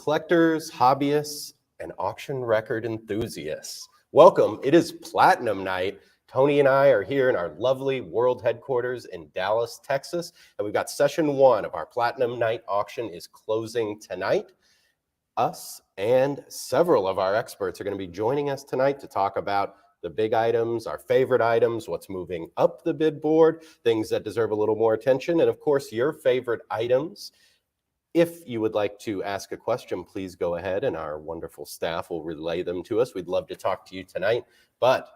collectors, hobbyists, and auction record enthusiasts. Welcome. It is Platinum Night. Tony and I are here in our lovely world headquarters in Dallas, Texas, and we've got session one of our Platinum Night auction is closing tonight. Us and several of our experts are going to be joining us tonight to talk about the big items, our favorite items, what's moving up the bid board, things that deserve a little more attention, and of course, your favorite items. If you would like to ask a question, please go ahead and our wonderful staff will relay them to us. We'd love to talk to you tonight, but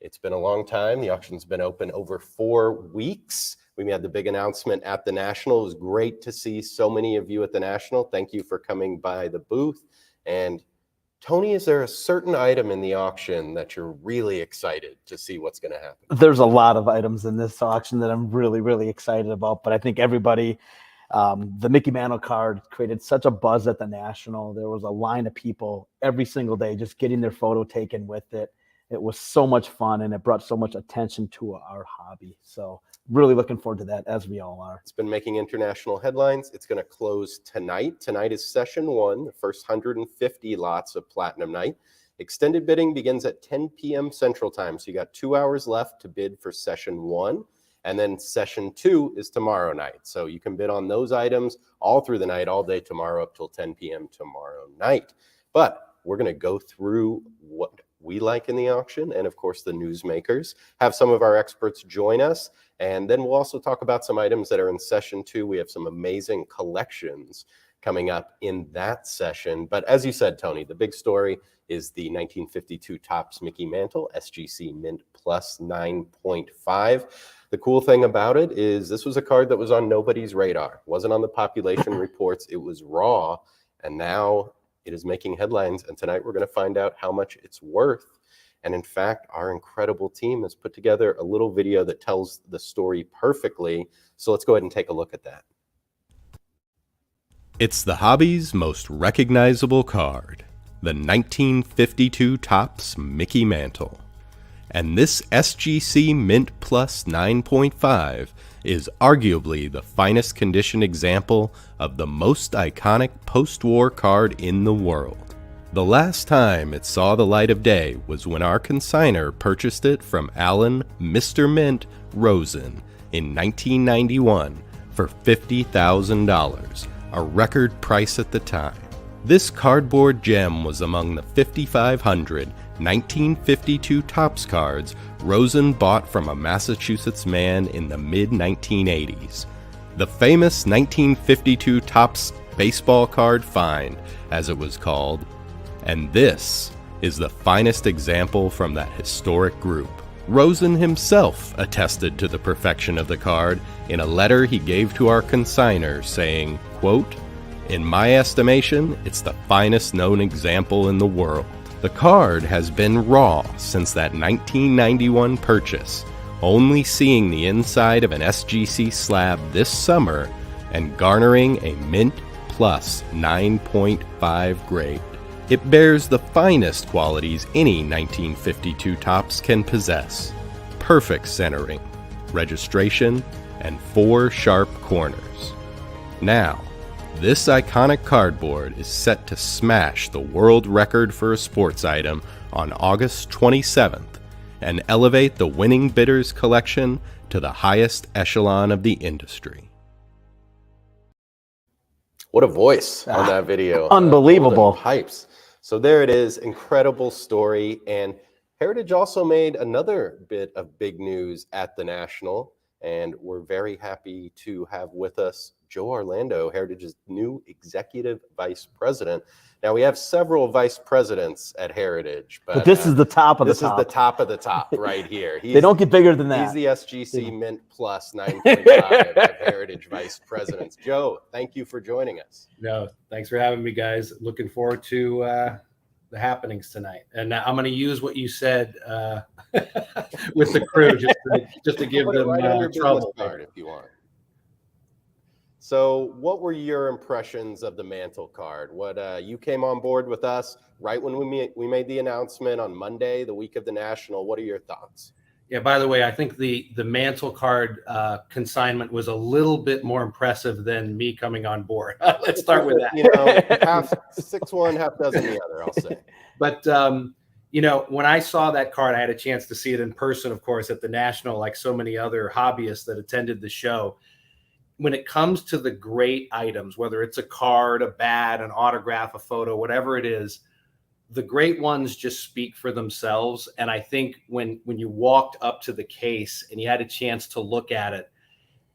it's been a long time. The auction's been open over 4 weeks. We had the big announcement at the National. It was great to see so many of you at the National. Thank you for coming by the booth. And Tony, is there a certain item in the auction that you're really excited to see what's going to happen? There's a lot of items in this auction that I'm really excited about, but I think everybody, the Mickey Mantle card created such a buzz at the National. There was a line of people every single day just getting their photo taken with it. It was so much fun, and it brought so much attention to our hobby. So really looking forward to that, as we all are. It's been making international headlines. It's going to close tonight. Tonight is session one, the first 150 lots of Platinum Night. Extended bidding begins at 10 p.m. Central Time. So you got 2 hours left to bid for session one. And then session two is tomorrow night. So you can bid on those items all through the night, all day tomorrow up till 10 p.m. tomorrow night. But we're going to go through what we like in the auction, and of course the newsmakers. Have some of our experts join us, and then we'll also talk about some items that are in session two. We have some amazing collections coming up in that session. But as you said, Tony, the big story is the 1952 Topps Mickey Mantle SGC Mint Plus 9.5. The cool thing about it is this was a card that was on nobody's radar. Wasn't on the population reports. It was raw, and now it is making headlines. And tonight we're going to find out how much it's worth. And in fact, our incredible team has put together a little video that tells the story perfectly. So let's go ahead and take a look at that. It's the hobby's most recognizable card, the 1952 Topps Mickey Mantle. And this SGC Mint Plus 9.5 is arguably the finest condition example of the most iconic post-war card in the world. The last time it saw the light of day was when our consignor purchased it from Alan Mr. Mint Rosen in 1991 for $50,000, a record price at the time. This cardboard gem was among the 5,500 1952 Topps cards Rosen bought from a Massachusetts man in the mid-1980s. The famous 1952 Topps baseball card find, as it was called, and this is the finest example from that historic group. Rosen himself attested to the perfection of the card in a letter he gave to our consignor saying, quote, "In my estimation, it's the finest known example in the world." The card has been raw since that 1991 purchase, only seeing the inside of an SGC slab this summer and garnering a Mint Plus 9.5 grade. It bears the finest qualities any 1952 Topps can possess: perfect centering, registration, and 4 sharp corners. Now, this iconic cardboard is set to smash the world record for a sports item on August 27th and elevate the winning bidders collection to the highest echelon of the industry. What a voice on that video. Unbelievable. Pipes. So there it is, incredible story. And Heritage also made another bit of big news at the National, and we're very happy to have with us Joe Orlando, Heritage's new executive vice president. Now, we have several vice presidents at Heritage, but this is the top of the top. This is the top of the top right here. They don't get bigger than that. He's the SGC Mint Plus 9.5 of Heritage vice presidents. Joe, thank you for joining us. No, thanks for having me, guys. Looking forward to the happenings tonight. And I'm going to use what you said with the crew just to give them right on your trouble. Card if you want. So what were your impressions of the Mantle card? What you came on board with us right when we made the announcement on Monday, the week of the National. What are your thoughts? Yeah, by the way, I think the Mantle card consignment was a little bit more impressive than me coming on board. Let's start with that. You know, half 6-1, half dozen the other, I'll say. But you know, when I saw that card, I had a chance to see it in person, of course, at the National, like so many other hobbyists that attended the show. When it comes to the great items, whether it's a card, a bat, an autograph, a photo, whatever it is, the great ones just speak for themselves. And I think when you walked up to the case and you had a chance to look at it,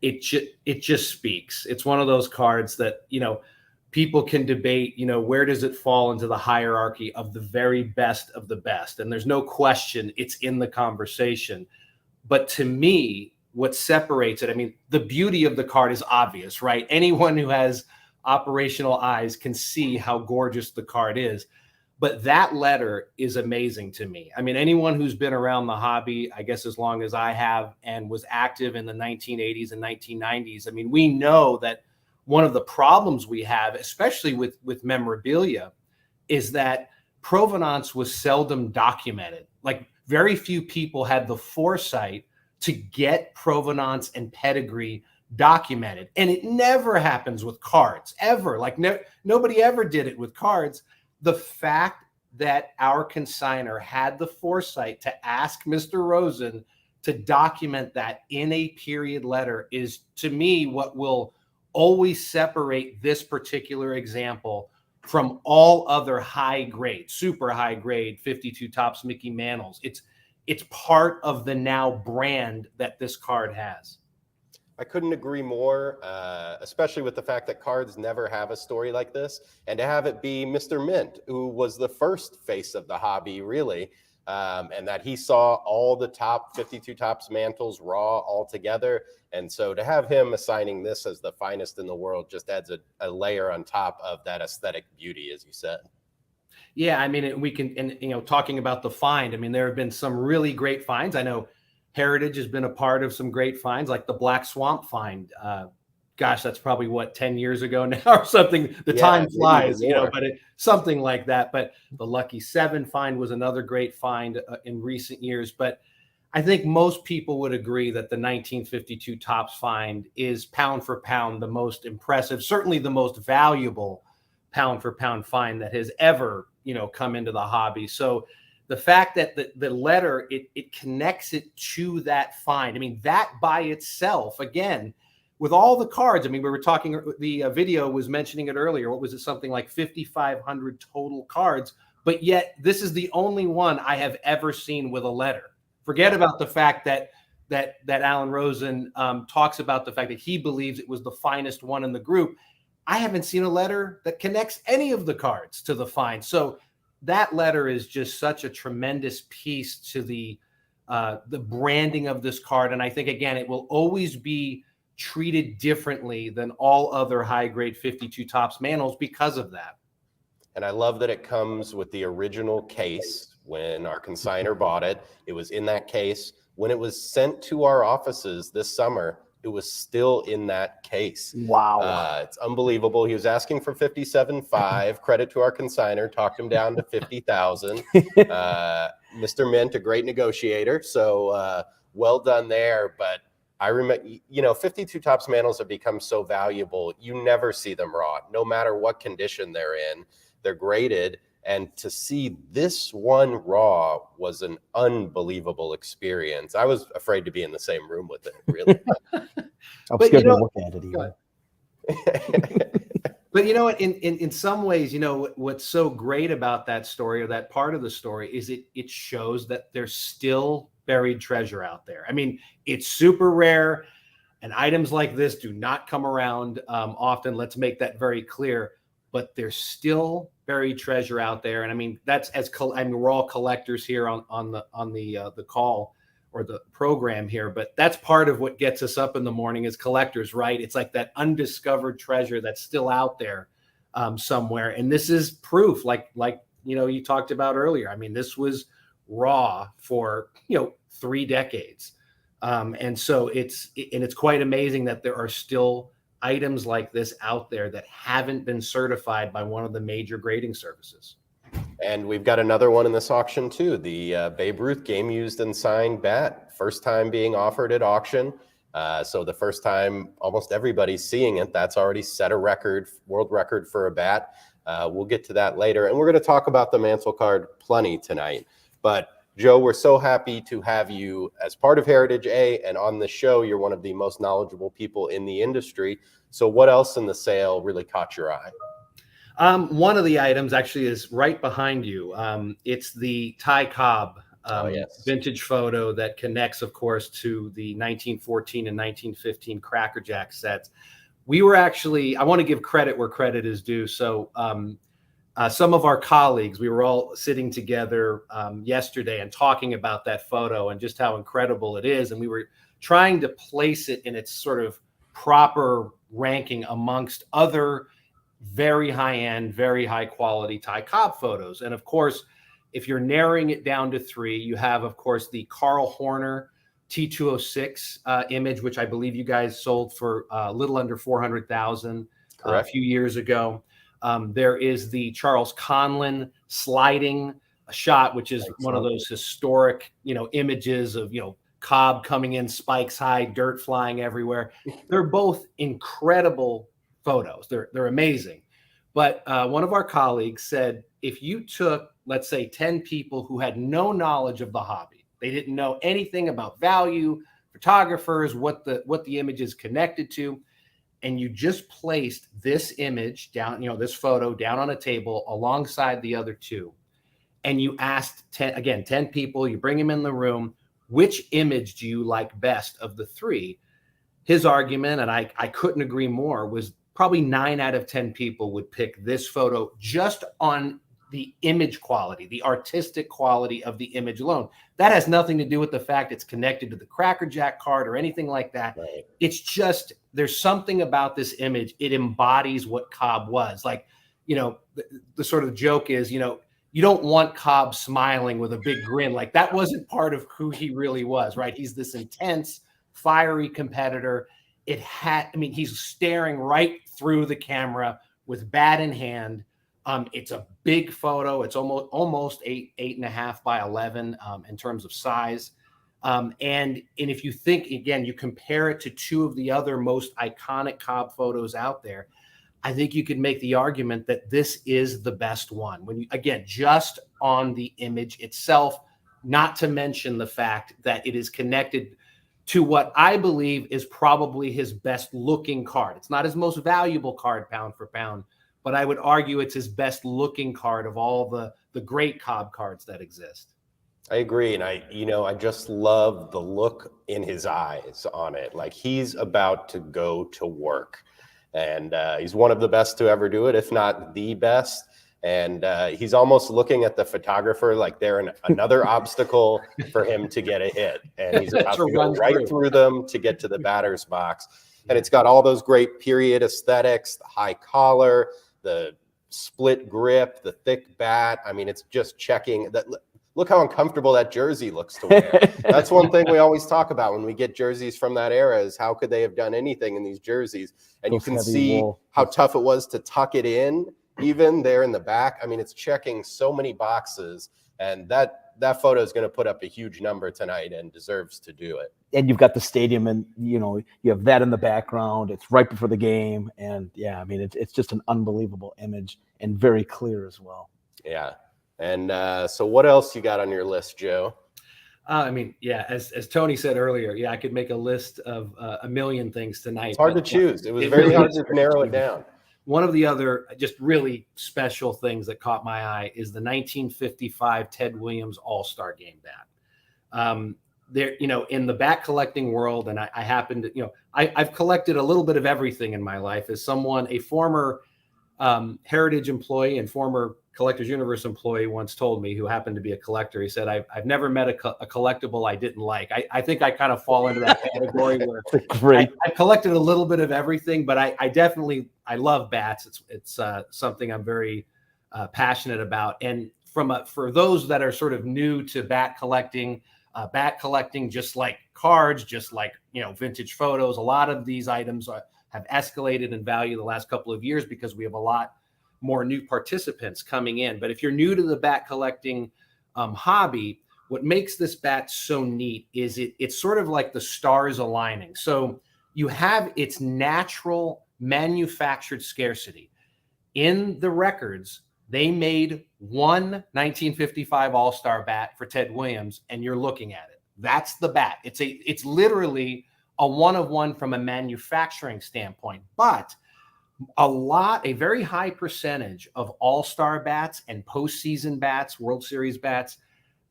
it just speaks. It's one of those cards that, you know, people can debate, you know, where does it fall into the hierarchy of the very best of the best? And there's no question it's in the conversation. But to me, what separates it, I mean, the beauty of the card is obvious, right? Anyone who has operational eyes can see how gorgeous the card is. But that letter is amazing to me. I mean, anyone who's been around the hobby, I guess as long as I have, and was active in the 1980s and 1990s, I mean, we know that one of the problems we have, especially with memorabilia, is that provenance was seldom documented. Like, very few people had the foresight to get provenance and pedigree documented. And it never happens with cards, ever. Like, nobody ever did it with cards. The fact that our consignor had the foresight to ask Mr. Rosen to document that in a period letter is, to me, what will always separate this particular example from all other high grade, super high grade 52 Topps Mickey Mantles. It's part of the now brand that this card has. I couldn't agree more, especially with the fact that cards never have a story like this. And to have it be Mr. Mint, who was the first face of the hobby, really, and that he saw all the top 52 Topps Mantles raw all together. And so to have him assigning this as the finest in the world just adds a layer on top of that aesthetic beauty, as you said. Yeah, I mean, we can, and you know, talking about the find, I mean, there have been some really great finds. I know Heritage has been a part of some great finds, like the Black Swamp find. Gosh, that's probably what, 10 years ago now or something. The time flies, you know, but something like that. But the Lucky 7 find was another great find in recent years. But I think most people would agree that the 1952 Topps find is pound for pound the most impressive, certainly the most valuable pound for pound find that has ever, you know, come into the hobby. So the fact that the letter, it connects it to that find. I mean, that by itself, again, with all the cards, I mean, we were talking, the video was mentioning it earlier. What was it? Something like 5,500 total cards. But yet this is the only one I have ever seen with a letter. Forget about the fact that Alan Rosen talks about the fact that he believes it was the finest one in the group. I haven't seen a letter that connects any of the cards to the find. So that letter is just such a tremendous piece to the branding of this card. And I think, again, it will always be treated differently than all other high-grade 52 Topps Mantles because of that. And I love that it comes with the original case. When our consignor bought it, it was in that case. When it was sent to our offices this summer, it was still in that case. Wow. It's unbelievable. He was asking for 57.5. Credit to our consignor, talked him down to 50,000. Mr. Mint, a great negotiator. So well done there. But I remember, you know, 52 Topps Mantles have become so valuable. You never see them raw, no matter what condition they're in. They're graded. And to see this one raw was an unbelievable experience. I was afraid to be in the same room with it, really. I'm scared to look at it even. But you know what, in some ways, you know, what's so great about that story, or that part of the story, is it shows that there's still buried treasure out there. I mean, it's super rare, and items like this do not come around often. Let's make that very clear. But there's still buried treasure out there, and I mean, that's I mean, we're all collectors here on the call or the program here, but that's part of what gets us up in the morning as collectors, right? It's like that undiscovered treasure that's still out there somewhere, and this is proof. Like you know, you talked about earlier. I mean, this was raw for 3 decades, and so it's quite amazing that there are still items like this out there that haven't been certified by one of the major grading services. And we've got another one in this auction too. The Babe Ruth game used and signed bat, first time being offered at auction. So the first time almost everybody's seeing it, that's already set a record, world record for a bat. We'll get to that later. And we're going to talk about the Mantle card plenty tonight. But Joe, we're so happy to have you as part of Heritage A, and on the show, you're one of the most knowledgeable people in the industry. So what else in the sale really caught your eye? One of the items actually is right behind you. It's the Ty Cobb vintage photo that connects, of course, to the 1914 and 1915 Cracker Jack sets. We were actually, I want to give credit where credit is due. So some of our colleagues, we were all sitting together yesterday and talking about that photo and just how incredible it is. And we were trying to place it in its sort of proper ranking amongst other very high-end, very high-quality Ty Cobb photos. And of course, if you're narrowing it down to three, you have, of course, the Carl Horner T206 image, which I believe you guys sold for a little under $400,000 a few years ago. There is the Charles Conlon sliding shot, which is one of those historic, images of, Cobb coming in spikes high, dirt flying everywhere. They're both incredible photos. They're amazing. But one of our colleagues said, if you took, let's say, 10 people who had no knowledge of the hobby, they didn't know anything about value, photographers, what the image is connected to, and you just placed this image down, this photo down on a table alongside the other two, and you asked 10 people, you bring them in the room, which image do you like best of the three? His argument, and I couldn't agree more, was probably 9 out of 10 people would pick this photo just on the image quality, the artistic quality of the image alone. That has nothing to do with the fact it's connected to the Cracker Jack card or anything like that. Right. It's just, there's something about this image. It embodies what Cobb was. Like, the sort of joke is, you don't want Cobb smiling with a big grin. Like, that wasn't part of who he really was, right? He's this intense, fiery competitor. He's staring right through the camera with bat in hand. It's a big photo. It's almost 8.5 by 11 in terms of size. And if you think, again, you compare it to two of the other most iconic Cobb photos out there, I think you could make the argument that this is the best one. When you, again, just on the image itself, not to mention the fact that it is connected to what I believe is probably his best looking card. It's not his most valuable card pound for pound, but I would argue it's his best looking card of all the great Cobb cards that exist. I agree. And I just love the look in his eyes on it. Like, he's about to go to work, and he's one of the best to ever do it, if not the best. And he's almost looking at the photographer like they're another obstacle for him to get a hit. And he's about to go right through them to get to the batter's box. And it's got all those great period aesthetics, the high collar, the split grip, the thick bat. I mean, it's just checking that. Look how uncomfortable that jersey looks to wear. That's one thing we always talk about when we get jerseys from that era, is how could they have done anything in these jerseys? And you can see how tough it was to tuck it in, even there in the back. I mean, it's checking so many boxes, and that photo is going to put up a huge number tonight and deserves to do it. And you've got the stadium, and you have that in the background. It's right before the game, and yeah, I mean, it's just an unbelievable image and very clear as well. Yeah. And so what else you got on your list, Joe? As Tony said earlier, I could make a list of a million things tonight. It's hard to choose. It was very hard to narrow it down. One of the other just really special things that caught my eye is the 1955 Ted Williams All-Star Game bat. There, in the bat collecting world, and I happen to, I've collected a little bit of everything in my life. As a former Heritage employee and former Collectors Universe employee once told me, who happened to be a collector, he said, I've never met a collectible I didn't like. I think I kind of fall into that category where I've collected a little bit of everything, but I love bats. It's something I'm very passionate about. And for those that are sort of new to bat collecting, just like cards, just like, vintage photos, a lot of these items have escalated in value the last couple of years because we have a lot more new participants coming in. But if you're new to the bat collecting hobby, what makes this bat so neat is it's sort of like the stars aligning. So you have its natural manufactured scarcity. In the records, they made one 1955 All-Star bat for Ted Williams, and you're looking at it. That's the bat. It's literally a one-of-one from a manufacturing standpoint, but a very high percentage of All-Star bats and postseason bats, World Series bats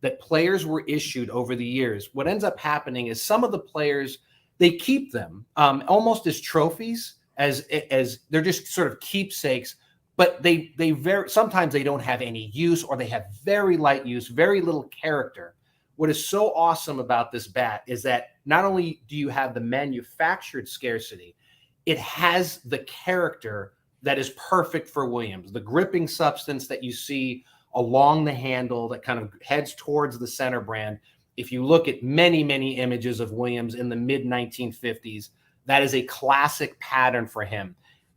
that players were issued over the years. What ends up happening is some of the players, they keep them almost as trophies, as they're just sort of keepsakes, but sometimes they don't have any use, or they have very light use, very little character. What is so awesome about this bat is that not only do you have the manufactured scarcity, it has the character that is perfect for Williams. The gripping substance that you see along the handle that kind of heads towards the center brand. If you look at many, many images of Williams in the mid 1950s, that is a classic pattern for him.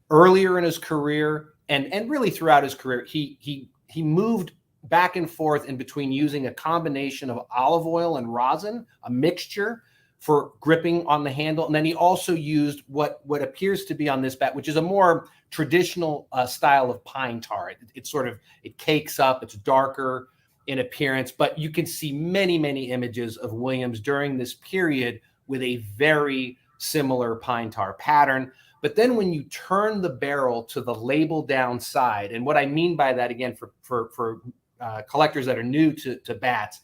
Earlier in his career, and really throughout his career, he moved back and forth in between using a combination of olive oil and rosin, a mixture for gripping on the handle. And then he also used what appears to be on this bat, which is a more traditional style of pine tar. It cakes up, it's darker in appearance, but you can see many, many images of Williams during this period with a very similar pine tar pattern. But then when you turn the barrel to the label down side, and what I mean by that, again, for collectors that are new to bats,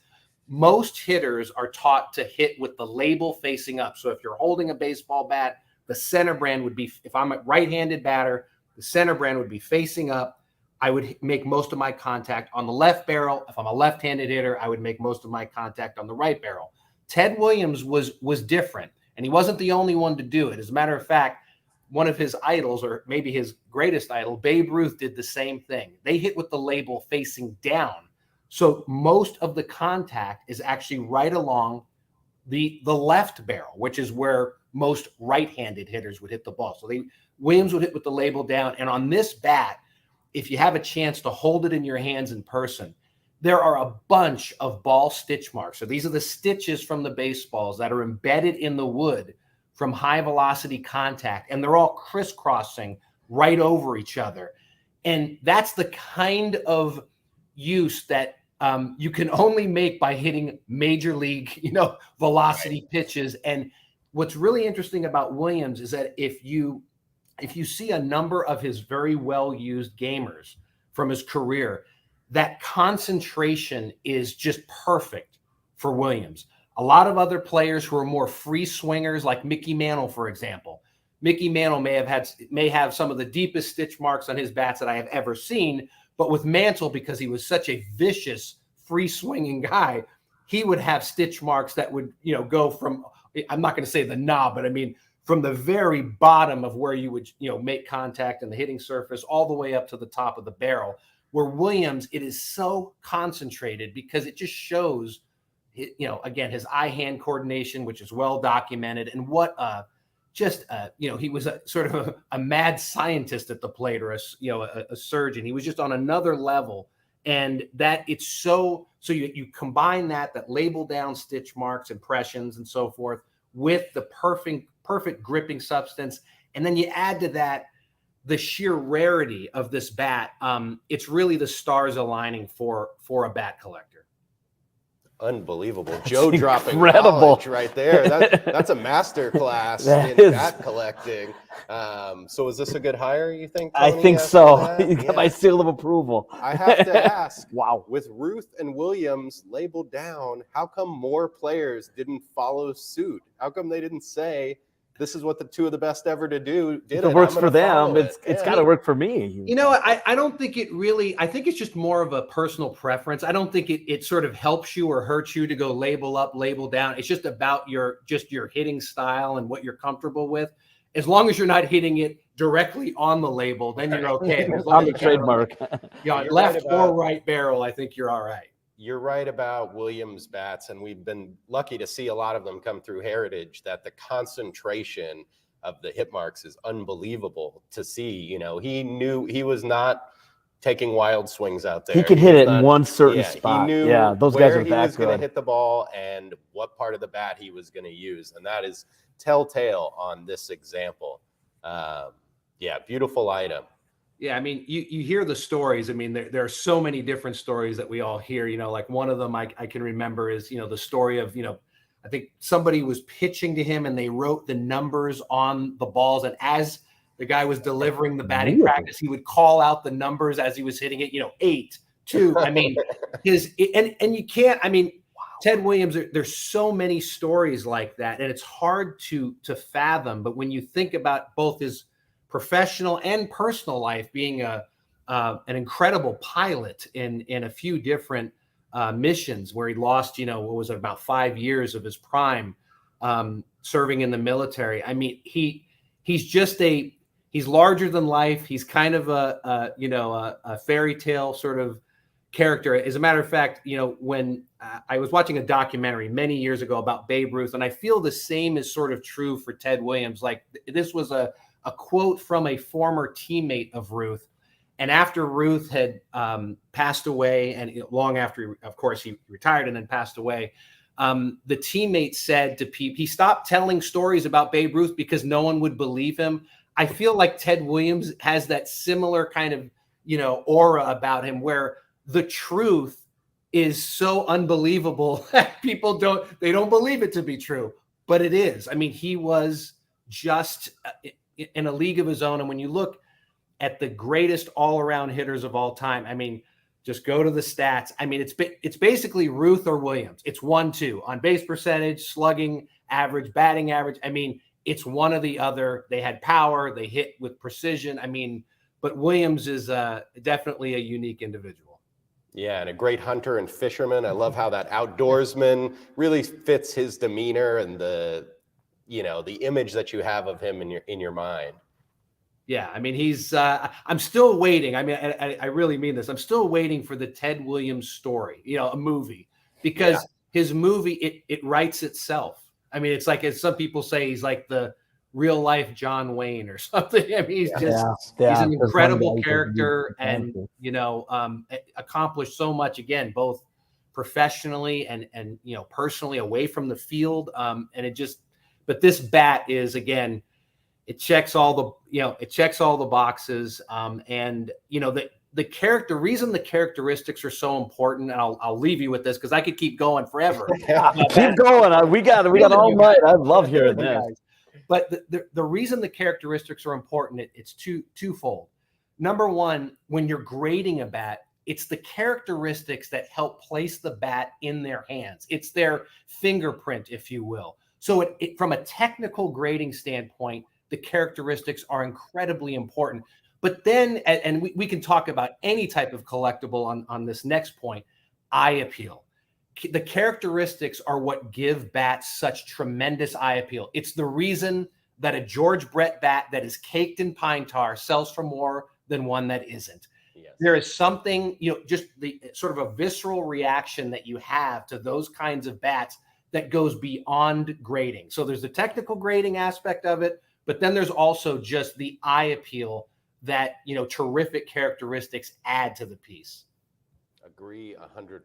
most hitters are taught to hit with the label facing up. So if you're holding a baseball bat, the center brand would be, if I'm a right-handed batter, the center brand would be facing up. I would make most of my contact on the left barrel. If I'm a left-handed hitter, I would make most of my contact on the right barrel. Ted Williams was different, and he wasn't the only one to do it. As a matter of fact, one of his idols, or maybe his greatest idol, Babe Ruth, did the same thing. They hit with the label facing down. So most of the contact is actually right along the left barrel, which is where most right-handed hitters would hit the ball. So Williams would hit with the label down. And on this bat, if you have a chance to hold it in your hands in person, there are a bunch of ball stitch marks. So these are the stitches from the baseballs that are embedded in the wood from high velocity contact, and they're all crisscrossing right over each other. And that's the kind of use that you can only make by hitting major league, velocity pitches. And what's really interesting about Williams is that if you see a number of his very well used gamers from his career, that concentration is just perfect for Williams. A lot of other players who are more free swingers, like Mickey Mantle, for example. Mickey Mantle may have some of the deepest stitch marks on his bats that I have ever seen, but with Mantle, because he was such a vicious free swinging guy, he would have stitch marks that would, go from, I'm not going to say the knob, but I mean, from the very bottom of where you would, make contact in the hitting surface all the way up to the top of the barrel. Where Williams, it is so concentrated because it just shows, again, his eye-hand coordination, which is well documented, and what he was sort of a mad scientist at the plate, or a surgeon. He was just on another level, and that it's so you combine that label down stitch marks, impressions, and so forth with the perfect gripping substance, and then you add to that the sheer rarity of this bat. It's really the stars aligning for a bat collector. Unbelievable. Joe dropping incredible knowledge right there. That's a master class in bat collecting. So is this a good hire, you think, Tony, I think after so. that? You got my seal of approval. I have to ask, wow. with Ruth and Williams labeled down, how come more players didn't follow suit? How come they didn't say, this is what the two of the best ever to do did? If it works for them, it's got to work for me. I don't think it really, I think it's just more of a personal preference. I don't think it sort of helps you or hurts you to go label up, label down. It's just about your hitting style and what you're comfortable with. As long as you're not hitting it directly on the label, then you're okay. On the trademark. Left or right barrel, I think you're all right. You're right about Williams bats, and we've been lucky to see a lot of them come through Heritage, that the concentration of the hit marks is unbelievable to see. He knew he was not taking wild swings out there. He could hit it in one certain spot. He knew those guys where are he that was going to good. hit the ball and what part of the bat he was going to use. And that is telltale on this example. Beautiful item. Yeah, I mean, you hear the stories. I mean, there are so many different stories that we all hear. You know, like one of them I can remember is, you know, the story of, you know, I think somebody was pitching to him and they wrote the numbers on the balls. And as the guy was delivering the batting practice, he would call out the numbers as he was hitting it, you know, 8, 2. I mean, and you can't, I mean, Ted Williams, there's so many stories like that, and it's hard to fathom. But when you think about both his professional and personal life, being an incredible pilot in a few different missions where he lost, you know, what was it, about 5 years of his prime serving in the military. I mean, he's larger than life. He's kind of a fairy tale sort of character. As a matter of fact, you know, when I was watching a documentary many years ago about Babe Ruth, and I feel the same is sort of true for Ted Williams. Like, this was a quote from a former teammate of Ruth. And after Ruth had passed away, and long after, of course, he retired and then passed away, the teammate said to people, he stopped telling stories about Babe Ruth because no one would believe him. I feel like Ted Williams has that similar kind of, you know, aura about him where the truth is so unbelievable that people don't believe it to be true, but it is. I mean, he was just in a league of his own. And when you look at the greatest all-around hitters of all time, I mean, just go to the stats. I mean, it's basically Ruth or Williams. It's 1-2 on base percentage, slugging average, batting average. I mean, it's one or the other. They had power. They hit with precision. I mean, but Williams is definitely a unique individual. Yeah, and a great hunter and fisherman. I love how that outdoorsman really fits his demeanor and the image that you have of him in your mind. Yeah, I mean, he's. I'm still waiting. I mean, I really mean this. I'm still waiting for the Ted Williams story. You know, a movie, because his movie it writes itself. I mean, it's like, as some people say, he's like the real life John Wayne or something. I mean, he's an incredible character, and you know, accomplished so much, again, both professionally and you know, personally away from the field. But this bat is, again, it checks all the boxes. And you know, the reason the characteristics are so important, and I'll leave you with this because I could keep going forever. Keep going. We got all night. I love hearing this. But the reason the characteristics are important, it's twofold. Number one, when you're grading a bat, it's the characteristics that help place the bat in their hands. It's their fingerprint, if you will. So from a technical grading standpoint, the characteristics are incredibly important. But then, and we can talk about any type of collectible on this next point, eye appeal. The characteristics are what give bats such tremendous eye appeal. It's the reason that a George Brett bat that is caked in pine tar sells for more than one that isn't. Yes. There is something, you know, just the sort of a visceral reaction that you have to those kinds of bats that goes beyond grading. So there's the technical grading aspect of it, but then there's also just the eye appeal that, you know, terrific characteristics add to the piece. Agree 100%.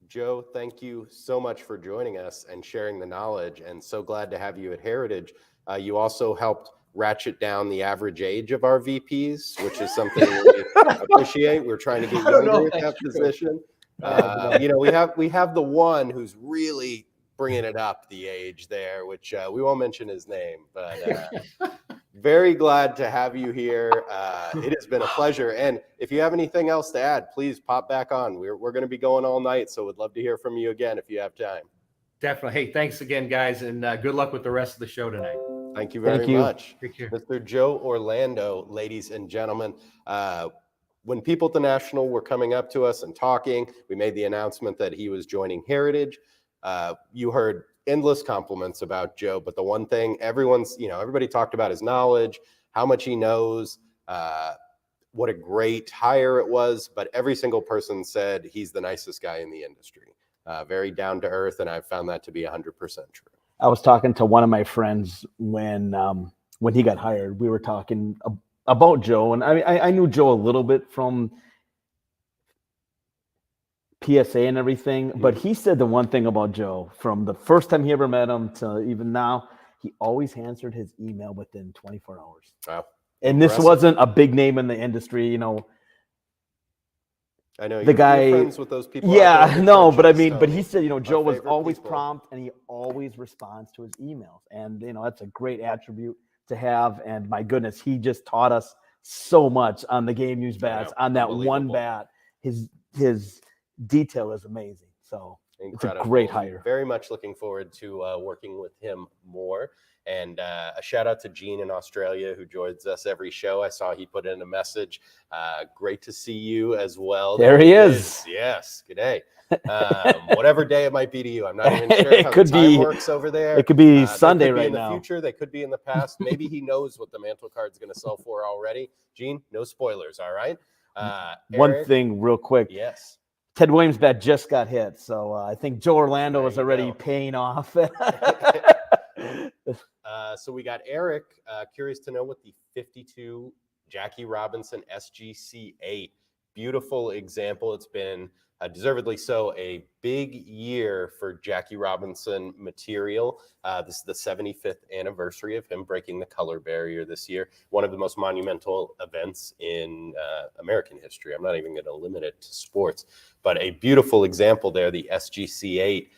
Joe, thank you so much for joining us and sharing the knowledge, and so glad to have you at Heritage. You also helped ratchet down the average age of our VPs, which is something we appreciate. We're trying to get younger at that position. You know, we have the one who's really bringing it up the age there, which we won't mention his name, but very glad to have you here. It has been a pleasure. And if you have anything else to add, please pop back on. We're going to be going all night, so we'd love to hear from you again if you have time. Definitely. Hey, thanks again, guys, and good luck with the rest of the show tonight. Thank you very much. Take care. Mr. Joe Orlando, ladies and gentlemen. When people at the National were coming up to us and talking, we made the announcement that he was joining Heritage. You heard endless compliments about Joe, but the one thing everybody talked about his knowledge, how much he knows, what a great hire it was, but every single person said he's the nicest guy in the industry. Very down to earth, and I've found that to be 100% true. I was talking to one of my friends when he got hired. We were talking about Joe, and I knew Joe a little bit from PSA and everything, but he said the one thing about Joe from the first time he ever met him to even now, he always answered his email within 24 hours. Wow. And this wasn't a big name in the industry, you know. I know the guy, you're friends with those people. Yeah, no, but I trenches, mean, but he Tony. said, you know, Joe was always people. prompt and he always responds to his emails. And, you know, that's a great attribute to have. And my goodness, he just taught us so much on the game use bats, on that one bat. His detail is amazing. So Incredible. It's a great hire. Very much looking forward to working with him more. And a shout out to Gene in Australia who joins us every show. I saw he put in a message. Great to see you as well. There he is. Yes. Good day. Whatever day it might be to you. I'm not even sure how could the time be, works over there. It could be Sunday could be right in the now. future. They could be in the past. Maybe he knows what the Mantle card's going to sell for already. Gene, no spoilers. All right. One Eric, thing real quick. Yes. Ted Williams' bet just got hit. So I think Joe Orlando is already paying off. So we got Eric, curious to know what the 52 Jackie Robinson SGC 8. Beautiful example. It's been deservedly so a big year for Jackie Robinson material. This is the 75th anniversary of him breaking the color barrier this year. One of the most monumental events in American history. I'm not even going to limit it to sports, but a beautiful example there. The SGC 8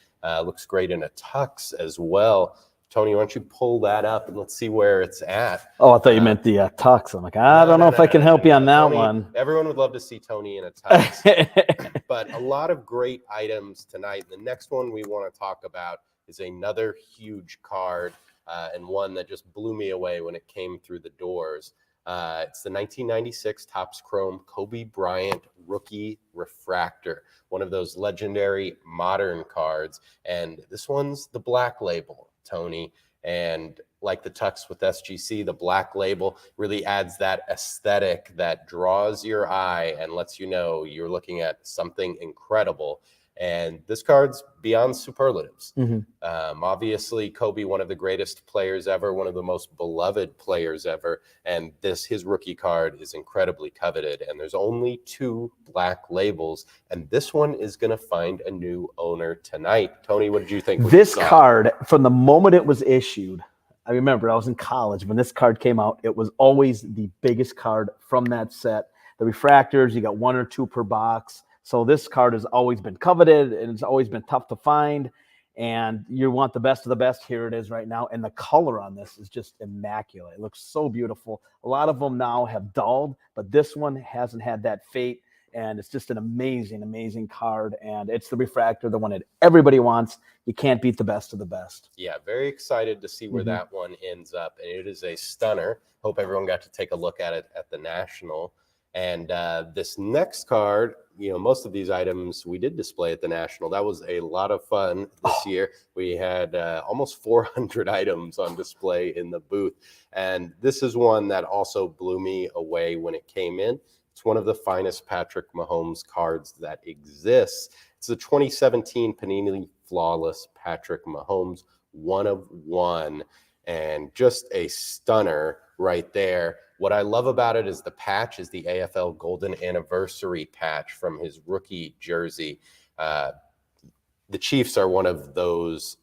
looks great in a tux as well. Tony, why don't you pull that up and let's see where it's at. Oh, I thought you meant the tux. I'm like, I don't know if I can help you on that Tony, one. Everyone would love to see Tony in a tux. But a lot of great items tonight. The next one we want to talk about is another huge card and one that just blew me away when it came through the doors. It's the 1996 Topps Chrome Kobe Bryant Rookie Refractor, one of those legendary modern cards. And this one's the black label, Tony. And like the tux with SGC, the black label really adds that aesthetic that draws your eye and lets you know you're looking at something incredible. And this card's beyond superlatives. Obviously, Kobe, one of the greatest players ever, one of the most beloved players ever. And his rookie card is incredibly coveted. And there's only 2 black labels. And this one is going to find a new owner tonight. Tony, what did you think? This card, from the moment it was issued, I remember I was in college when this card came out. It was always the biggest card from that set. The refractors, you got 1 or 2 per box. So this card has always been coveted and it's always been tough to find. And you want the best of the best. Here it is right now. And the color on this is just immaculate. It looks so beautiful. A lot of them now have dulled, but this one hasn't had that fate. And it's just an amazing, amazing card. And it's the refractor, the one that everybody wants. You can't beat the best of the best. Yeah, very excited to see where that one ends up. And it is a stunner. Hope everyone got to take a look at it at the National. And this next card, you know, most of these items we did display at the National. That was a lot of fun this year. We had almost 400 items on display in the booth. And this is one that also blew me away when it came in. It's one of the finest Patrick Mahomes cards that exists. It's the 2017 Panini Flawless Patrick Mahomes 1 of 1. And just a stunner right there. What I love about it is the patch is the AFL Golden Anniversary patch from his rookie jersey. The Chiefs are one of those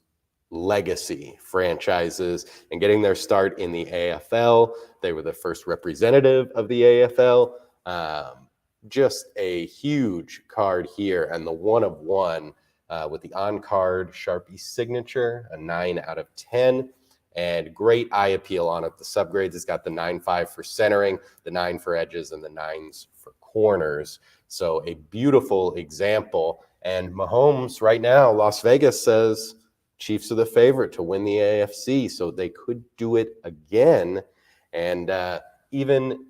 legacy franchises and getting their start in the AFL. They were the first representative of the AFL. Just a huge card here. And the 1 of 1 with the on-card Sharpie signature, a 9 out of 10. And great eye appeal on it. The subgrades, it's got the 9.5 for centering, the 9 for edges, and the 9s for corners. So a beautiful example. And Mahomes right now, Las Vegas says Chiefs are the favorite to win the AFC. So they could do it again. And even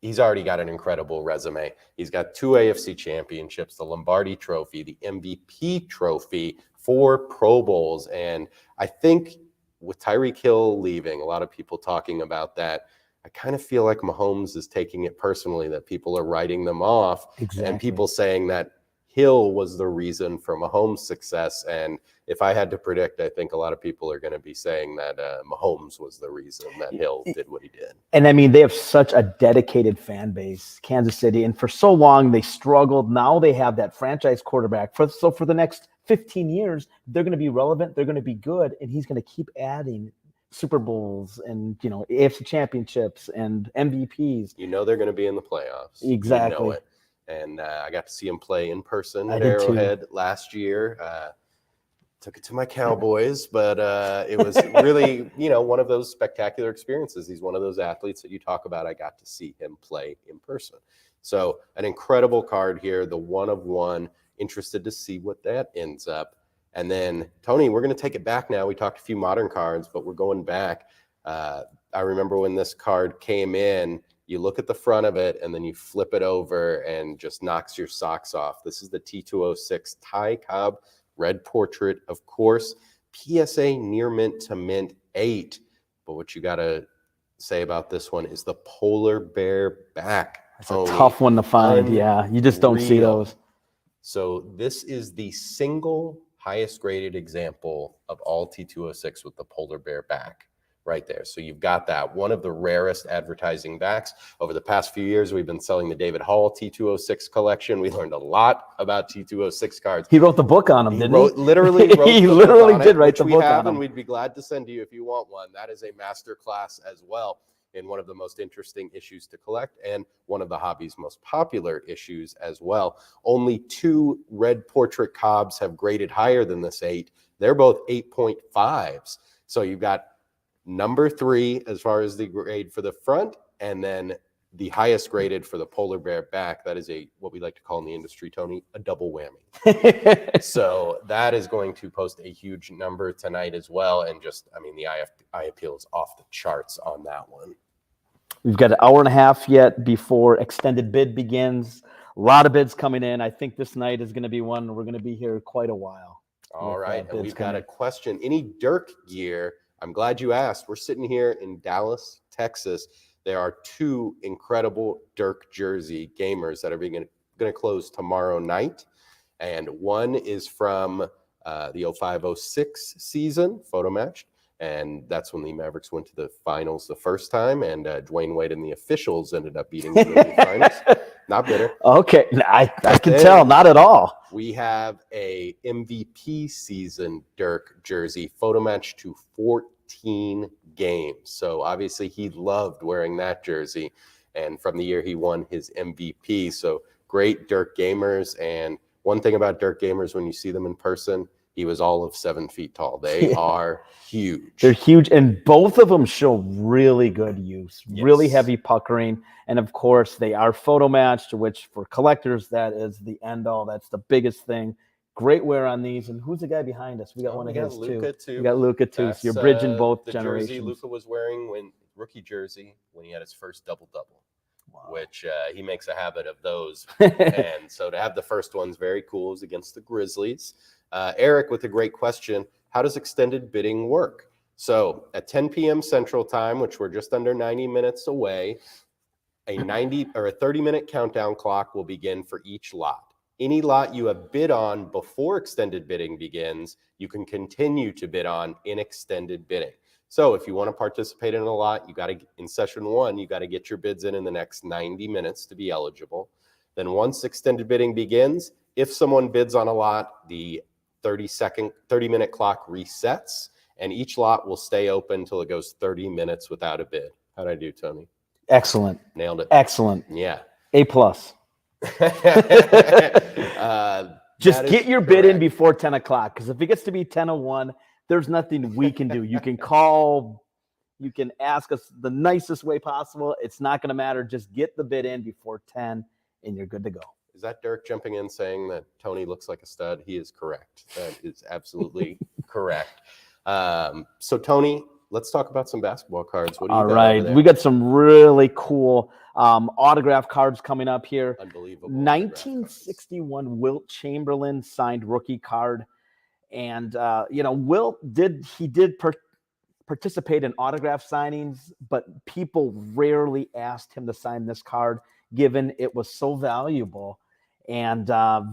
he's already got an incredible resume. He's got 2 AFC championships, the Lombardi Trophy, the MVP trophy, 4 Pro Bowls. And I think with Tyreek Hill leaving, a lot of people talking about that. I kind of feel like Mahomes is taking it personally that people are writing them off. Exactly. And people saying that Hill was the reason for Mahomes' success. And if I had to predict, I think a lot of people are going to be saying that Mahomes was the reason that Hill did what he did. And I mean, they have such a dedicated fan base, Kansas City. And for so long, they struggled. Now they have that franchise quarterback. So for the next 15 years, they're going to be relevant. They're going to be good. And he's going to keep adding Super Bowls and, AFC championships and MVPs. They're going to be in the playoffs. Exactly. You know it. And I got to see him play in person at Arrowhead last year. Took it to my Cowboys, but it was really, one of those spectacular experiences. He's one of those athletes that you talk about. I got to see him play in person. So an incredible card here, the 1 of 1. Interested to see what that ends up. And then, Tony, we're going to take it back now. We talked a few modern cards, but we're going back. I remember when this card came in, you look at the front of it, and then you flip it over and just knocks your socks off. This is the T206 Ty Cobb Red Portrait, of course. PSA near mint to mint 8. But what you got to say about this one is the polar bear back. It's a tough one to find. Yeah, you just don't see those. So this is the single highest graded example of all T206 with the polar bear back right there. So you've got that, one of the rarest advertising backs. Over the past few years, we've been selling the David Hall T206 collection. We learned a lot about T206 cards. He wrote the book on them, didn't he? Literally wrote he the literally book on did it, write the which book we have, on them. and we'd be glad to send to you if you want one. That is a master class as well in one of the most interesting issues to collect and one of the hobby's most popular issues as well. Only 2 red portrait Cobbs have graded higher than this 8. They're both 8.5s. So you've got number 3 as far as the grade for the front, and then the highest graded for the polar bear back. That is what we like to call in the industry, Tony, a double whammy. So that is going to post a huge number tonight as well. And the eye appeal is off the charts on that one. We've got an hour and a half yet before extended bid begins. A lot of bids coming in. I think this night is going to be one we're going to be here quite a while. All right. And we've got a question. Any Dirk gear? I'm glad you asked. We're sitting here in Dallas, Texas. There are 2 incredible Dirk jersey gamers that are going to close tomorrow night. And one is from the 05-06 season, photo matched. And that's when the Mavericks went to the finals the first time. And Dwayne Wade and the officials ended up beating them in the finals. Not bitter. Okay. I can tell. Not at all. We have a MVP season Dirk jersey, photo match to 14 games. So obviously he loved wearing that jersey. And from the year he won his MVP. So great Dirk gamers. And one thing about Dirk gamers, when you see them in person, he was all of 7 feet tall. They are huge. They're huge. And both of them show really good use, really heavy puckering. And of course, they are photo matched, which for collectors, that is the end all. That's the biggest thing. Great wear on these. And who's the guy behind us? We got one of his Luka too. too. We got Luka too. So you're bridging both the generations. Jersey Luka was wearing rookie jersey when he had his first double-double. Wow. Which he makes a habit of those. And so to have the first one's very cool. Is against the Grizzlies. Eric with a great question. How does extended bidding work? So at 10 p.m. Central Time, which we're just under 90 minutes away, a 30-minute countdown clock will begin for each lot. Any lot you have bid on before extended bidding begins, you can continue to bid on in extended bidding. So if you want to participate in a lot, in session 1, you got to get your bids in the next 90 minutes to be eligible. Then once extended bidding begins, if someone bids on a lot, the 30-minute clock resets, and each lot will stay open until it goes 30 minutes without a bid. How'd I do, Tony? Excellent. Nailed it. Excellent. Yeah. A+. Just get your bid in before 10 o'clock, because if it gets to be 10:01, there's nothing we can do. You can call, you can ask us the nicest way possible. It's not going to matter. Just get the bid in before 10, and you're good to go. Is that Dirk jumping in saying that Tony looks like a stud? He is correct. That is absolutely correct. So, Tony, let's talk about some basketball cards. What do you got? All right. We got some really cool autograph cards coming up here. Unbelievable. 1961 Wilt Chamberlain signed rookie card. And, Wilt did participate in autograph signings, but people rarely asked him to sign this card, given it was so valuable. And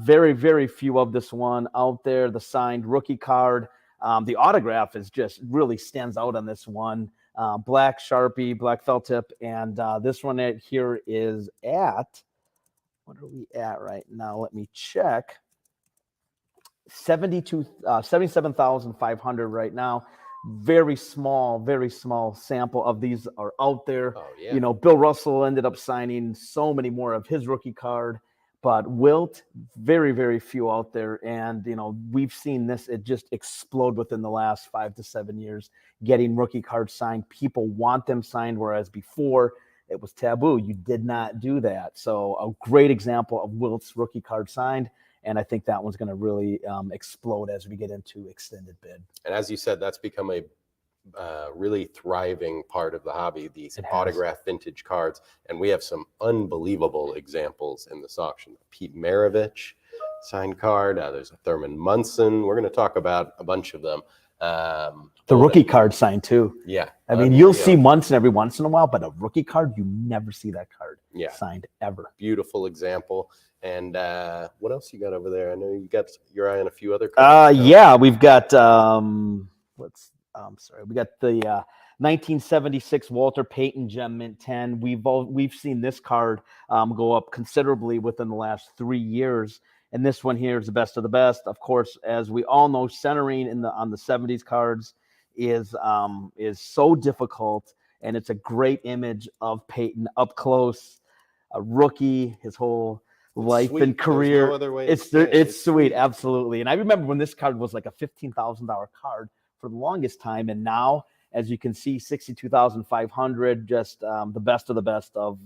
very, very few of this one out there. The signed rookie card. The autograph is just really stands out on this one. Black Sharpie, black felt tip. And this one here is at, what are we at right now? Let me check. 77,500 right now. Very small sample of these are out there. Oh, yeah. You know, Bill Russell ended up signing so many more of his rookie card, but Wilt, very, very few out there. And, you know, we've seen this, it just explode within the last 5 to 7 years, getting rookie cards signed. People want them signed, whereas before it was taboo. You did not do that. So a great example of Wilt's rookie card signed. And I think that one's going to really explode as we get into extended bid. And as you said, that's become a really thriving part of the hobby, these autograph vintage cards. And we have some unbelievable examples in this auction. Pete Maravich signed card. There's a Thurman Munson. We're going to talk about a bunch of them. The rookie card signed too. Yeah. I mean, you'll see Munson every once in a while, but a rookie card, you never see that card signed ever. Beautiful example. And what else you got over there? I know you got your eye on a few other cards. Yeah, we've got we got the 1976 Walter Payton Gem Mint 10. We've seen this card go up considerably within the last 3 years. And this one here is the best of the best. Of course, as we all know, centering on the 70s cards is so difficult, and it's a great image of Payton up close, a rookie, his whole life and career. No other way it's sweet, absolutely. And I remember when this card was like a $15,000 card for the longest time, and now, as you can see, 62,500, just the best of the best of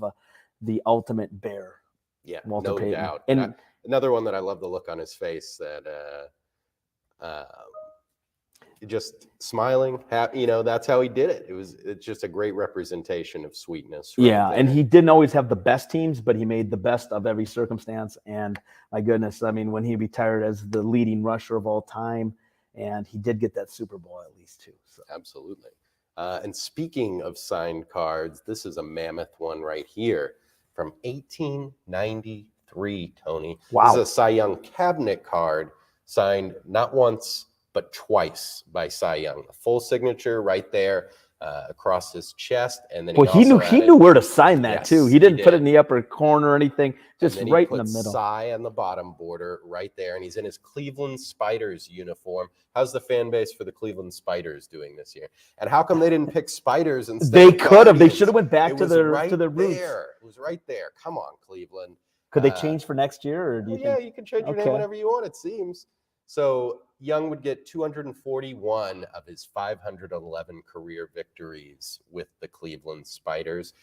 the ultimate bear. Yeah, Walter no Payton. doubt. And another one that I love the look on his face, that just smiling, happy. You know, that's how he did it. It's just a great representation of sweetness. Right there. And he didn't always have the best teams, but he made the best of every circumstance. And my goodness, I mean, when he retired as the leading rusher of all time, and he did get that Super Bowl at least too. So. Absolutely. And speaking of signed cards, this is a mammoth one right here from 1893, Tony. Wow. This is a Cy Young cabinet card signed not once, but twice by Cy Young. A full signature right there across his chest. And then he knew where to sign that too. He didn't put it in the upper corner or anything, just right in the middle. Cy on the bottom border right there. And he's in his Cleveland Spiders uniform. How's the fan base for the Cleveland Spiders doing this year? And how come they didn't pick Spiders instead? They could have. They should have went back to their roots. It was right there. Come on, Cleveland. Could they change for next year? Or do you think? Yeah, you can change your name whenever you want, it seems. So Young would get 241 of his 511 career victories with the Cleveland Spiders.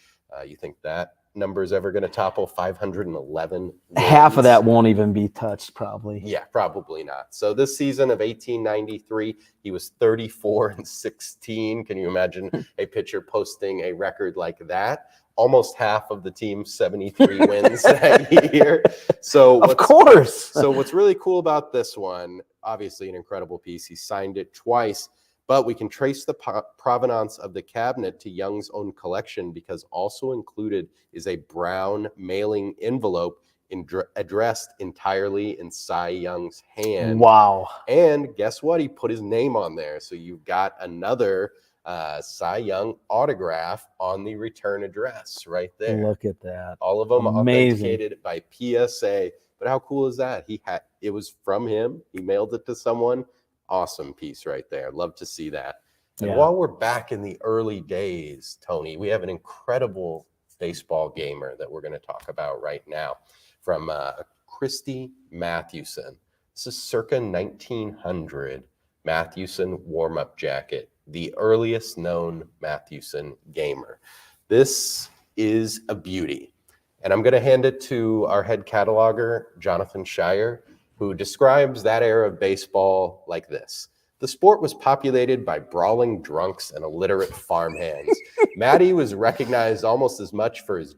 You think that number is ever going to topple 511 wins? Half of that won't even be touched, probably. Yeah, probably not. So this season of 1893, he was 34-16. Can you imagine a pitcher posting a record like that? Almost half of the team's 73 wins that year. So of course. So what's really cool about this one, obviously an incredible piece. He signed it twice, but we can trace the provenance of the cabinet to Young's own collection, because also included is a brown mailing envelope addressed entirely in Cy Young's hand. Wow. And guess what? He put his name on there. So you've got another Cy Young autograph on the return address right there. Look at that. All of them Amazing. authenticated by PSA. But how cool is that? It was from him. He mailed it to someone. Awesome piece right there. Love to see that. And while we're back in the early days, Tony, we have an incredible baseball gamer that we're going to talk about right now from Christy Mathewson. This is circa 1900 Mathewson warm-up jacket, the earliest known Mathewson gamer. This is a beauty. And I'm going to hand it to our head cataloger, Jonathan Shire, who describes that era of baseball like this. The sport was populated by brawling drunks and illiterate farmhands. Matty was recognized almost as much for his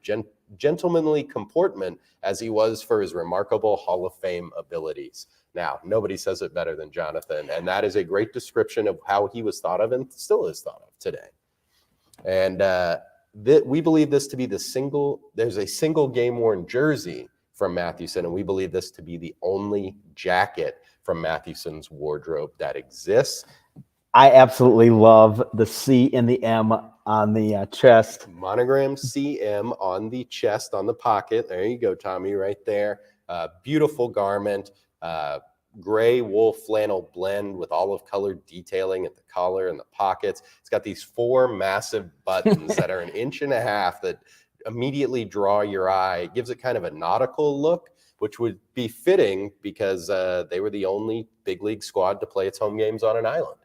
gentlemanly comportment as he was for his remarkable Hall of Fame abilities. Now, nobody says it better than Jonathan, and that is a great description of how he was thought of and still is thought of today. And we believe this to be there's a single game-worn jersey from Mathewson, and we believe this to be the only jacket from Mathewson's wardrobe that exists. I absolutely love the C and the M on the chest. Monogram CM on the chest, on the pocket. There you go, Tommy, right there. Beautiful garment. Gray wool flannel blend with olive colored detailing at the collar and the pockets. It's got these 4 massive buttons that are 1.5 inches that immediately draw your eye. It gives it kind of a nautical look, which would be fitting because they were the only big league squad to play its home games on an island.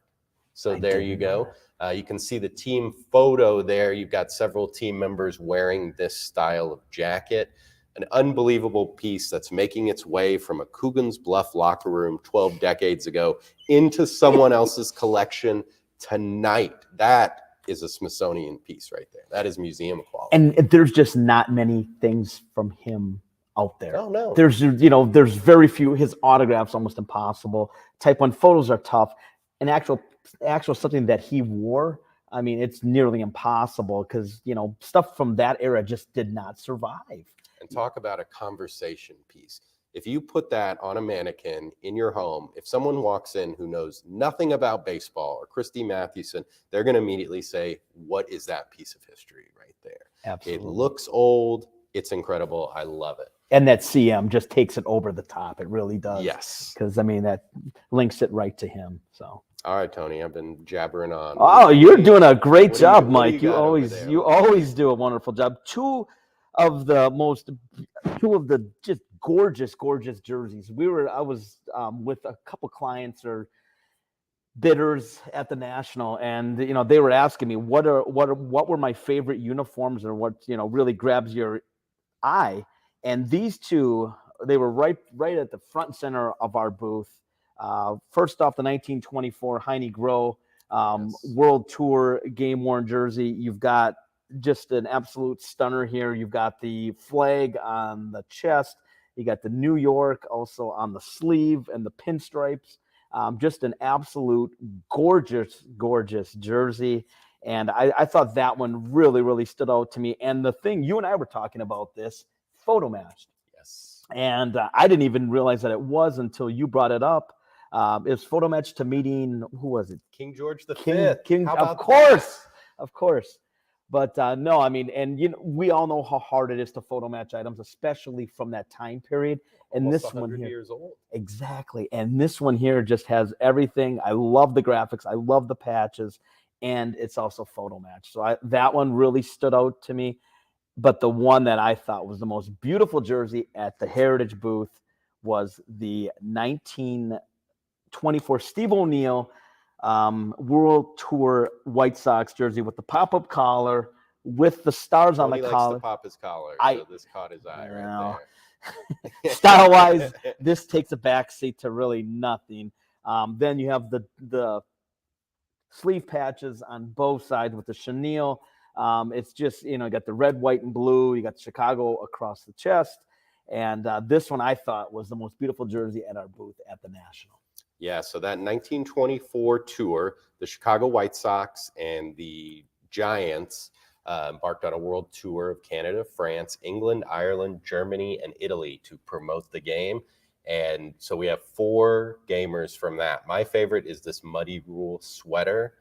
So there you go. You can see the team photo there. You've got several team members wearing this style of jacket. An unbelievable piece that's making its way from a Coogan's Bluff locker room 12 decades ago into someone else's collection tonight. That is a Smithsonian piece right there. That is museum quality. And there's just not many things from him out there. Oh, no. There's very few. His autographs almost impossible. Type 1 photos are tough. An actual something that he wore, I mean, it's nearly impossible because, stuff from that era just did not survive. And talk about a conversation piece. If you put that on a mannequin in your home, if someone walks in who knows nothing about baseball or Christy Mathewson, they're going to immediately say, what is that piece of history right there? Absolutely. It looks old. It's incredible. I love it. And that CM just takes it over the top. It really does. Yes. Because, that links it right to him. So. All right, Tony, I've been jabbering on. Oh, you're doing a great job, what do Mike. you You always do a wonderful job. Two of the just gorgeous jerseys. I was with a couple clients or bidders at the National, and they were asking me what were my favorite uniforms or what really grabs your eye. And these two, they were right at the front and center of our booth. First off, the 1924 Heine Groh World Tour game worn jersey. You've got just an absolute stunner here. You've got the flag on the chest. You got the New York also on the sleeve and the pinstripes. Just an absolute gorgeous jersey. And I thought that one really stood out to me. And the thing, you and I were talking about this, photo matched. Yes. And I didn't even realize that it was until you brought it up. It was photo matched to meeting, who was it? King George V. King, How of about course. But no, I mean, and we all know how hard it is to photo match items, especially from that time period. And Almost this one 100 here, years old. exactly. And this one here just has everything. I love the graphics. I love the patches, and it's also photo match. So that one really stood out to me. But the one that I thought was the most beautiful jersey at the Heritage booth was the 1924 Steve O'Neill World Tour White Sox jersey with the pop-up collar, with the stars on the Tony likes collar. to pop his collar, so this caught his eye right know. there. Style-wise, this takes a backseat to really nothing. Then you have the sleeve patches on both sides with the chenille. It's just, you got the red, white, and blue. You got Chicago across the chest. And this one I thought was the most beautiful jersey at our booth at the National. Yeah, so that 1924 tour, the Chicago White Sox and the Giants embarked on a world tour of Canada, France, England, Ireland, Germany, and Italy to promote the game. And so we have 4 gamers from that. My favorite is this Muddy Rule sweater.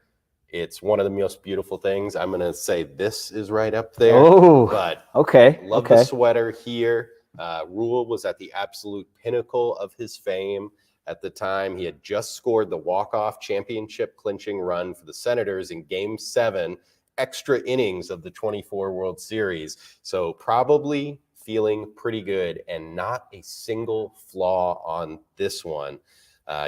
It's one of the most beautiful things. I'm going to say this is right up there. Oh, but okay. Love the sweater here. Rule was at the absolute pinnacle of his fame. At the time, he had just scored the walk-off championship clinching run for the Senators in Game 7, extra innings of the 24 World Series. So probably feeling pretty good, and not a single flaw on this one.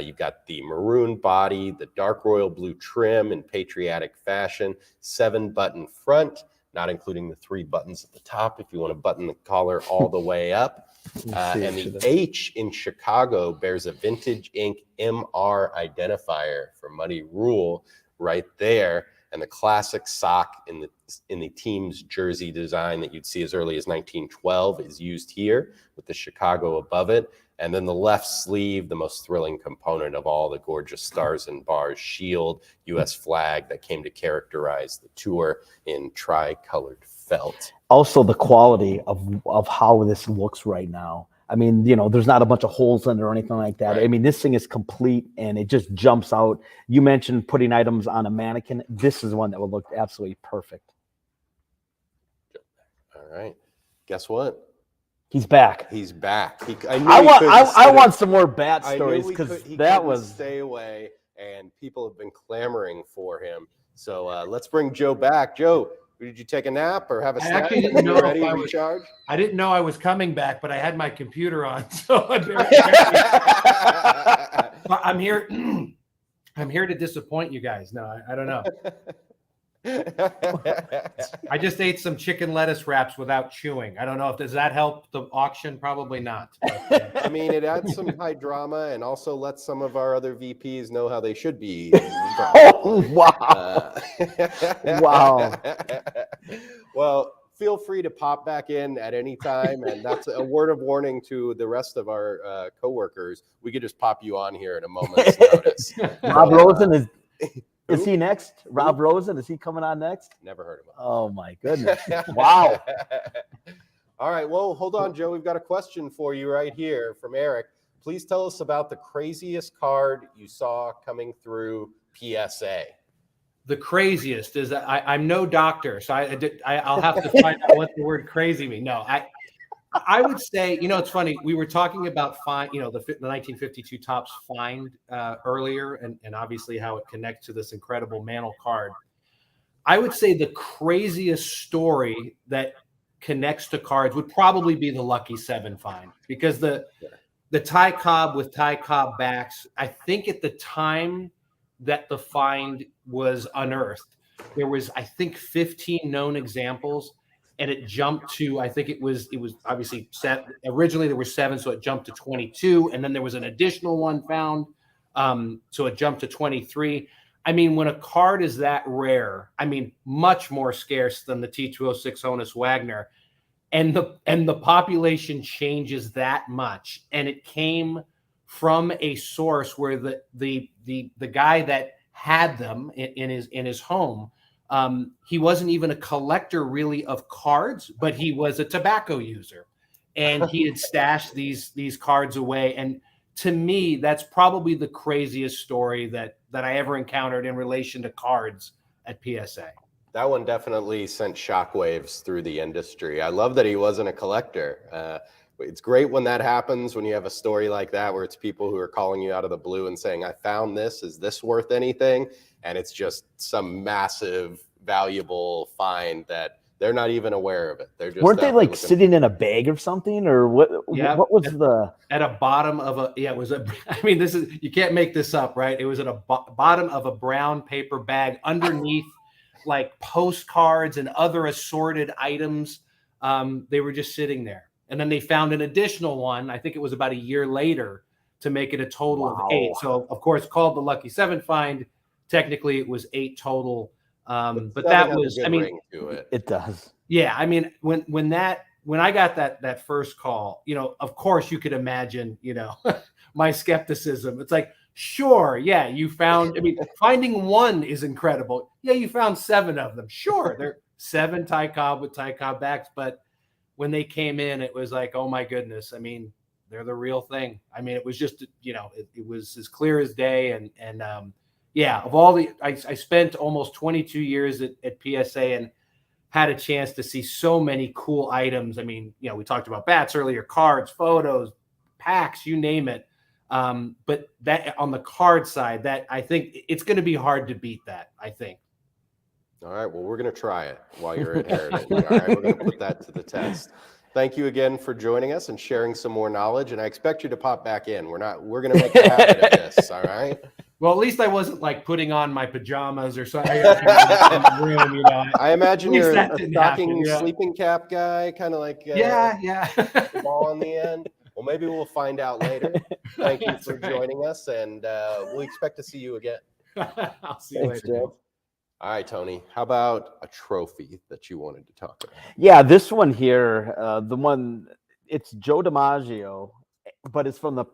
You've got the maroon body, the dark royal blue trim in patriotic fashion, 7-button front, not including the 3 buttons at the top if you want to button the collar all the way up. And the H in Chicago bears a vintage ink MR identifier for Muddy Rule right there. And the classic sock in the team's jersey design that you'd see as early as 1912 is used here with the Chicago above it. And then the left sleeve, the most thrilling component of all, the gorgeous stars and bars shield, U.S. flag that came to characterize the tour in tri-colored felt. Also, the quality of how this looks right now. I mean, there's not a bunch of holes in it or anything like that. Right. I mean, this thing is complete and it just jumps out. You mentioned putting items on a mannequin. This is one that would look absolutely perfect. All right. Guess what? He's back. He's back. I want some more bat stories because that was stay away, and people have been clamoring for him. So let's bring Joe back. Joe, did you take a nap or have a snack? Actually didn't know ready if to recharge? I didn't know I was coming back, but I had my computer on, so I'm here. I'm here to disappoint you guys. No, I don't know. I just ate some chicken lettuce wraps without chewing. I don't know if does that help the auction? Probably not. But, I mean, it adds some high drama and also lets some of our other VPs know how they should be. Oh, wow. Wow. Well, feel free to pop back in at any time. And that's a word of warning to the rest of our coworkers. We could just pop you on here at a moment's notice. Rob Rosen is he next? Rob Rosen, is he coming on next? Never heard of him. Oh my goodness. Wow. All right. Well, hold on, Joe. We've got a question for you right here from Eric. Please tell us about the craziest card you saw coming through PSA. the craziest is that I'm no doctor, so I'll have to find out what the word crazy means. No, I would say, it's funny. We were talking about the 1952 Topps find earlier, and obviously how it connects to this incredible Mantle card. I would say the craziest story that connects to cards would probably be the Lucky 7 find, because the Ty Cobb with Ty Cobb backs, I think at the time that the find was unearthed, there was, I think, 15 known examples, and it jumped to, I think it was obviously set. Originally there were 7, so it jumped to 22, and then there was an additional one found, so it jumped to 23. I mean, when a card is that rare, I mean, much more scarce than the T206 Honus Wagner, and the population changes that much, and it came from a source where the guy that had them in his home, he wasn't even a collector really of cards, but he was a tobacco user, and he had stashed these cards away. And to me, that's probably the craziest story that I ever encountered in relation to cards at PSA. That one definitely sent shockwaves through the industry. I love that he wasn't a collector. It's great when that happens, when you have a story like that, where it's people who are calling you out of the blue and saying, I found this, is this worth anything? And it's just some massive, valuable find that they're not even aware of it. They're just weren't they like sitting in a bag or something, or what? Yeah, what was at a bottom of a? Yeah, it was a. I mean, this is, you can't make this up, right? It was at a bottom of a brown paper bag underneath like postcards and other assorted items. They were just sitting there, and then they found an additional one. I think it was about a year later to make it a total of 8. So of course, called the Lucky 7 find. Technically, it was 8 total. But that was, I mean, it does. Yeah, I mean, when I got that first call, of course you could imagine, my skepticism. It's like, sure, yeah, you found. I mean, finding one is incredible. Yeah, you found 7 of them. Sure, they're 7 Ty Cobb with Ty Cobb backs, but when they came in, it was like, oh my goodness. I mean, they're the real thing. I mean, it was just, it was as clear as day, and yeah, of all I spent almost 22 years at PSA and had a chance to see so many cool items. I mean, we talked about bats earlier, cards, photos, packs, you name it. But that on the card side, that I think it's going to be hard to beat that, I think. All right, well, we're going to try it while you're at Heritage. All right, we're going to put that to the test. Thank you again for joining us and sharing some more knowledge. And I expect you to pop back in. We're going to make a habit of this. All right. Well, at least I wasn't like putting on my pajamas or something in the room, I imagine you're a stocking sleeping cap guy, kind of like yeah. The ball on the end. Well, maybe we'll find out later. Thank you for joining us, and we'll expect to see you again. I'll see you later. All right, Tony, how about a trophy that you wanted to talk about? Yeah, this one here, it's Joe DiMaggio, but it's from the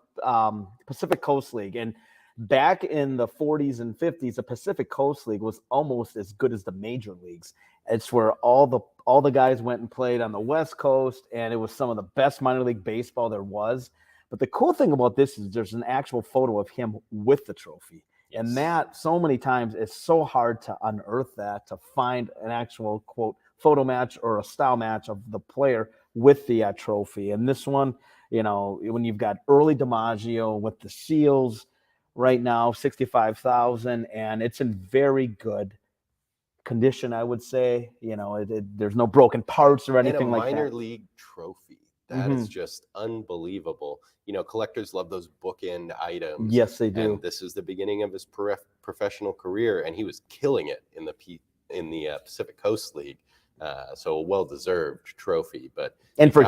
Pacific Coast League. And back in the 40s and 50s, the Pacific Coast League was almost as good as the major leagues. It's where all the guys went and played on the West Coast, and it was some of the best minor league baseball there was. But the cool thing about this is there's an actual photo of him with the trophy. Yes. And that so many times it's so hard to unearth that, to find an actual quote photo match or a style match of the player with the trophy. And this one, you know, when you've got early DiMaggio with the seals right now, 65,000, and it's in very good condition, I would say. You know, there's no broken parts or anything like that. And a minor league trophy. That is just unbelievable. You know, collectors love those bookend items. Yes, they do. And this is the beginning of his professional career, and he was killing it in the Pacific Coast League. So a well-deserved trophy. And for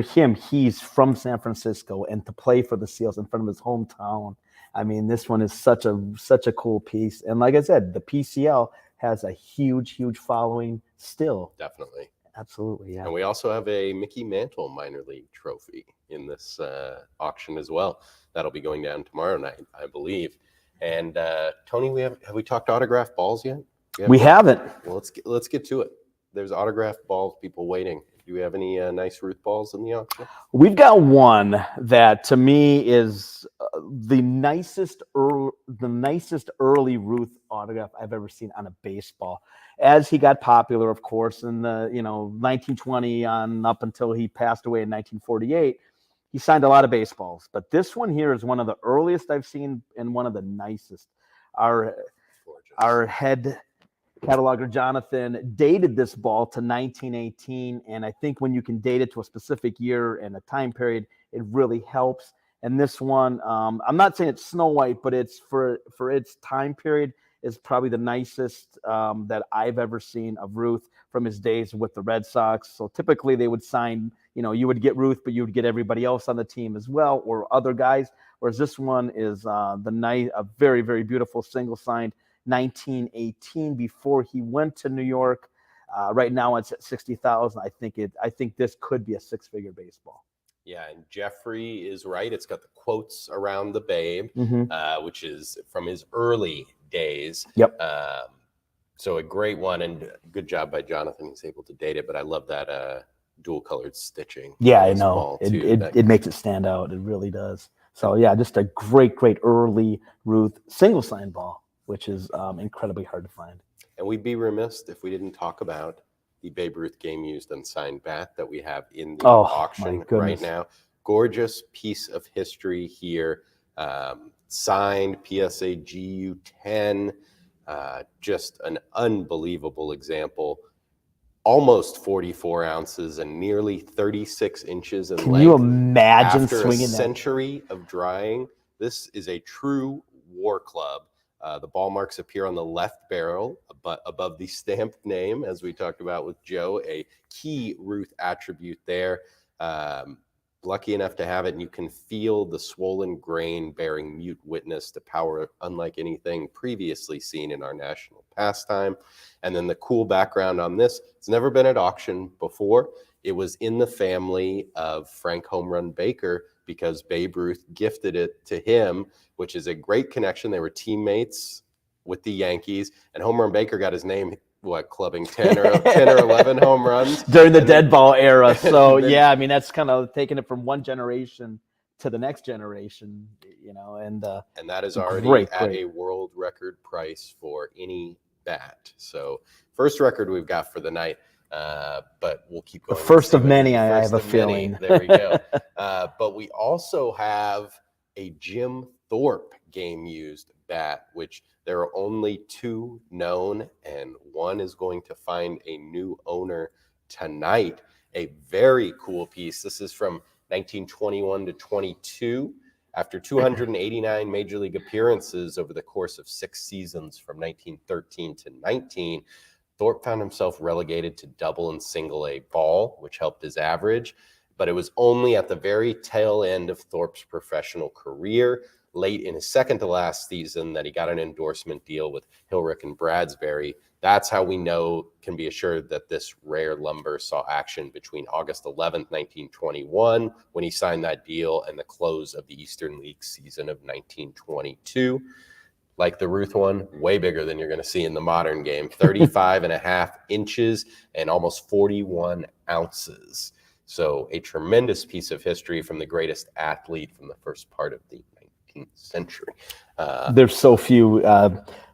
him, he's from San Francisco, and to play for the Seals in front of his hometown, I mean, this one is such a cool piece. And like I said, the PCL has a huge following still. Definitely. Absolutely, yeah. And we also have a Mickey Mantle minor league trophy in this auction as well. That'll be going down tomorrow night, I believe. And Tony, have we talked autographed balls yet? We haven't. Well, let's get to it. There's autographed balls, people waiting. Do we have any nice Ruth balls in the auction? We've got one that to me is the nicest early Ruth autograph I've ever seen on a baseball. As he got popular, of course, in the 1920 on up until he passed away in 1948, he signed a lot of baseballs. But this one here is one of the earliest I've seen and one of the nicest. Our head cataloger Jonathan dated this ball to 1918, and I think when you can date it to a specific year and a time period, it really helps. And this one, I'm not saying it's Snow White, but it's for its time period is probably the nicest that I've ever seen of Ruth from his days with the Red Sox. So typically they would sign, you would get Ruth, but you would get everybody else on the team as well, or other guys. Whereas this one is a very, very beautiful single signed 1918 before he went to New York. Right now it's at 60,000. I think this could be a six-figure baseball. Yeah, and Jeffrey is right. It's got the quotes around the Babe, which is from his early days. Yep. So a great one, and good job by Jonathan. He's able to date it, but I love that dual-colored stitching. Yeah, I know. It makes it stand out. It really does. So, yeah, just a great early Ruth single-sign ball, which is incredibly hard to find. And we'd be remiss if we didn't talk about the Babe Ruth game used unsigned bat that we have in the auction right now. Gorgeous piece of history here. Signed PSA GU10. Just an unbelievable example. Almost 44 ounces and nearly 36 inches in length. Can you imagine swinging that? After a century of drying, this is a true war club. The ball marks appear on the left barrel, but above the stamped name, as we talked about with Joe, a key Ruth attribute there. Lucky enough to have it, and you can feel the swollen grain bearing mute witness to power unlike anything previously seen in our national pastime. And then the cool background on this, it's never been at auction before. It was in the family of Frank Home Run Baker because Babe Ruth gifted it to him, which is a great connection. They were teammates with the Yankees, and Home Run Baker got his name, clubbing 10 or 11 home runs during the dead ball era. So yeah, I mean, that's kind of taking it from one generation to the next generation, and that is already at a world record price for any bat. So first record we've got for the night, but we'll keep going. The first of many, I have a feeling. There we go. But we also have a Jim Thorpe game used bat, which there are only two known, and one is going to find a new owner tonight. A very cool piece. This is from 1921 to 22. After 289 major league appearances over the course of 6 seasons from 1913 to 19, Thorpe found himself relegated to double and single A ball, which helped his average. But it was only at the very tail end of Thorpe's professional career, late in his second to last season, that he got an endorsement deal with Hilrick and Bradsbury. That's how we can be assured that this rare lumber saw action between August 11th, 1921, when he signed that deal, and the close of the Eastern League season of 1922. like the Ruth one, way bigger than you're going to see in the modern game. 35.5 inches and almost 41 ounces. So a tremendous piece of history from the greatest athlete from the first part of the 19th century. There's so few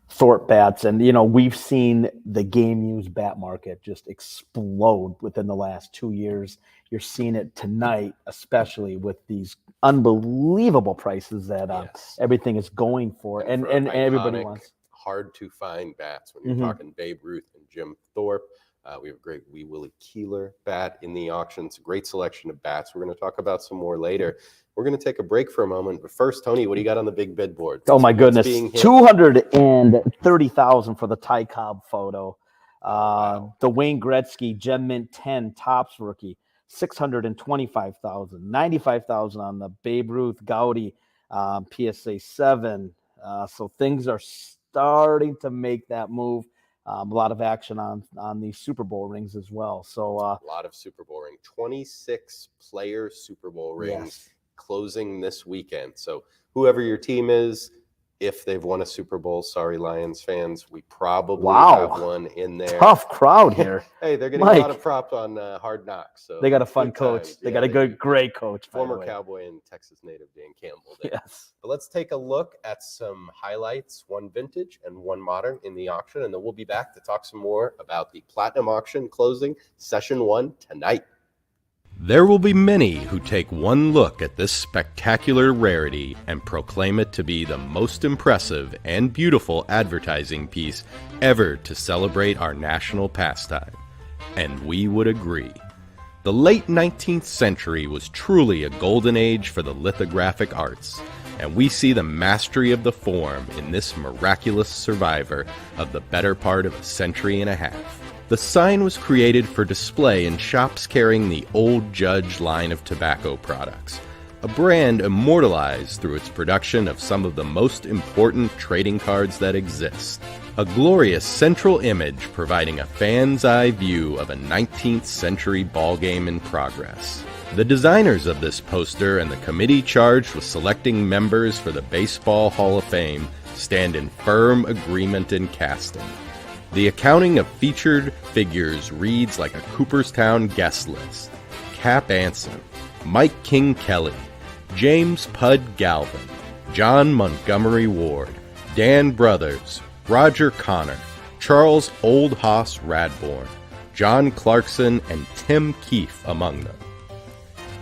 Thorpe bats, and we've seen the game used bat market just explode within the last 2 years. You're seeing it tonight, especially with these unbelievable prices that Yes. everything is going for, and everybody wants. Hard to find bats when you're talking Babe Ruth and Jim Thorpe. We have a great Wee Willie Keeler bat in the auction. It's a great selection of bats. We're going to talk about some more later. We're going to take a break for a moment. But first, Tony, what do you got on the big bid board? Oh, my goodness. 230,000 for the Ty Cobb photo. Wow. The Wayne Gretzky Gem Mint 10 Topps rookie, 625,000. 95,000 on the Babe Ruth Gaudy PSA 7. So things are starting to make that move. A lot of action on the Super Bowl rings as well. So a lot of Super Bowl ring, 26 player Super Bowl rings closing this weekend. So whoever your team is, if they've won a Super Bowl, sorry, Lions fans, we probably have one in there. Tough crowd here. Hey, they're getting a lot of props on Hard Knocks. So they got a fun coach. Times. They got a great coach. Former Cowboy and Texas native Dan Campbell. There. Yes. But let's take a look at some highlights, one vintage and one modern in the auction, and then we'll be back to talk some more about the Platinum auction closing session 1 tonight. There will be many who take one look at this spectacular rarity and proclaim it to be the most impressive and beautiful advertising piece ever to celebrate our national pastime. And we would agree. The late 19th century was truly a golden age for the lithographic arts, and we see the mastery of the form in this miraculous survivor of the better part of a century and a half. The sign was created for display in shops carrying the Old Judge line of tobacco products, a brand immortalized through its production of some of the most important trading cards that exist. A glorious central image providing a fan's eye view of a 19th century ballgame in progress. The designers of this poster and the committee charged with selecting members for the Baseball Hall of Fame stand in firm agreement in casting. The accounting of featured figures reads like a Cooperstown guest list. Cap Anson, Mike King Kelly, James Pud Galvin, John Montgomery Ward, Dan Brothers, Roger Connor, Charles Old Hoss Radbourne, John Clarkson, and Tim Keefe among them.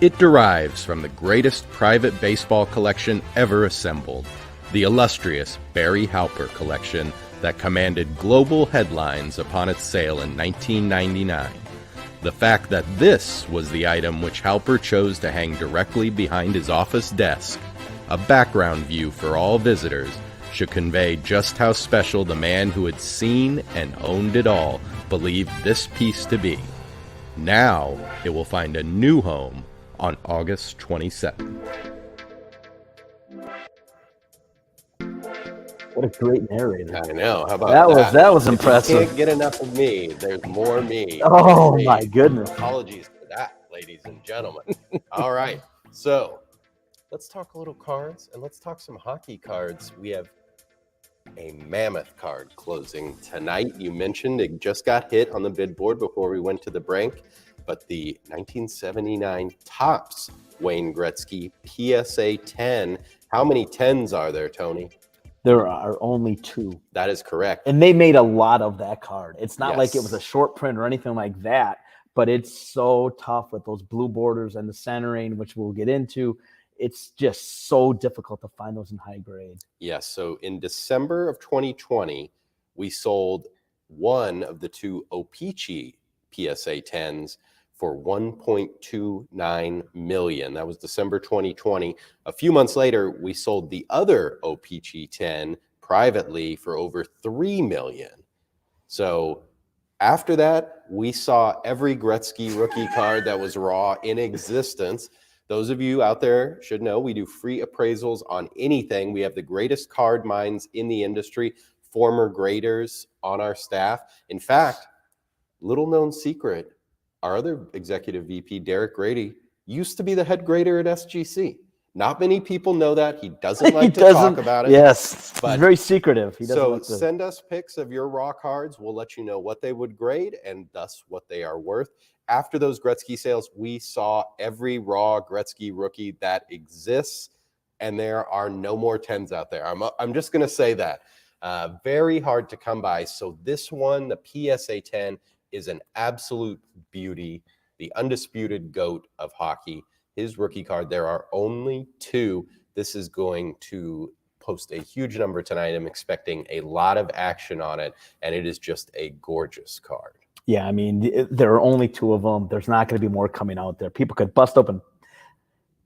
It derives from the greatest private baseball collection ever assembled, the illustrious Barry Halper collection that commanded global headlines upon its sale in 1999. The fact that this was the item which Halper chose to hang directly behind his office desk, a background view for all visitors, should convey just how special the man who had seen and owned it all believed this piece to be. Now it will find a new home on August 27th. What a great narrator. I know. How about that? That was impressive. You can't get enough of me. There's more me. Oh, my goodness. Apologies for that, ladies and gentlemen. All right. So let's talk a little cards and let's talk some hockey cards. We have a Namath card closing tonight. You mentioned it just got hit on the bid board before we went to the brink, but the 1979 Topps Wayne Gretzky PSA 10. How many 10s are there, Tony? There are only 2. That is correct. And they made a lot of that card. It's not like it Yes. was a short print or anything like that, but it's so tough with those blue borders and the centering, which we'll get into. It's just so difficult to find those in high grade. Yes. So in December of 2020, we sold one of the 2 O-Pee-Chee PSA 10s for $1.29 million. That was December 2020. A few months later, we sold the other O-Pee-Chee 10 privately for over $3 million. So after that, we saw every Gretzky rookie card that was raw in existence. Those of you out there should know we do free appraisals on anything. We have the greatest card minds in the industry, former graders on our staff. In fact, little known secret, our other executive VP, Derek Grady, used to be the head grader at SGC. Not many people know that. He doesn't like to doesn't talk about it. Yes, but he's very secretive. He doesn't so like to. send us pics of your raw cards. We'll let you know what they would grade and thus what they are worth. After those Gretzky sales, we saw every raw Gretzky rookie that exists, and there are no more 10s out there. I'm just going to say that. Very hard to come by. So this one, the PSA 10, is an absolute beauty, the undisputed GOAT of hockey. His rookie card, there are only 2. This is going to post a huge number tonight. I'm expecting a lot of action on it, and it is just a gorgeous card. Yeah, I mean, there are only 2 of them. There's not going to be more coming out there. People could bust open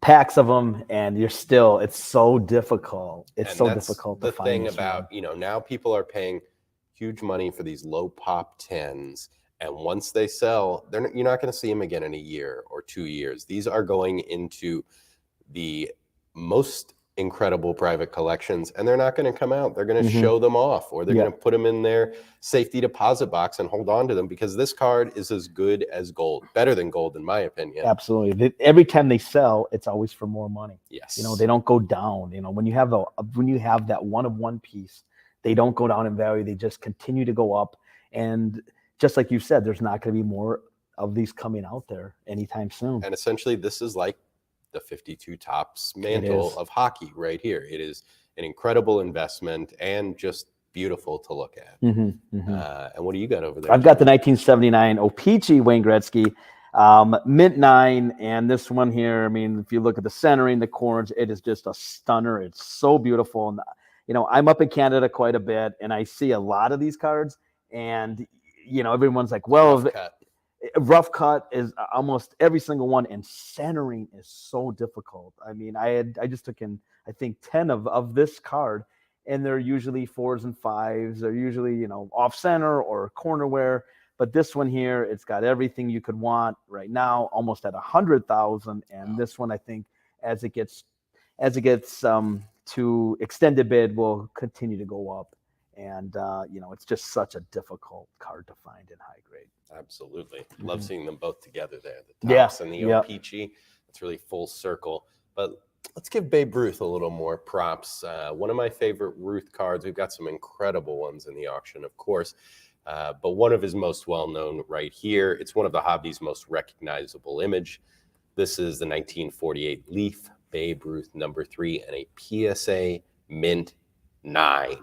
packs of them, and it's so difficult. It's so difficult to find. The thing about, now people are paying huge money for these low pop 10s. And once they sell, you're not going to see them again in a year or 2 years. These are going into the most incredible private collections, and they're not going to come out. They're going to show them off, or they're going to put them in their safety deposit box and hold on to them, because this card is as good as gold, better than gold, in my opinion. Absolutely. Every time they sell, it's always for more money. Yes. They don't go down. When you have that one of one piece, they don't go down in value. They just continue to go up. And just like you said, there's not going to be more of these coming out there anytime soon. And essentially, this is like the 52 Topps mantle of hockey right here. It is an incredible investment and just beautiful to look at. And what do you got over there? I've got the 1979 O-Pee-Chee Wayne Gretzky, Mint 9. And this one here, I mean, if you look at the centering, the corners, it is just a stunner. It's so beautiful. And, I'm up in Canada quite a bit, and I see a lot of these cards. And everyone's like, well, rough cut is almost every single one, and centering is so difficult. I mean, I just took in, I think, 10 of this card, and they're usually 4s and 5s. They're usually, off center or corner wear. But this one here, it's got everything you could want right now, almost at 100,000. And this one, I think, as it gets to extended bid, will continue to go up. And, it's just such a difficult card to find in high grade. Absolutely. Love seeing them both together there. The Topps and the O-Pee-Chee. It's really full circle. But let's give Babe Ruth a little more props. One of my favorite Ruth cards. We've got some incredible ones in the auction, of course. But one of his most well-known right here. It's one of the hobby's most recognizable image. This is the 1948 Leaf Babe Ruth #3 and a PSA Mint 9.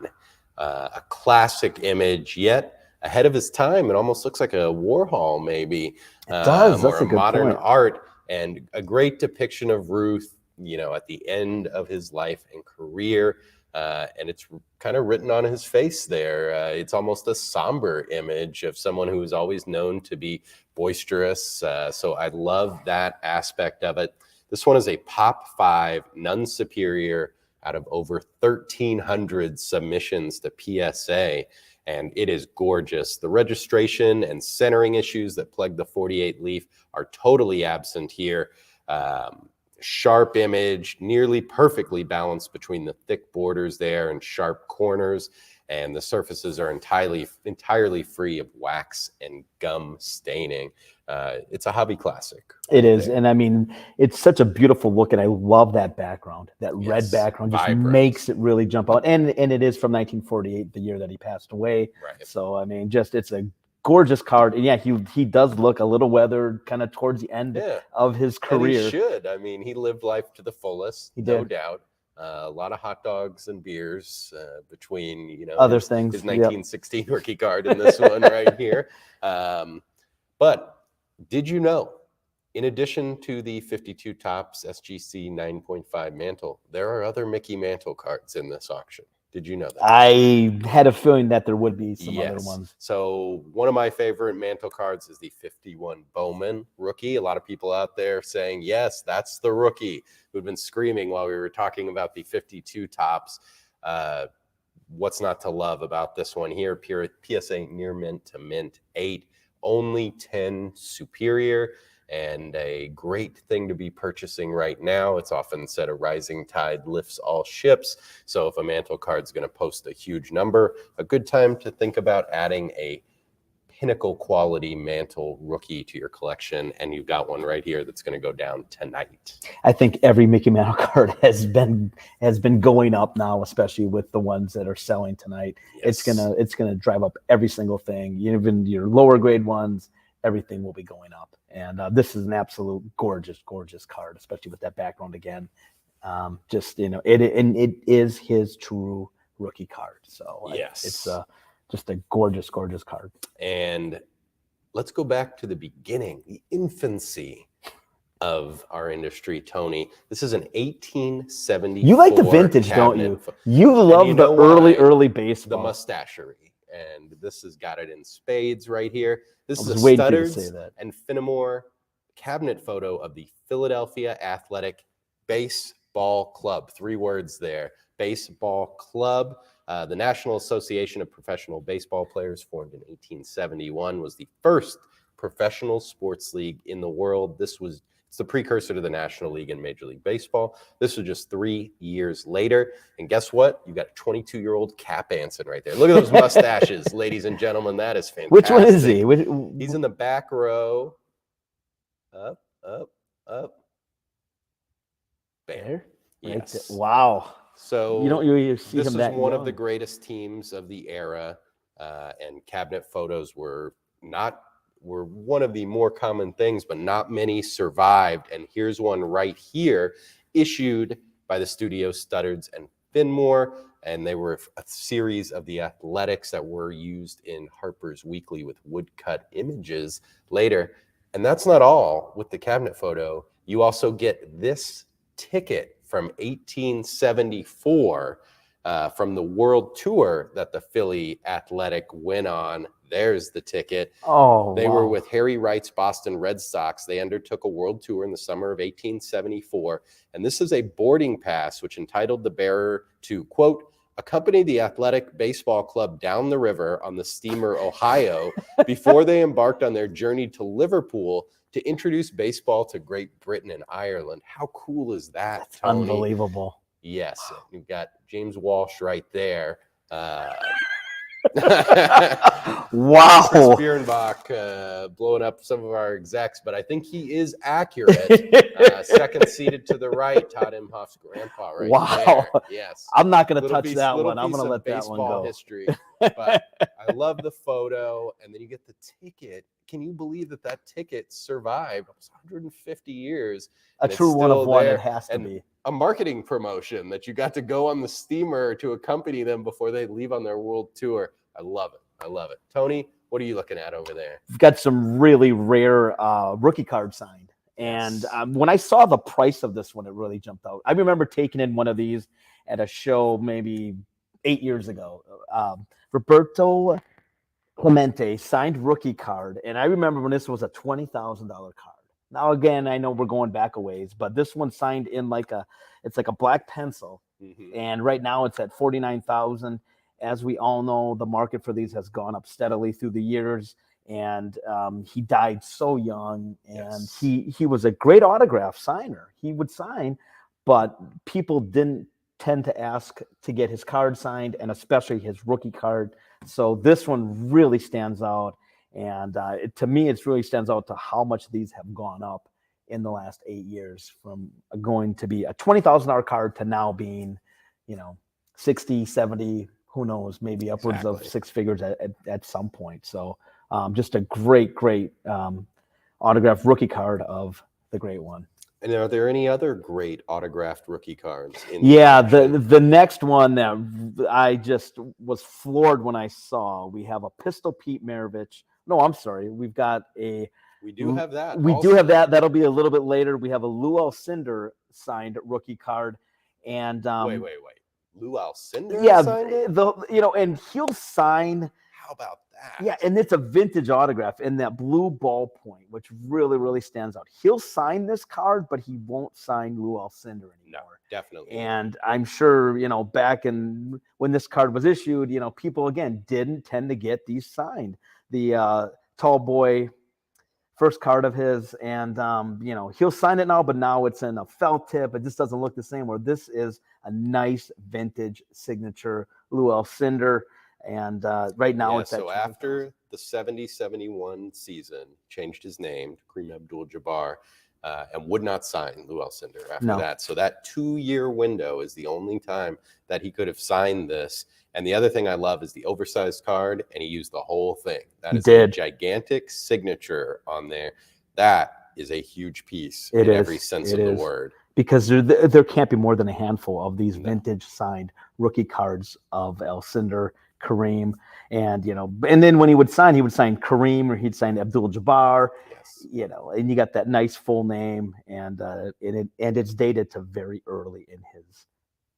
A classic image, yet ahead of his time. It almost looks like a Warhol, maybe. It does. That's or a good modern point. art, and a great depiction of Ruth, at the end of his life and career. And it's kind of written on his face there. It's almost a somber image of someone who is always known to be boisterous. So I love that aspect of it. This one is a Pop 5, none superior, out of over 1,300 submissions to PSA, and it is gorgeous. The registration and centering issues that plague the 48 Leaf are totally absent here. Sharp image, nearly perfectly balanced between the thick borders there and sharp corners, and the surfaces are entirely free of wax and gum staining. It's a hobby classic. It is. And I mean, it's such a beautiful look, and I love that background. That red background just makes it really jump out. And it is from 1948, the year that he passed away. Right. So, I mean, it's a gorgeous card. And yeah, he does look a little weathered kind of towards the end of his career. And he should. I mean, he lived life to the fullest, no doubt. A lot of hot dogs and beers between, other things. His 1916 rookie card and this one right here. But did you know, in addition to the 52 Topps SGC 9.5 Mantle, there are other Mickey Mantle cards in this auction? Did you know that? I had a feeling that there would be some other ones. So one of my favorite Mantle cards is the 51 Bowman rookie. A lot of people out there saying, yes, that's the rookie, who've been screaming while we were talking about the 52 Topps. What's not to love about this one here? PSA near mint to mint 8, only 10 superior. And a great thing to be purchasing right now. It's often said a rising tide lifts all ships. So if a Mantle card's going to post a huge number, a good time to think about adding a pinnacle quality Mantle rookie to your collection, and you've got one right here that's going to go down tonight. I think every Mickey Mantle card has been going up now, especially with the ones that are selling tonight. Yes. It's gonna drive up every single thing, even your lower grade ones. Everything will be going up, and this is an absolute gorgeous card, especially with that background again. It is his true rookie card. So yes, it's just a gorgeous card. And let's go back to the beginning, the infancy of our industry, Tony. This is an 1874. You like the vintage, don't you? You love the early baseball. The mustachery. And this has got it in spades right here. This is a Studders and Finnemore cabinet photo of the Philadelphia Athletic Baseball Club. 3 words there. Baseball Club. The National Association of Professional Baseball Players, formed in 1871, was the first professional sports league in the world. It's the precursor to the National League in Major League Baseball. This was just 3 years later. And guess what? You got a 22-year-old Cap Anson right there. Look at those mustaches, ladies and gentlemen. That is fantastic. Which one is he? He's in the back row. Up. Bam. Yes. Wow. So you see this him is that one young. of the greatest teams of the era, and cabinet photos were one of the more common things, but not many survived. And here's one right here, issued by the studio Studders and Finnemore, and they were a series of the Athletics that were used in Harper's Weekly with woodcut images later. And that's not all with the cabinet photo. You also get this ticket from 1874 from the World Tour that the Philly Athletic went on. There's the ticket. They were with Harry Wright's Boston Red Sox. They undertook a world tour in the summer of 1874. And this is a boarding pass which entitled the bearer to, quote, accompany the Athletic Baseball Club down the river on the steamer Ohio before they embarked on their journey to Liverpool to introduce baseball to Great Britain and Ireland. How cool is that, Tony? Unbelievable. Yes. You've got James Walsh right there. Wow. Chris Bierenbach blowing up some of our execs, but I think he is accurate. Second seated to the right, Todd Imhoff's grandpa right there. Yes. I'm not going to touch that one. I'm going to let that one go. History. But I love the photo, and then you get the ticket. Can you believe that ticket survived 150 years? A true one of one, it has to be. A marketing promotion that you got to go on the steamer to accompany them before they leave on their world tour. I love it. Tony, what are you looking at over there? We've got some really rare rookie cards signed. And when I saw the price of this one, it really jumped out. I remember taking in one of these at a show maybe 8 years ago. Roberto Clemente signed rookie card. And I remember when this was a $20,000 card. Now, again, I know we're going back a ways, but this one signed in it's like a black pencil. Mm-hmm. And right now it's at $49,000. As we all know, the market for these has gone up steadily through the years. And he died so young. And he was a great autograph signer. He would sign, but people didn't tend to ask to get his card signed, and especially his rookie card. So this one really stands out. And to me, it really stands out to how much these have gone up in the last 8 years, from going to be a $20,000 card to now being, 60, 70, who knows, maybe upwards of 6 figures at some point. So just a great autographed rookie card of the great one. And are there any other great autographed rookie cards? The next one that I just was floored when I saw, we have a Pistol Pete Maravich. No, I'm sorry. We've got We do have that. We do have that. That'll be a little bit later. We have a Lou Alcindor signed rookie card. And wait. Lou Alcindor signed it? And he'll sign. How about that? Yeah, and it's a vintage autograph in that blue ballpoint, which really, really stands out. He'll sign this card, but he won't sign Lou Alcindor anymore. No, definitely. And I'm sure, back when this card was issued, people, again, didn't tend to get these signed. The tall boy, first card of his, and, he'll sign it now, but now it's in a felt tip. It just doesn't look the same, where this is a nice vintage signature Lou Alcindor. And right now Yeah, it's at so after the 70-71 season, changed his name to Kareem Abdul-Jabbar, and would not sign Lou Alcindor after No. that. So that 2-year window is the only time that he could have signed this. And the other thing I love is the oversized card, and he used the whole thing. That He is did. a gigantic signature on there. That is a huge piece It in is. every sense It of the is. word. Because there can't be more than a handful of these No. vintage signed rookie cards of Alcindor, Kareem, and and then when he would sign Kareem, or he'd sign Abdul-Jabbar, Yes. And you got that nice full name, and it's dated to very early in his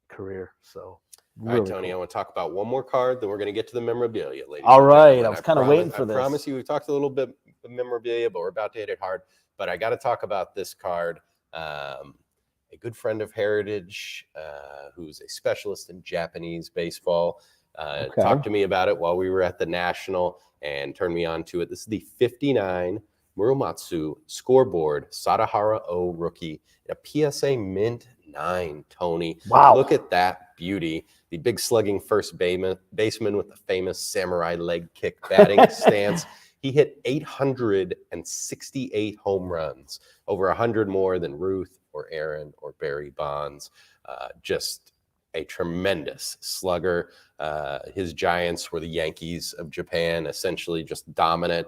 career. So All right, Tony, I want to talk about one more card, then we're going to get to the memorabilia, ladies All and right, gentlemen. I was kind of waiting for this. I promise you, we've talked a little bit of memorabilia, but we're about to hit it hard. But I got to talk about this card. A good friend of Heritage, who's a specialist in Japanese baseball, talked to me about it while we were at the National and turned me on to it. This is the 59 Muromatsu scoreboard Sadahara O rookie, a PSA Mint 9, Tony. Wow. Look at that beauty. The big slugging first baseman with the famous samurai leg kick batting stance. He hit 868 home runs, over 100 more than Ruth or Aaron or Barry Bonds. Just a tremendous slugger. His Giants were the Yankees of Japan, essentially just dominant.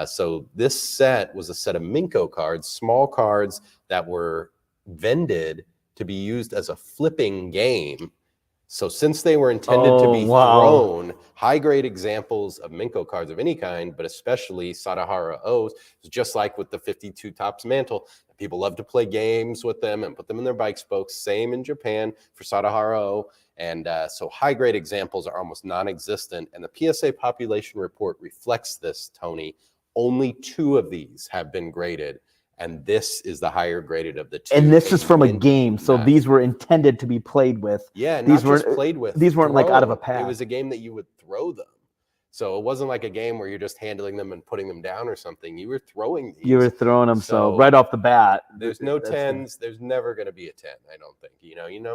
So this set was a set of Minko cards, small cards that were vended to be used as a flipping game. So since they were intended to be thrown, high-grade examples of Minko cards of any kind, but especially Sadahara O's, just like with the 52 Topps Mantle. People love to play games with them and put them in their bike spokes. Same in Japan for Sadahara O. And so high-grade examples are almost non-existent. And the PSA population report reflects this, Tony. Only 2 of these have been graded. And this is the higher graded of the 2. And this is from a game, so these were intended to be played with. Yeah, these not just played with. These weren't like out of a pack. It was a game that you would throw them. So it wasn't like a game where you're just handling them and putting them down or something. You were throwing these. You were throwing them, so right off the bat. There's no 10s. There's never going to be a 10, I don't think.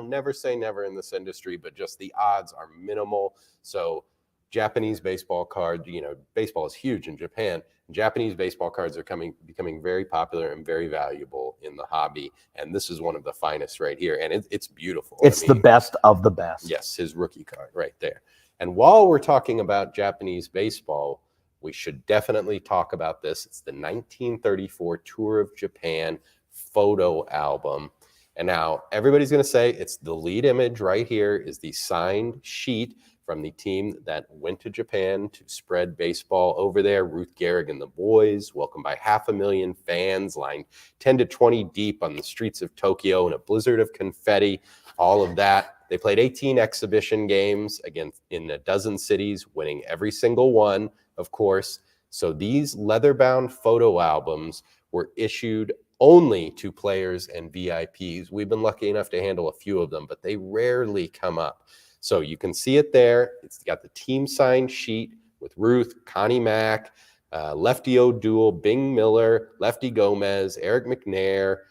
Never say never in this industry, but just the odds are minimal. So Japanese baseball card, baseball is huge in Japan. Japanese baseball cards are becoming very popular and very valuable in the hobby. And this is one of the finest right here. And it's beautiful. It's the best of the best. Yes, his rookie card right there. And while we're talking about Japanese baseball, we should definitely talk about this. It's the 1934 Tour of Japan photo album. And now everybody's going to say it's the lead image right here is the signed sheet from the team that went to Japan to spread baseball over there. Ruth Gehrig and the boys, welcomed by 500,000 fans, lined 10 to 20 deep on the streets of Tokyo in a blizzard of confetti, all of that. They played 18 exhibition games in a dozen cities, winning every single one, of course. So these leather-bound photo albums were issued only to players and VIPs. We've been lucky enough to handle a few of them, but they rarely come up. So you can see it there. It's got the team signed sheet with Ruth, Connie Mack, Lefty O'Doul, Bing Miller, Lefty Gomez, Eric McNair,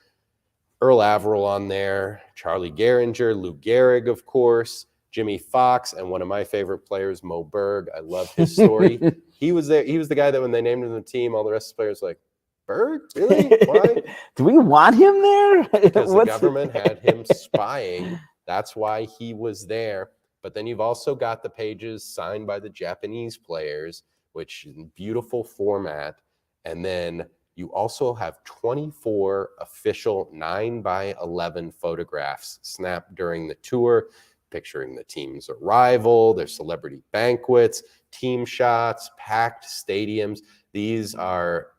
Earl Averill on there, Charlie Gehringer, Lou Gehrig, of course, Jimmy Fox, and one of my favorite players, Mo Berg. I love his story. He was there. He was the guy that when they named him the team, all the rest of the players were like, Berg? Really? Why? Do we want him there? Because the government had him spying. That's why he was there. But then you've also got the pages signed by the Japanese players, which is in beautiful format. And then you also have 24 official 9x11 photographs snapped during the tour, picturing the team's arrival, their celebrity banquets, team shots, packed stadiums. These are...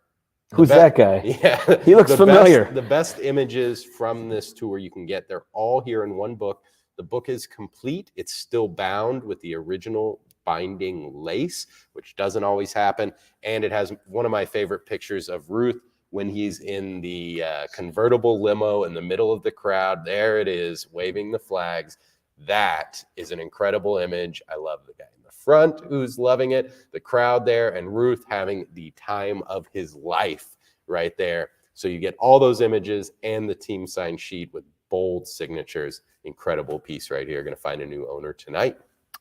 Who's that guy? Yeah. He looks familiar. The best images from this tour you can get. They're all here in one book. The book is complete. It's still bound with the original binding lace, which doesn't always happen. And it has one of my favorite pictures of Ruth when he's in the convertible limo in the middle of the crowd. There it is, waving the flags. That is an incredible image. I love the guy in the front who's loving it, the crowd there, and Ruth having the time of his life right there. So you get all those images and the team sign sheet with bold signatures. Incredible piece right here. Going to find a new owner tonight.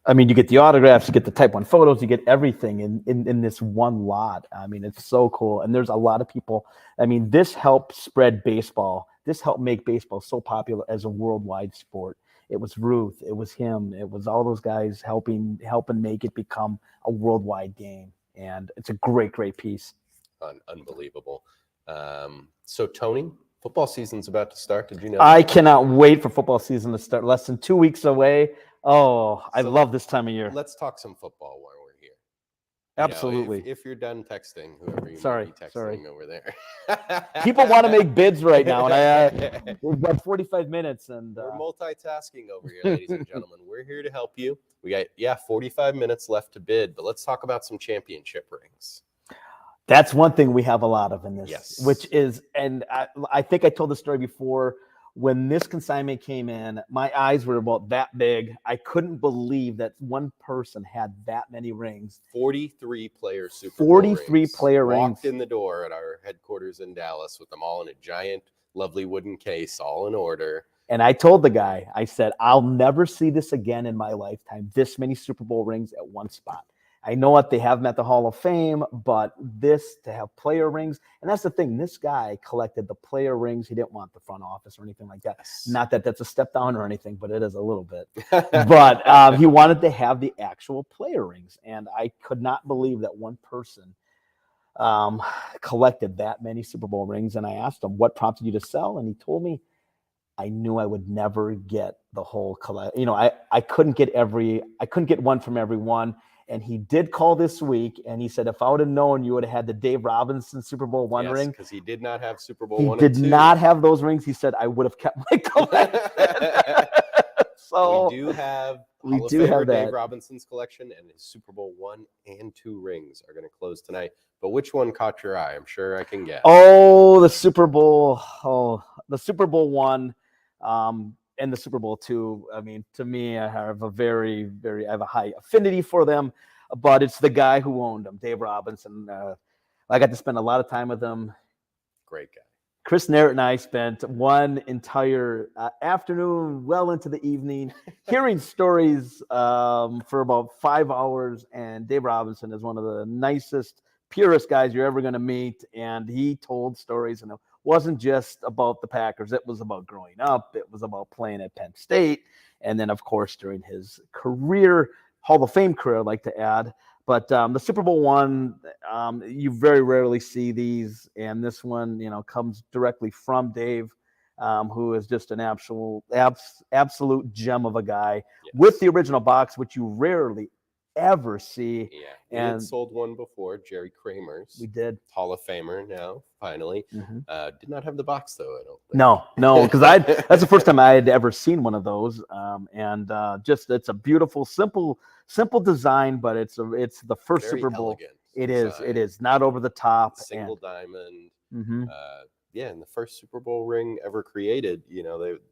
I mean, you get the autographs, you get the Type 1 photos, you get everything in this one lot. I mean, it's so cool. And there's a lot of people. I mean, this helped spread baseball. This helped make baseball so popular as a worldwide sport. It was Ruth. It was him. It was all those guys helping make it become a worldwide game. And it's a great, great piece. Unbelievable. So, Tony, football season's about to start. Did you know? I cannot wait for football season to start. Less than 2 weeks away. Oh, I love this time of year. Let's talk some football while we're here. Absolutely. If you're done texting, whoever you Sorry, might be texting over there. People want to make bids right now, and we've got 45 minutes, and we're multitasking over here, ladies and gentlemen. We're here to help you. We got 45 minutes left to bid, but let's talk about some championship rings. That's one thing we have a lot of in this, yes. Which is, and I think I told the story before. When this consignment came in, my eyes were about that big. I couldn't believe that one person had that many rings. 43 player Super Bowl 43 rings. player rings. Walked in the door at our headquarters in Dallas with them all in a giant, lovely wooden case, all in order. And I told the guy, I said, I'll never see this again in my lifetime, this many Super Bowl rings at one spot. I know what they have them at the Hall of Fame, but this to have player rings, and that's the thing. This guy collected the player rings. He didn't want the front office or anything like that. Yes. Not that that's a step down or anything, but it is a little bit. But he wanted to have the actual player rings, and I could not believe that one person collected that many Super Bowl rings. And I asked him, what prompted you to sell? And he told me, I knew I would never get the whole collect. I couldn't get one from everyone. And he did call this week, and he said, if I would have known you would have had the Dave Robinson Super Bowl I ring. Because he did not have Super Bowl he 1 did and 2. not have those rings. He said, I would have kept my collection. So we do have that. Dave Robinson's collection, and his Super Bowl 1 and 2 rings are going to close tonight. But which one caught your eye? I'm sure I can guess. Oh, the Super Bowl. Oh, the Super Bowl 1. And the Super Bowl 2, I mean, to me, I have a I have a high affinity for them, but it's the guy who owned them, Dave Robinson. I got to spend a lot of time with him. Great guy. Chris Narrett and I spent one entire afternoon, well into the evening, hearing stories for about 5 hours. And Dave Robinson is one of the nicest, purest guys you're ever going to meet. And he told stories, and it wasn't just about the Packers. It was about growing up. It was about playing at Penn State. And then, of course, during his career, Hall of Fame career, I'd like to add. But the Super Bowl 1, you very rarely see these. And this one, comes directly from Dave, who is just an absolute gem of a guy. Yes. With the original box, which you rarely ever see. Yeah, we had sold one before, Jerry Kramer's. We did. Hall of Famer now, finally. Mm-hmm. Did not have the box, though, I don't think. No, because that's the first time I had ever seen one of those. It's a beautiful, simple design, but it's the first Very Super Bowl. elegant It is not over the top. Single diamond. Mm-hmm. And the first Super Bowl ring ever created,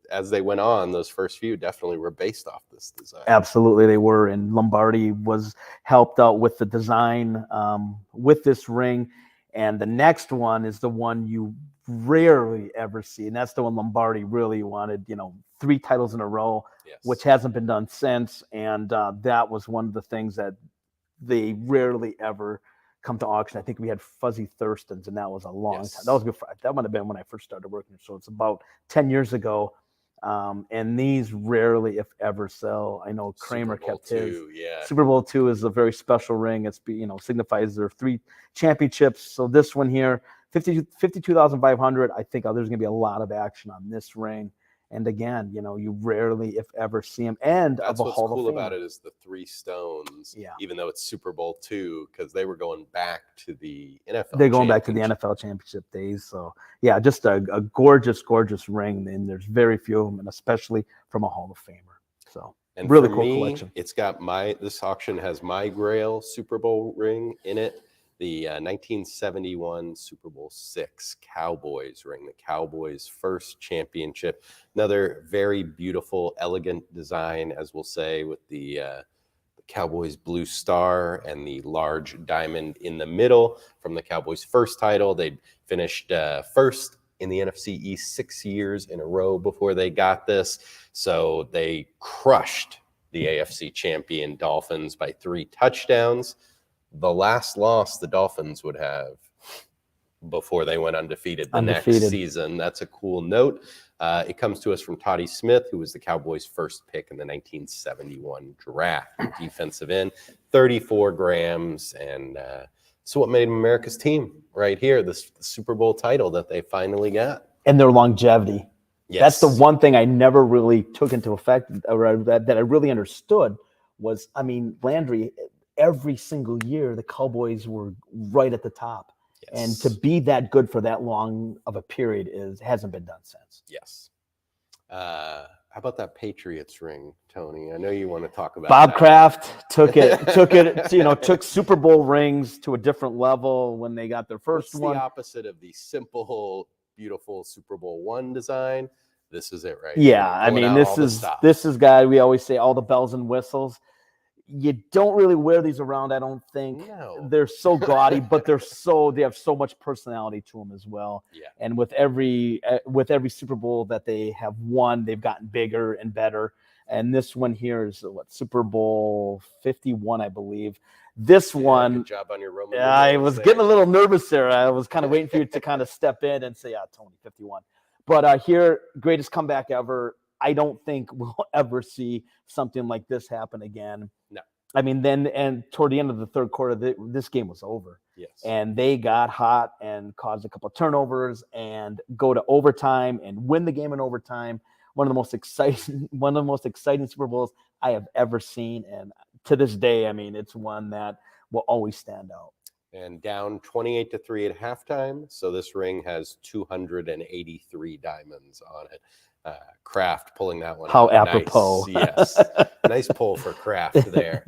as they went on, those first few definitely were based off this design. Absolutely, they were. And Lombardi was helped out with the design with this ring. And the next one is the one you rarely ever see. And that's the one Lombardi really wanted, 3 titles in a row, yes, which hasn't been done since. And that was one of the things that they rarely ever come to auction. I think we had Fuzzy Thurston's, and that was a long time. That was before. That might have been when I first started working. So it's about 10 years ago. And these rarely, if ever, sell. I know Kramer kept his. Super Bowl II is a very special ring. It's signifies their 3 championships. So this one here, 52,500. I think there's going to be a lot of action on this ring. And again, you rarely, if ever, see them. And that's of a what's Hall cool of Fame. about it is the 3 stones. Yeah. Even though it's Super Bowl II, because they were going back to the NFL. They're going back to the NFL championship days. So yeah, just a gorgeous, gorgeous ring. And there's very few of them, and especially from a Hall of Famer. So and really for cool me, collection. It's got this auction has my Grail Super Bowl ring in it. The 1971 Super Bowl VI Cowboys ring, the Cowboys' first championship. Another very beautiful, elegant design, as we'll say, with the Cowboys' blue star and the large diamond in the middle from the Cowboys' first title. They finished first in the NFC East 6 years in a row before they got this. So they crushed the AFC champion Dolphins by 3 touchdowns. The last loss the Dolphins would have before they went undefeated next season. That's a cool note. It comes to us from Toddy Smith, who was the Cowboys' first pick in the 1971 draft. Defensive end, 34 grams. And so what made him America's team right here, the Super Bowl title that they finally got. And their longevity. Yes. That's the one thing I never really took into effect, or that I really understood was, I mean, Landry, every single year, the Cowboys were right at the top. Yes. And to be that good for that long of a period hasn't been done since. Yes. How about that Patriots ring, Tony? I know you want to talk about Bob that. Kraft took Super Bowl rings to a different level when they got their first What's one. the opposite of the simple, beautiful Super Bowl I design? This is it right Yeah, here. I mean, this is guy, we always say all the bells and whistles. You don't really wear these around, I don't think. No. They're so gaudy, but they have so much personality to them as well. Yeah. And with every Super Bowl that they have won, they've gotten bigger and better. And this one here is Super Bowl 51, I believe. This one, good job on your Roman. Yeah, I was getting a little nervous there. I was kind of waiting for you to kind of step in and say, Tony, 51. But here, greatest comeback ever. I don't think we'll ever see something like this happen again. No. I mean, and toward the end of the third quarter, this game was over. Yes. And they got hot and caused a couple of turnovers and go to overtime and win the game in overtime. One of the most exciting Super Bowls I have ever seen. And to this day, I mean, it's one that will always stand out. And down 28-3 at halftime. So this ring has 283 diamonds on it. Kraft pulling that one. How out. apropos. Nice. Yes. Nice pull for Kraft there.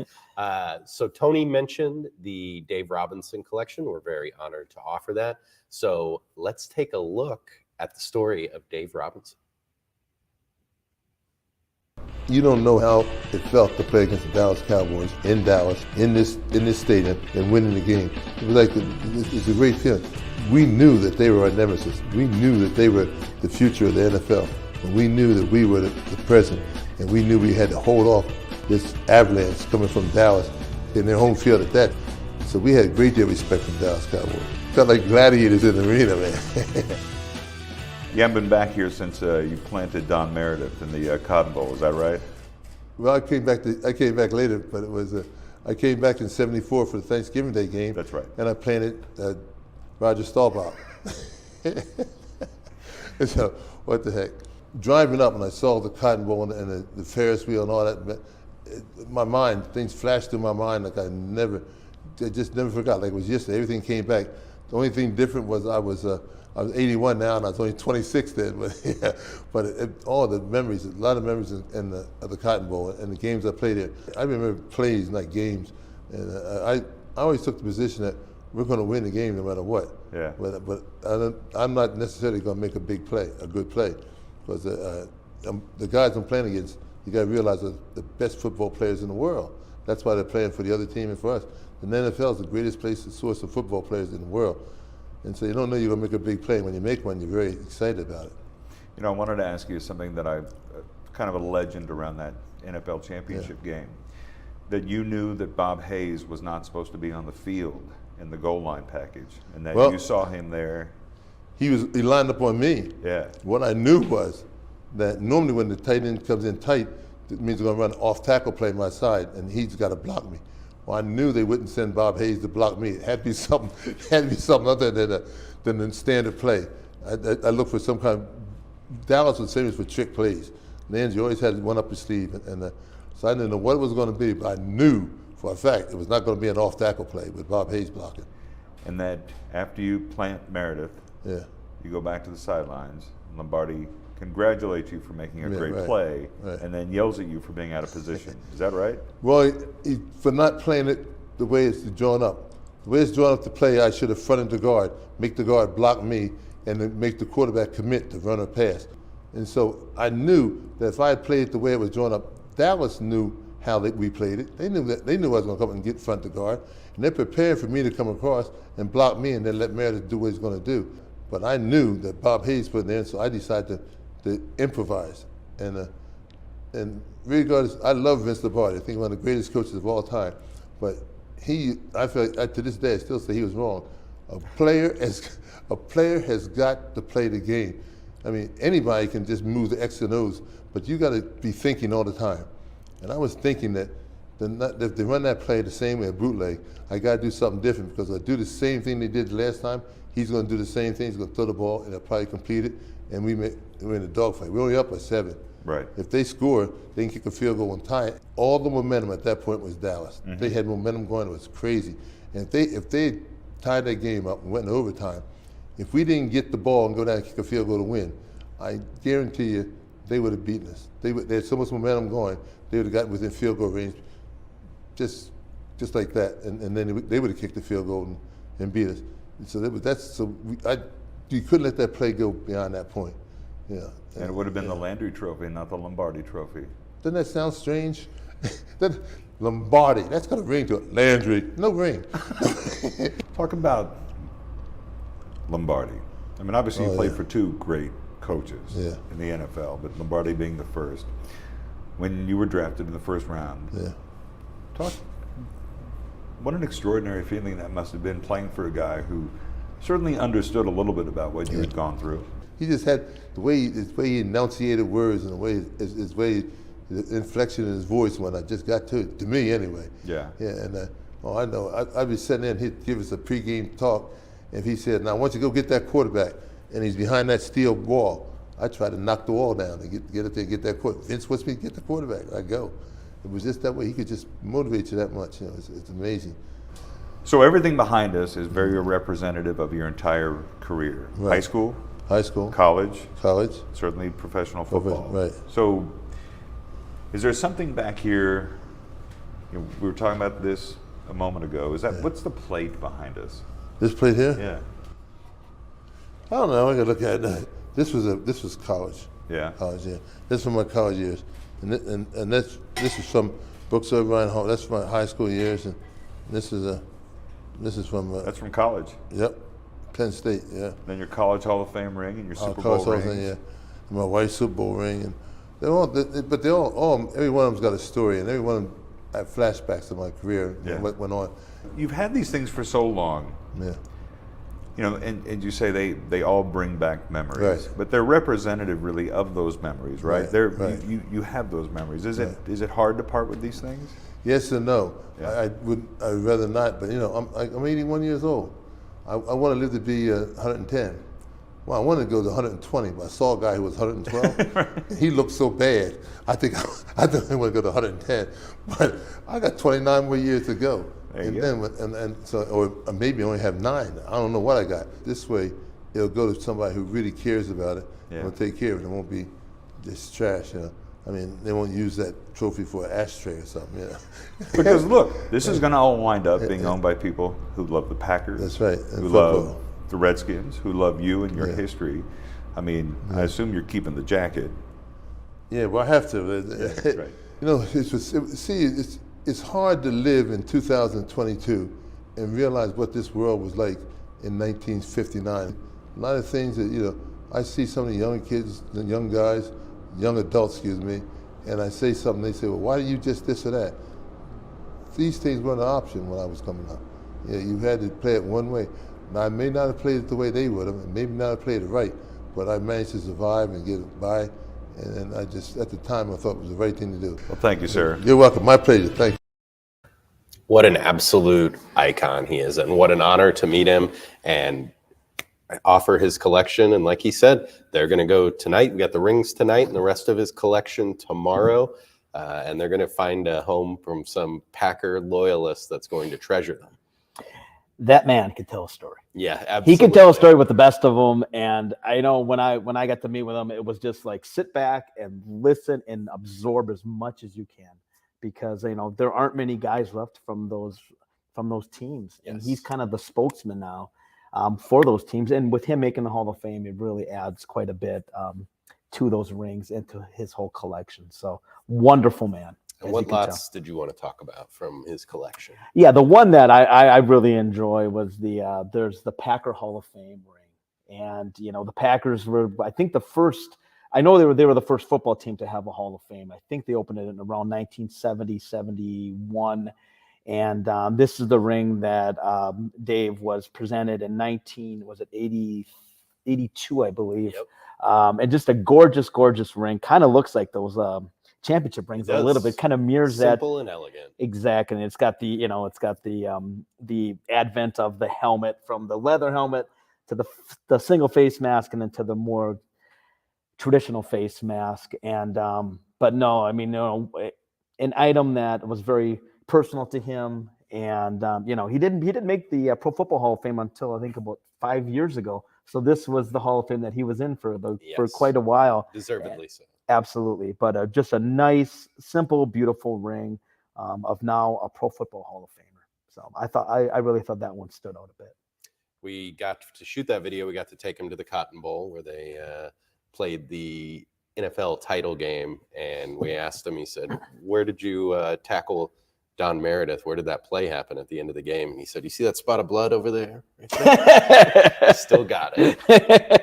So Tony mentioned the Dave Robinson collection. We're very honored to offer that. So let's take a look at the story of Dave Robinson. You don't know how it felt to play against the Dallas Cowboys in Dallas, in this stadium, and winning the game. It was like it's a great feeling. We knew that they were our nemesis. We knew that they were the future of the NFL. And we knew that we were the present. And we knew we had to hold off this avalanche coming from Dallas in their home field at that. So we had a great deal of respect for the Dallas Cowboys. Felt like gladiators in the arena, man. You haven't been back here since you planted Don Meredith in the Cotton Bowl, is that right? Well, I came back later, but it was I came back in '74 for the Thanksgiving Day game. That's right. And I planted Roger Staubach. And so, what the heck? Driving up, and I saw the Cotton Bowl and the Ferris wheel and all that. My mind, things flashed through my mind like I just never forgot. Like it was yesterday. Everything came back. The only thing different was I was 81 now, and I was only 26 then. But yeah, all the memories, a lot of memories of the Cotton Bowl and the games I played there. I remember plays, not games, and I always took the position that we're going to win the game no matter what. Yeah. But I'm not necessarily going to make a good play, because the guys I'm playing against, you got to realize are the best football players in the world. That's why they're playing for the other team and for us. And the NFL is the greatest source of football players in the world. And so you don't know you're going to make a big play. When you make one, you're very excited about it. You know, I wanted to ask you something that I've kind of a legend around that NFL championship game. That you knew that Bob Hayes was not supposed to be on the field in the goal line package, and that you saw him there. He lined up on me. Yeah. What I knew was that normally when the tight end comes in tight, it means they're going to run off tackle play my side, and he's got to block me. Well, I knew they wouldn't send Bob Hayes to block me. It had to be something other than the standard play. I looked for some kind of, Dallas was famous for trick plays. Nancy always had one up his sleeve, so I didn't know what it was going to be, but I knew for a fact it was not going to be an off tackle play with Bob Hayes blocking. And that after you plant Meredith, you go back to the sidelines. Lombardi congratulates you for making a great play, and then yells at you for being out of position. Is that right? Well, for not playing it the way it's drawn up. The way it's drawn up to play, I should have fronted the guard, make the guard block me, and then make the quarterback commit to run or pass. And so I knew that if I had played it the way it was drawn up, Dallas knew how we played it. They knew I was going to come and get front the guard, and they're prepared for me to come across and block me, and then let Meredith do what he's going to do. But I knew that Bob Hayes put it in, so I decided to improvise. And regardless, I love Vince Lombardi. I think one of the greatest coaches of all time. But I feel like, to this day, I still say he was wrong. A player has got to play the game. I mean, anybody can just move the X and O's, but you got to be thinking all the time. And I was thinking that if they run that play the same way, a bootleg, I got to do something different because I do the same thing they did last time. He's going to do the same thing. He's going to throw the ball, and they'll probably complete it, and we're in a dogfight. We're only up by 7. Right. If they score, they can kick a field goal and tie it. All the momentum at that point was Dallas. Mm-hmm. They had momentum going. It was crazy. And if they tied that game up and went in overtime, if we didn't get the ball and go down and kick a field goal to win, I guarantee you they would have beaten us. They had so much momentum going, they would have gotten within field goal range just like that. And then they would have kicked the field goal and beat us. So you couldn't let that play go beyond that point. Yeah. And it would have been the Landry Trophy, not the Lombardi Trophy. Doesn't that sound strange? Lombardi, that's got a ring to it. Landry, no ring. Talk about Lombardi. I mean, obviously you played for 2 great coaches in the NFL, but Lombardi being the first. When you were drafted in the first round, what an extraordinary feeling that must have been, playing for a guy who certainly understood a little bit about what you had gone through. He just had the way he enunciated words and the way his way, the inflection in his voice when I just got to it, to me anyway. Yeah. Yeah, and I know, I'd be sitting there and he'd give us a pregame talk, and if he said, now I want you to go get that quarterback, and he's behind that steel wall, I try to knock the wall down to get up there, get that quarterback. Vince wants me to get the quarterback, I go. It was just that way. He could just motivate you that much. You know, it's amazing. So everything behind us is very representative of your entire career. Right. High school, college, certainly professional football. Right. So, is there something back here? You know, we were talking about this a moment ago. What's the plate behind us? This plate here? Yeah. I don't know. I gotta look at it. This was college. Yeah. College, yeah. This is from my college years, and this is from books of Ryan Hall. That's from my high school years, and this is from. That's from college. Yep. Penn State, yeah. Then your college Hall of Fame ring and your Super Bowl ring. Yeah. And my wife's Super Bowl ring, and every one of them's got a story, and every one of them have flashbacks of my career and what went on. You've had these things for so long. Yeah. You know, and you say they all bring back memories, right. But they're representative, really, of those memories, right? Right. You have those memories. Is it hard to part with these things? Yes and no. Yeah. I'd rather not, but you know, I'm 81 years old. I want to live to be 110. Well, I wanted to go to 120, but I saw a guy who was 112. He looked so bad. I think I want to go to 110, but I got 29 more years to go. Or maybe I only have 9. I don't know what I got. This way, it'll go to somebody who really cares about it. Yeah. And will take care of it. It won't be just trash, you know. I mean, they won't use that trophy for an ashtray or something, you know. Because look, this is going to all wind up being owned by people who love the Packers. That's right. Who love the Redskins, who love you and your history. I mean, I assume you're keeping the jacket. Yeah, well, I have to. Right. You know, it's hard to live in 2022 and realize what this world was like in 1959. A lot of things that, you know, I see some of the young kids, the young guys, young adults, excuse me, and I say something, they say, well, why did you just this or that? These things weren't an option when I was coming up. Yeah, you had to play it one way. Now, I may not have played it the way they would have, and maybe not have played it right, but I managed to survive and get it by, and I just, at the time, I thought it was the right thing to do. Well, thank you, sir. You're welcome. My pleasure. Thank you. What an absolute icon he is, and what an honor to meet him and offer his collection. And like he said, they're going to go tonight. We got the rings tonight and the rest of his collection tomorrow. And they're going to find a home from some Packer loyalist that's going to treasure them. That man could tell a story. Yeah, absolutely. He could tell a story with the best of them. And I know when I got to meet with him, it was just like sit back and listen and absorb as much as you can, because you know there aren't many guys left from those teams, and he's kind of the spokesman now for those teams. And with him making the Hall of Fame, it really adds quite a bit to those rings and to his whole collection. So wonderful man. And what lots did you want to talk about from his collection? Yeah, the one that I really enjoy was there's the Packer Hall of Fame ring. And, you know, the Packers were, I think the first I know they were the first football team to have a Hall of Fame. I think they opened it in around 1970, 71. And this is the ring that Dave was presented in 82, I believe. Yep. And just a gorgeous, gorgeous ring. Kind of looks like those championship rings a little bit. Kind of mirrors that. Simple and elegant. Exactly. And it's got the advent of the helmet, from the leather helmet to the single face mask, and then to the more traditional face mask. And but no, I mean, an item that was very personal to him. And he didn't make the Pro Football Hall of Fame until I think about 5 years ago. So this was the Hall of Fame that he was in for quite a while. Deservedly so. Absolutely. But just a nice, simple, beautiful ring of now a Pro Football Hall of Famer. So I really thought that one stood out a bit. We got to shoot that video. We got to take him to the Cotton Bowl where they played the NFL title game. And we asked him, he said, where did you tackle Don Meredith? Where did that play happen at the end of the game? And he said, you see that spot of blood over there? Right there? Still got it.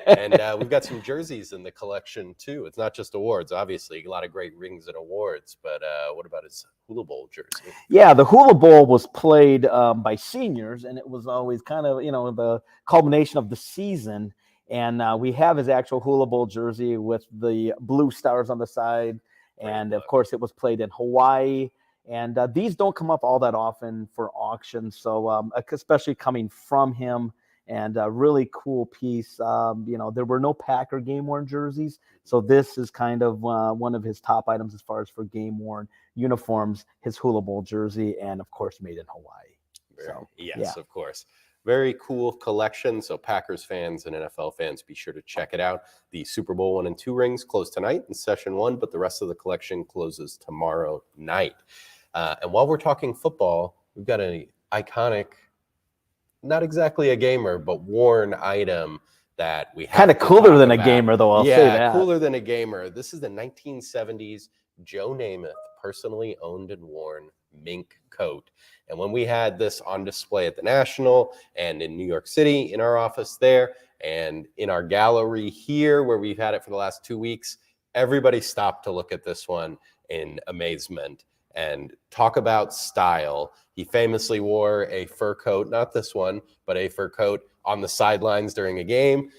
And we've got some jerseys in the collection too. It's not just awards, obviously, a lot of great rings and awards, but what about his Hula Bowl jersey? Yeah, the Hula Bowl was played by seniors, and it was always kind of, the culmination of the season. And we have his actual Hula Bowl jersey with the blue stars on the side. And of course, it was played in Hawaii. And these don't come up all that often for auction. So especially coming from him, and a really cool piece. There were no Packer game worn jerseys. So this is kind of one of his top items as far as for game worn uniforms, his Hula Bowl jersey, and of course made in Hawaii. Yes, of course. Very cool collection. So Packers fans and NFL fans, be sure to check it out. The Super Bowl 1 and 2 rings close tonight in session 1, but the rest of the collection closes tomorrow night. And while we're talking football, we've got an iconic, not exactly a gamer, but worn item that we have. Kind of cooler than a gamer, though, I'll say that. Cooler than a gamer. This is the 1970s Joe Namath personally owned and worn mink coat. And when we had this on display at the National and in New York City, in our office there, and in our gallery here, where we've had it for the last 2 weeks, everybody stopped to look at this one in amazement. And talk about style. He famously wore a fur coat, not this one, but a fur coat on the sidelines during a game,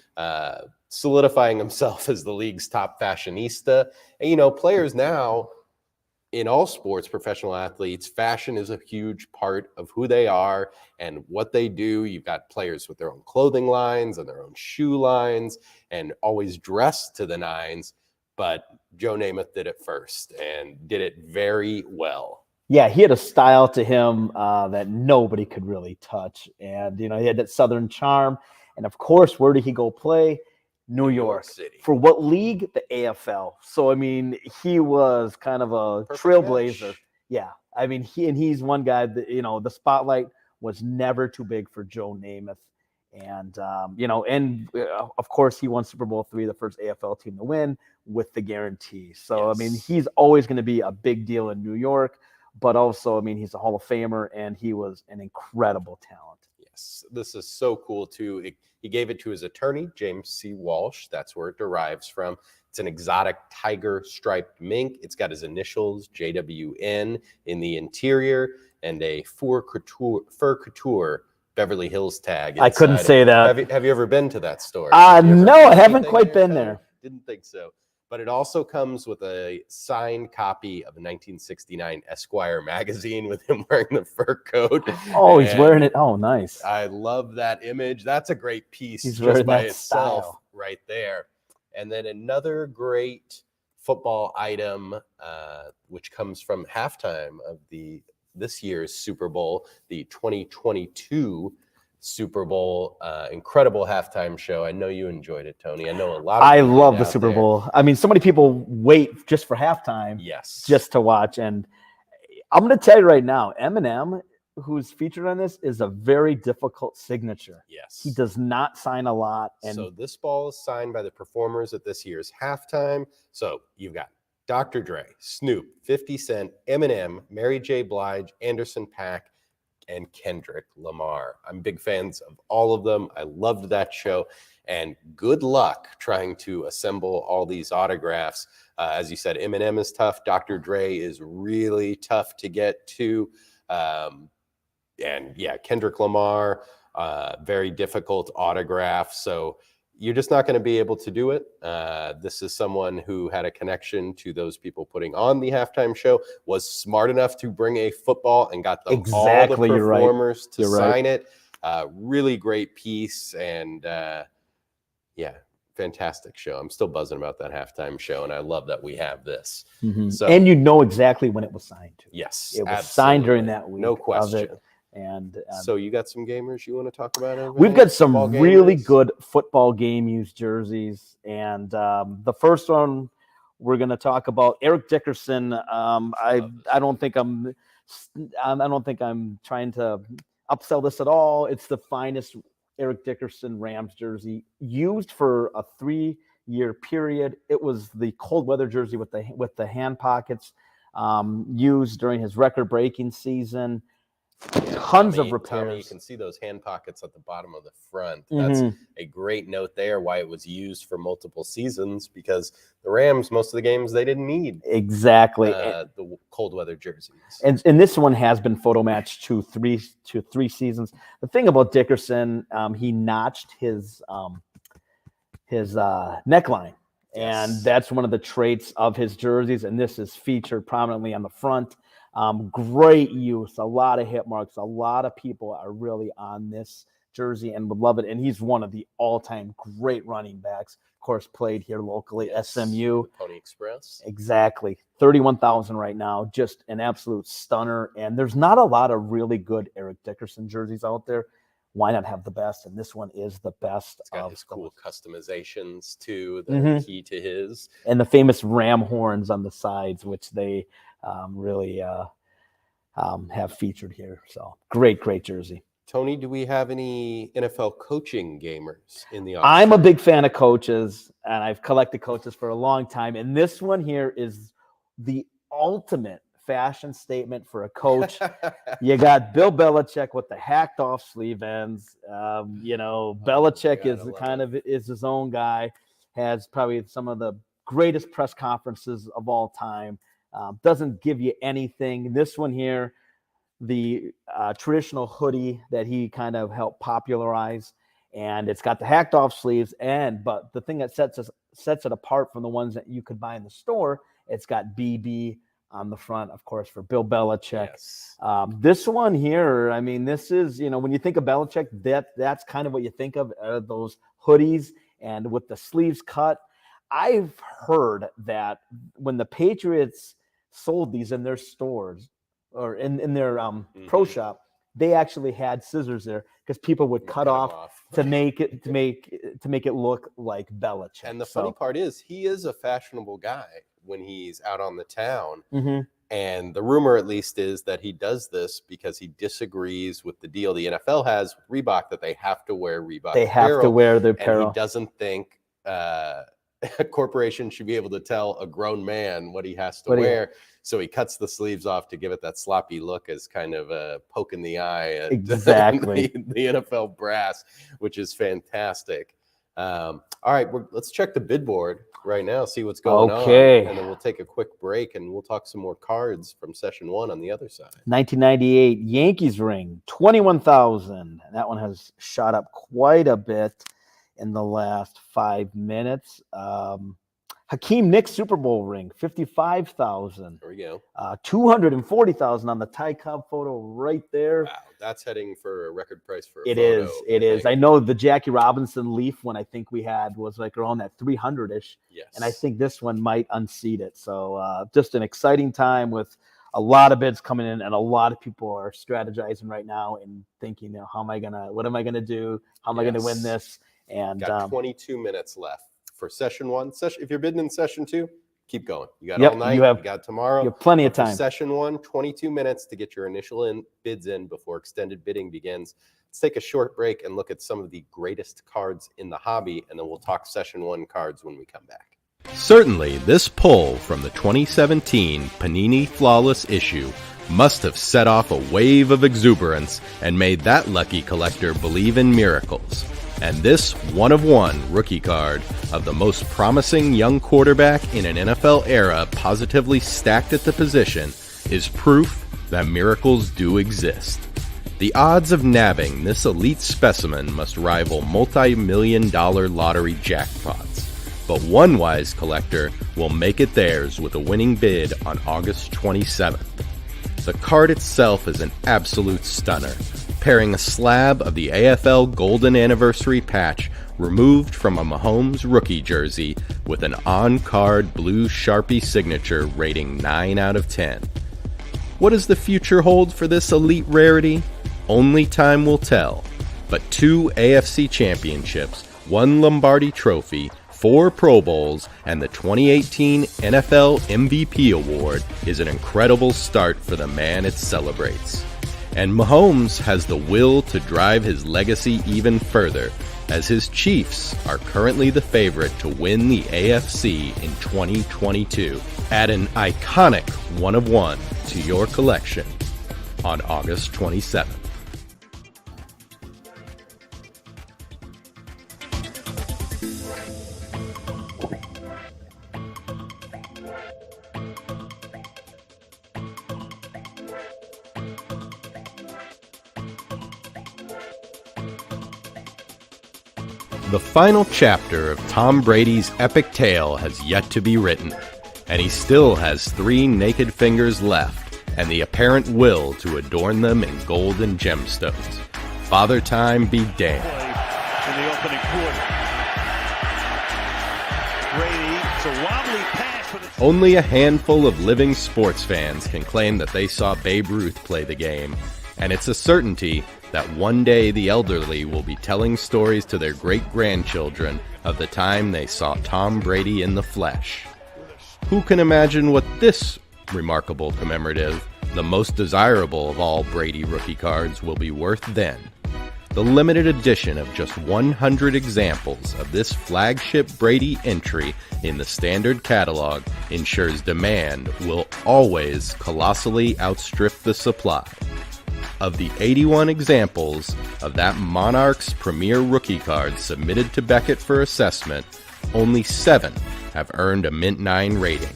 solidifying himself as the league's top fashionista. And, players now in all sports, professional athletes, fashion is a huge part of who they are and what they do. You've got players with their own clothing lines and their own shoe lines and always dressed to the nines. But Joe Namath did it first and did it very well. Yeah, he had a style to him that nobody could really touch. And, he had that Southern charm. And, of course, where did he go play? New York City. For what league? The AFL. So, I mean, he was kind of a trailblazer. Match. Yeah. I mean, he's one guy that, the spotlight was never too big for Joe Namath. And, of course, he won Super Bowl III, the first AFL team to win with the guarantee. So, Yes. I mean, he's always going to be a big deal in New York, but also, I mean, he's a Hall of Famer, and he was an incredible talent. Yes, this is so cool, too. He gave it to his attorney, James C. Walsh. That's where it derives from. It's an exotic tiger striped mink. It's got his initials, JWN, in the interior, and a fur couture Beverly Hills tag. I couldn't say that. Have you ever been to that store? No, I haven't quite been there. Didn't think so. But it also comes with a signed copy of a 1969 Esquire magazine with him wearing the fur coat. Oh, he's wearing it. Oh, nice. I love that image. That's a great piece He's just by that itself style. right there. And then another great football item, which comes from halftime of this year's Super Bowl, the 2022 Super Bowl, incredible halftime show. I know you enjoyed it, Tony. I know a lot of I people love the out Super there. Bowl. I mean, so many people wait just for halftime, Yes. just to watch. And I'm going to tell you right now, Eminem, who's featured on this, is a very difficult signature. Yes. He does not sign a lot. And So this ball is signed by the performers at this year's halftime. So you've got Dr. Dre, Snoop, 50 Cent, Eminem, Mary J. Blige, Anderson .Paak, and Kendrick Lamar. I'm big fans of all of them. I loved that show. And good luck trying to assemble all these autographs. As you said, Eminem is tough. Dr. Dre is really tough to get to. And yeah, Kendrick Lamar, very difficult autograph. So you're just not going to be able to do it. This is someone who had a connection to those people putting on the halftime show, was smart enough to bring a football and got them all the performers to sign it. Really great piece. And yeah, fantastic show. I'm still buzzing about that halftime show, and I love that we have this. So, and you know exactly when it was signed too. Yes, it was signed during that week. No question. And so you got some gamers you want to talk about? We've got some really good football game used jerseys, and the first one we're going to talk about, Eric Dickerson. I don't think I'm trying to upsell this at all. It's the finest Eric Dickerson Rams jersey, used for a 3-year period. It was the cold weather jersey with the hand pockets, used during his record-breaking season. Tons of repairs. Tommy, you can see those hand pockets at the bottom of the front. That's a great note there, why it was used for multiple seasons, because the Rams, most of the games, they didn't need exactly the cold weather jerseys. And this one has been photo matched to three seasons. The thing about Dickerson, he notched his neckline. Yes. And that's one of the traits of his jerseys, and this is featured prominently on the front. Great use, a lot of hit marks. A lot of people are really on this jersey and would love it. And he's one of the all-time great running backs. Of course, played here locally, SMU. Pony Express. Exactly. 31,000 right now. Just an absolute stunner. And there's not a lot of really good Eric Dickerson jerseys out there. Why not have the best? And this one is the best. It's got his cool customizations too, that are key to his. And the famous ram horns on the sides, which they really have featured here. So great jersey. Tony, do we have any NFL coaching gamers in the office? I'm a big fan of coaches, and I've collected coaches for a long time. And this one here is the ultimate fashion statement for a coach. You got Bill Belichick with the hacked off sleeve ends. Belichick is his own guy, has probably some of the greatest press conferences of all time. Doesn't give you anything. This one here, the traditional hoodie that he kind of helped popularize, and it's got the hacked off sleeves. But the thing that sets it apart from the ones that you could buy in the store, it's got BB on the front, of course, for Bill Belichick. Yes. This one here, I mean, this is, when you think of Belichick, that's kind of what you think of, those hoodies and with the sleeves cut. I've heard that when the Patriots sold these in their stores or in their pro shop, they actually had scissors there because people would cut off to make it look like Belichick. And the funny part is, he is a fashionable guy when he's out on the town. And the rumor, at least, is that he does this because he disagrees with the deal the NFL has with Reebok, that they have to wear Reebok. They have to wear their apparel. And he doesn't think a corporation should be able to tell a grown man what he has to wear. So he cuts the sleeves off to give it that sloppy look, as kind of a poke in the eye at exactly the NFL brass, which is fantastic. All right, let's check the bid board right now, see what's going on. And then we'll take a quick break and we'll talk some more cards from session 1 on the other side. 1998 Yankees ring, 21,000. That one has shot up quite a bit in the last 5 minutes. Hakeem Nicks Super Bowl ring, 55,000. There we go. 240,000 on the Ty Cobb photo right there. Wow, that's heading for a record price for a It photo. It is. I know the Jackie Robinson Leaf one I think we had was like around that 300-ish. Yes. And I think this one might unseat it. So just an exciting time with a lot of bids coming in, and a lot of people are strategizing right now and thinking, what am I gonna do? How am I gonna win this? And got 22 minutes left for session 1. If you're bidding in session 2, keep going. You got all night. You got tomorrow. You have plenty of time. Session 1, 22 minutes to get your initial bids in before extended bidding begins. Let's take a short break and look at some of the greatest cards in the hobby, and then we'll talk session 1 cards when we come back. Certainly, this pull from the 2017 Panini Flawless issue must have set off a wave of exuberance and made that lucky collector believe in miracles. And this one-of-one rookie card of the most promising young quarterback in an NFL era positively stacked at the position is proof that miracles do exist. The odds of nabbing this elite specimen must rival multi-million-dollar lottery jackpots, but one wise collector will make it theirs with a winning bid on August 27th. The card itself is an absolute stunner, pairing a slab of the AFL Golden Anniversary patch removed from a Mahomes rookie jersey with an on-card blue Sharpie signature rating 9 out of 10. What does the future hold for this elite rarity? Only time will tell, but 2 AFC championships, 1 Lombardi trophy, 4 Pro Bowls, and the 2018 NFL MVP award is an incredible start for the man it celebrates. And Mahomes has the will to drive his legacy even further, as his Chiefs are currently the favorite to win the AFC in 2022. Add an iconic one-of-one to your collection on August 27th. The final chapter of Tom Brady's epic tale has yet to be written, and he still has 3 naked fingers left and the apparent will to adorn them in gold and gemstones. Father Time be damned. In the opening quarter. Brady, it's a wobbly pass for the... Only a handful of living sports fans can claim that they saw Babe Ruth play the game, and it's a certainty that one day the elderly will be telling stories to their great-grandchildren of the time they saw Tom Brady in the flesh. Who can imagine what this remarkable commemorative, the most desirable of all Brady rookie cards, will be worth then? The limited edition of just 100 examples of this flagship Brady entry in the standard catalog ensures demand will always colossally outstrip the supply. Of the 81 examples of that Monarch's premier rookie card submitted to Beckett for assessment, only 7 have earned a Mint 9 rating.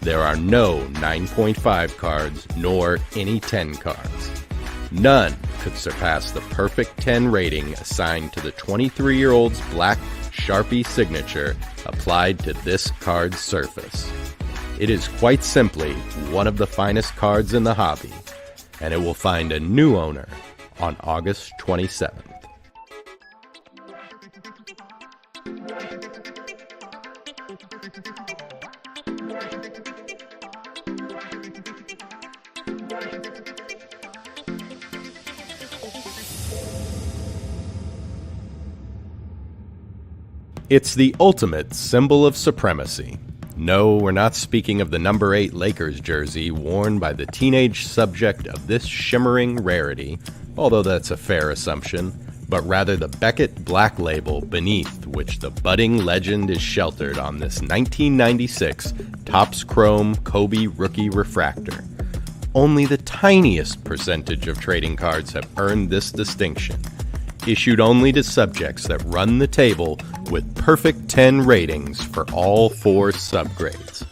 There are no 9.5 cards, nor any 10 cards. None could surpass the perfect 10 rating assigned to the 23-year-old's black Sharpie signature applied to this card's surface. It is quite simply one of the finest cards in the hobby, and it will find a new owner on August 27th. It's the ultimate symbol of supremacy. No, we're not speaking of the number 8 Lakers jersey worn by the teenage subject of this shimmering rarity, although that's a fair assumption, but rather the Beckett Black Label beneath which the budding legend is sheltered on this 1996 Topps Chrome Kobe Rookie Refractor. Only the tiniest percentage of trading cards have earned this distinction, issued only to subjects that run the table with perfect 10 ratings for all 4 subgrades.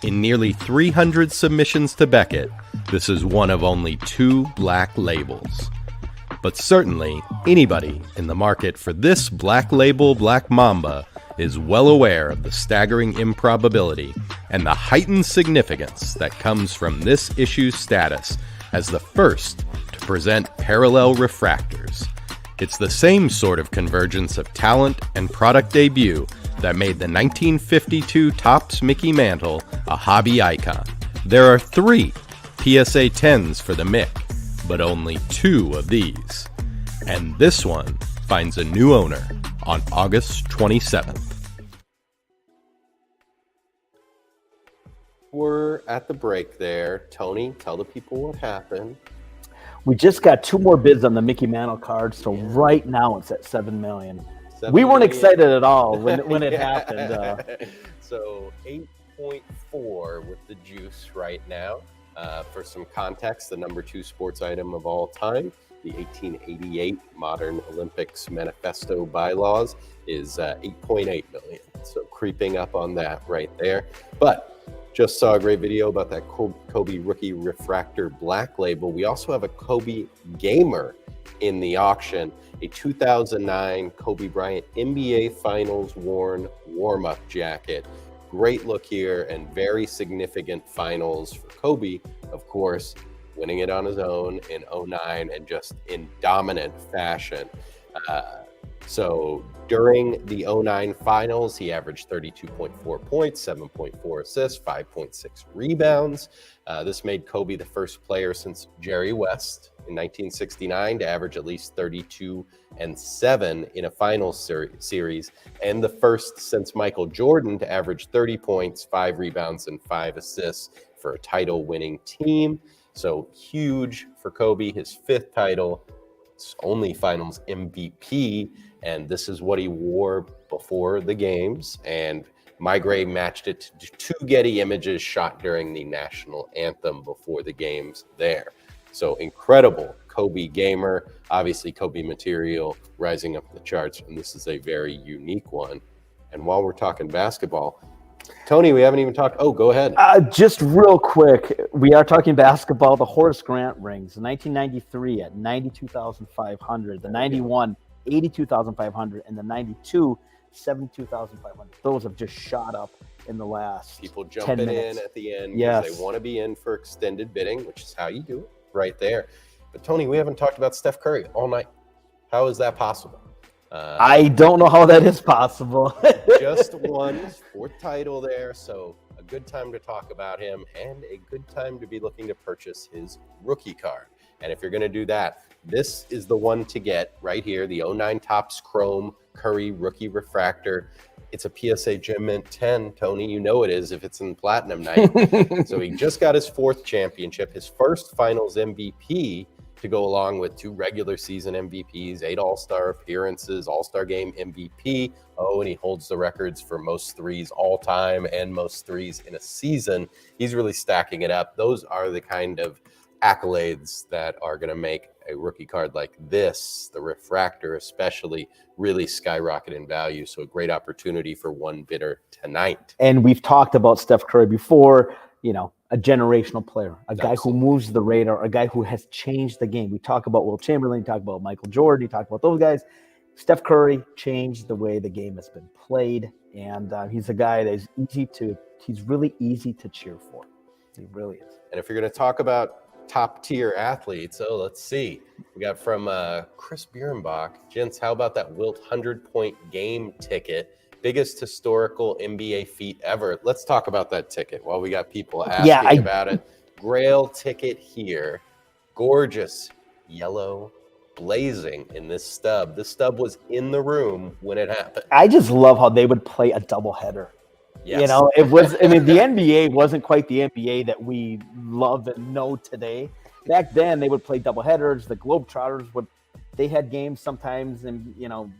In nearly 300 submissions to Beckett, this is one of only 2 black labels. But certainly, anybody in the market for this Black Label Black Mamba is well aware of the staggering improbability and the heightened significance that comes from this issue's status as the first to present parallel refractors. It's the same sort of convergence of talent and product debut that made the 1952 Topps Mickey Mantle a hobby icon. There are 3 PSA 10s for the Mick, but only 2 of these. And this one finds a new owner on August 27th. We're at the break there. Tony, tell the people what happened. We just got 2 more bids on the Mickey Mantle card, so right now it's at $7 million. We weren't excited at all when it happened. So 8.4 with the juice right now. For some context, the number 2 sports item of all time, the 1888 Modern Olympics Manifesto bylaws, is 8.8 million. So creeping up on that right there. But just saw a great video about that Kobe Rookie Refractor Black Label. We also have a Kobe Gamer in the auction, a 2009 Kobe Bryant NBA Finals worn warm-up jacket. Great look here and very significant finals for Kobe, of course, winning it on his own in 09 and just in dominant fashion. So during the 09 finals, he averaged 32.4 points, 7.4 assists, 5.6 rebounds. This made Kobe the first player since Jerry West in 1969 to average at least 32 and 7 in a finals series, and the first since Michael Jordan to average 30 points, 5 rebounds, and 5 assists for a title-winning team. So huge for Kobe, his 5th title, his only finals MVP, and this is what he wore before the games. And Migray matched it to 2 Getty images shot during the national anthem before the games there. So incredible Kobe Gamer, obviously Kobe material rising up the charts, and this is a very unique one. And while we're talking basketball, Tony, we haven't even talked. Oh, go ahead. Just real quick, we are talking basketball. The Horace Grant rings, 1993 at 92,500, the 91, 82,500, and the 92, 72,500. Those have just shot up in the last people 10 jumping minutes. in at the end because Yes. they want to be in for extended bidding, which is how you do it right there. But Tony, we haven't talked about Steph Curry all night. How is that possible? I don't know how that is possible. Just won his 4th title there, so a good time to talk about him and a good time to be looking to purchase his rookie card. And if you're going to do that, this is the one to get right here, the 09 Topps Chrome Curry Rookie Refractor. It's a PSA Gem Mint 10, Tony. You know it is if it's in Platinum Night. So he just got his 4th championship, his first Finals MVP, to go along with 2 regular season MVPs, 8 All-Star appearances, All-Star Game MVP. Oh, and he holds the records for most threes all time and most threes in a season. He's really stacking it up. Those are the kind of accolades that are going to make a rookie card like this, the refractor especially, really skyrocket in value. So a great opportunity for one bidder tonight. And we've talked about Steph Curry before, you know, a generational player, a guy who moves the radar, a guy who has changed the game. We talk about Will Chamberlain, we talk about Michael Jordan, we talk about those guys. Steph Curry changed the way the game has been played, and he's a guy that is he's really easy to cheer for. He really is. And if you're going to talk about top tier athletes, let's see. We got from Chris Bierenbach. Gents, how about that Wilt 100-point game ticket? Biggest historical NBA feat ever. Let's talk about that ticket while we got people asking about it. Grail ticket here. Gorgeous yellow blazing in this stub. This stub was in the room when it happened. I just love how they would play a doubleheader. Yes. You know, it was, I mean, the NBA wasn't quite the NBA that we love and know today. Back then, they would play doubleheaders. The Globetrotters they had games sometimes, and, you know,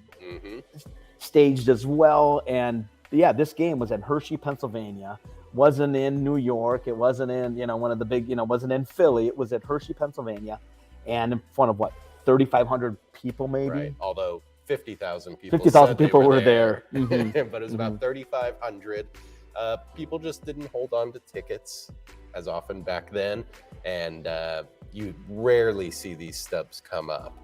staged as well. And yeah, this game was at Hershey, Pennsylvania. Wasn't in New York. It wasn't in, you know, one of the big, you know, wasn't in Philly. It was at Hershey, Pennsylvania, and in front of 3,500 people maybe. Right. Although 50,000 people. 50,000 people were there. But it was about 3,500. People just didn't hold on to tickets as often back then, and you rarely see these stubs come up.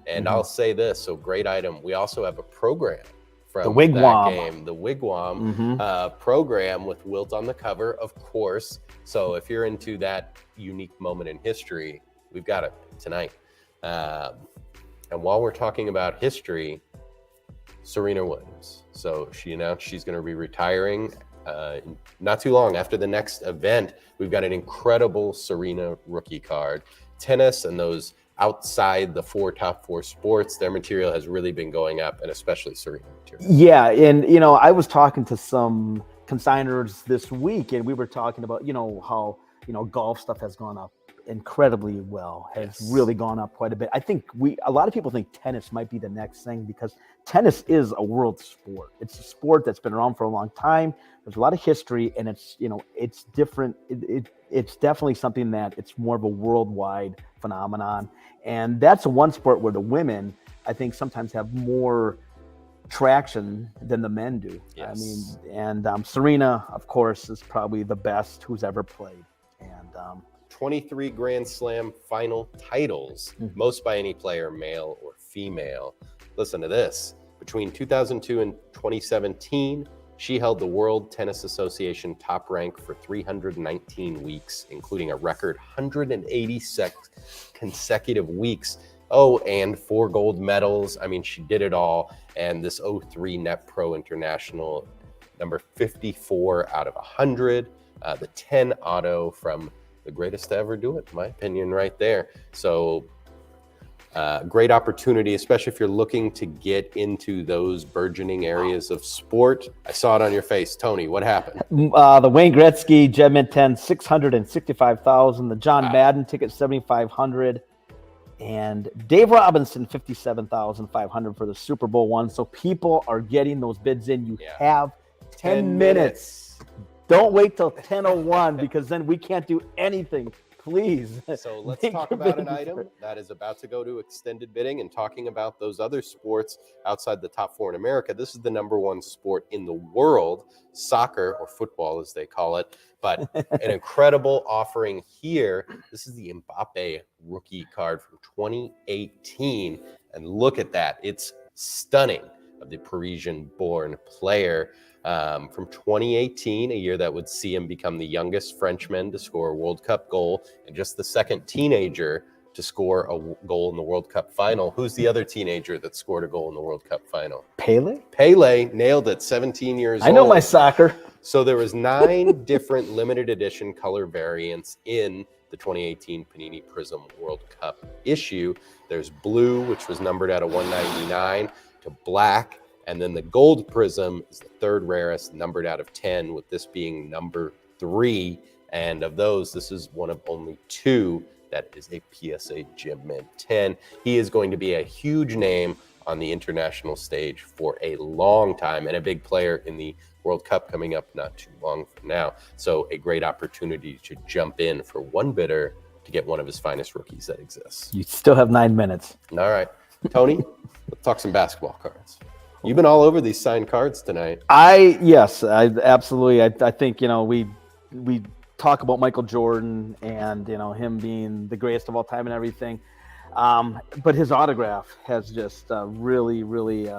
And I'll say this, so great item. We also have a program from the Wigwam. That game, the Wigwam program with Wilt on the cover, of course. So if you're into that unique moment in history, we've got it tonight. And while we're talking about history, Serena Williams. So she announced she's going to be retiring not too long after the next event. We've got an incredible Serena rookie card. Tennis and those outside the top four sports, their material has really been going up, and especially Serena material. Yeah, and you know, I was talking to some consigners this week, and we were talking about, you know, how, you know, golf stuff has gone up incredibly well, has really gone up quite a bit. I think a lot of people think tennis might be the next thing because tennis is a world sport. It's a sport that's been around for a long time. There's a lot of history, and it's, it's different. It's definitely something that it's more of a worldwide phenomenon. And that's one sport where the women, I think, sometimes have more traction than the men do. Yes. I mean, and Serena, of course, is probably the best who's ever played. And 23 Grand Slam final titles, most by any player, male or female. Listen to this. Between 2002 and 2017, she held the World Tennis Association top rank for 319 weeks, including a record 186 consecutive weeks. Oh, and 4 gold medals. I mean, she did it all. And this 03 Net Pro International, number 54 out of 100, the 10 auto from the greatest to ever do it, in my opinion, right there. So great opportunity, especially if you're looking to get into those burgeoning areas of sport. I saw it on your face. Tony, what happened? The Wayne Gretzky Gem Mint 10, 665,000. The John Madden ticket, 7,500. And Dave Robinson, 57,500 for the Super Bowl one. So people are getting those bids in. You have 10 minutes. Don't wait till 10:01 because then we can't do anything. Please. So let's talk about an item that is about to go to extended bidding, and talking about those other sports outside the top 4 in America. This is the #1 sport in the world, soccer, or football as they call it. But an incredible offering here. This is the Mbappe rookie card from 2018. And look at that. It's stunning, of the Parisian-born player. From 2018, a year that would see him become the youngest Frenchman to score a World Cup goal and just the second teenager to score a goal in the World Cup final. Who's the other teenager that scored a goal in the World Cup final? Pele? Pele nailed it, 17 years old. I know my soccer. So there was 9 different limited edition color variants in the 2018 Panini Prism World Cup issue. There's blue, which was numbered out of 199, to black. And then the gold prism is the 3rd rarest, numbered out of 10, with this being number 3. And of those, this is one of only 2 that is a PSA Gem Mint 10. He is going to be a huge name on the international stage for a long time, and a big player in the World Cup coming up not too long from now. So a great opportunity to jump in for one bidder to get one of his finest rookies that exists. You still have 9 minutes. All right. Tony, let's talk some basketball cards. You've been all over these signed cards tonight. Yes, absolutely. I think, we talk about Michael Jordan and, him being the greatest of all time and everything. But his autograph has just really, really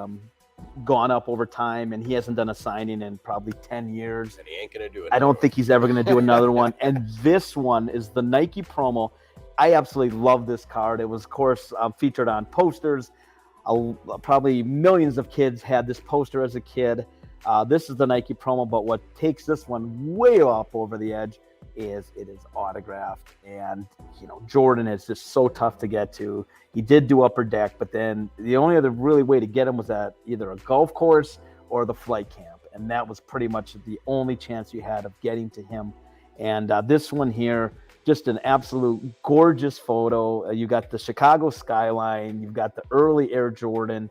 gone up over time, and he hasn't done a signing in probably 10 years. And he ain't going to do it. I don't think he's ever going to do another one. And this one is the Nike promo. I absolutely love this card. It was, of course, featured on posters. Probably millions of kids had this poster as a kid. This is the Nike promo, but what takes this one way up over the edge is it is autographed. And, Jordan is just so tough to get to. He did do Upper Deck, but then the only other really way to get him was at either a golf course or the flight camp. And that was pretty much the only chance you had of getting to him. And this one here, just an absolute gorgeous photo. You got the Chicago skyline. You've got the early Air Jordan.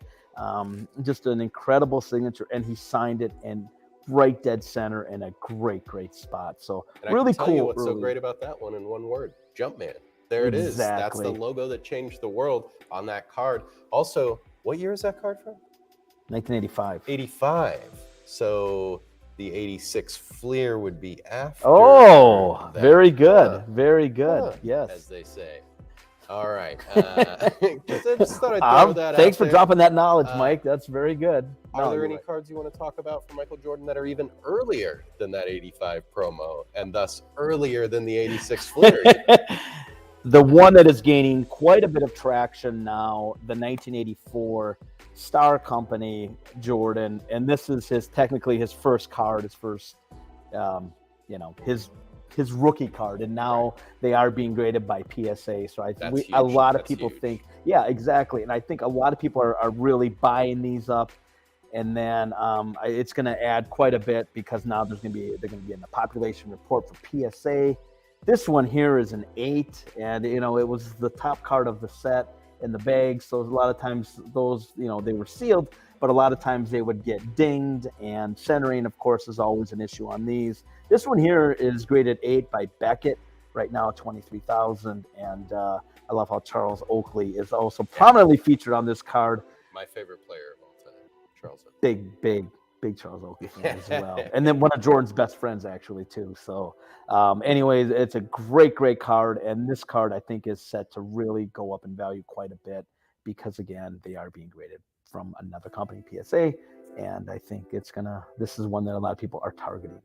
Just an incredible signature. And he signed it in right dead center in a great, great spot. So and really I can tell cool. You what's so great about that one in one word? Jumpman. There it is. That's the logo that changed the world on that card. Also, what year is that card from? 1985. 85. So the 86 Fleer would be after. Oh, that. Very good. Very good. Yes. As they say. All right. I just thought I'd throw that Thanks out for there. dropping that knowledge, Mike. That's very good. Are there any cards you want to talk about for Michael Jordan that are even earlier than that 85 promo and thus earlier than the 86 Fleer? The one that is gaining quite a bit of traction now, the 1984 Star Company Jordan, and this is technically his first card, his first, his rookie card, and now they are being graded by PSA. So a lot of people think, yeah, exactly, and I think a lot of people are really buying these up, and then it's going to add quite a bit because now they're going to be in the population report for PSA. This one here is an 8, and it was the top card of the set in the bag. So a lot of times those, they were sealed, but a lot of times they would get dinged, and centering, of course, is always an issue on these. This one here is graded 8 by Beckett, right now 23,000, and I love how Charles Oakley is also prominently featured on this card. My favorite player of all time, Charles Oakley. Big Charles Oakley fan as well. And then one of Jordan's best friends, actually, too. So anyways, it's a great card. And this card, I think, is set to really go up in value quite a bit because, again, they are being graded from another company, PSA. And I think this is one that a lot of people are targeting.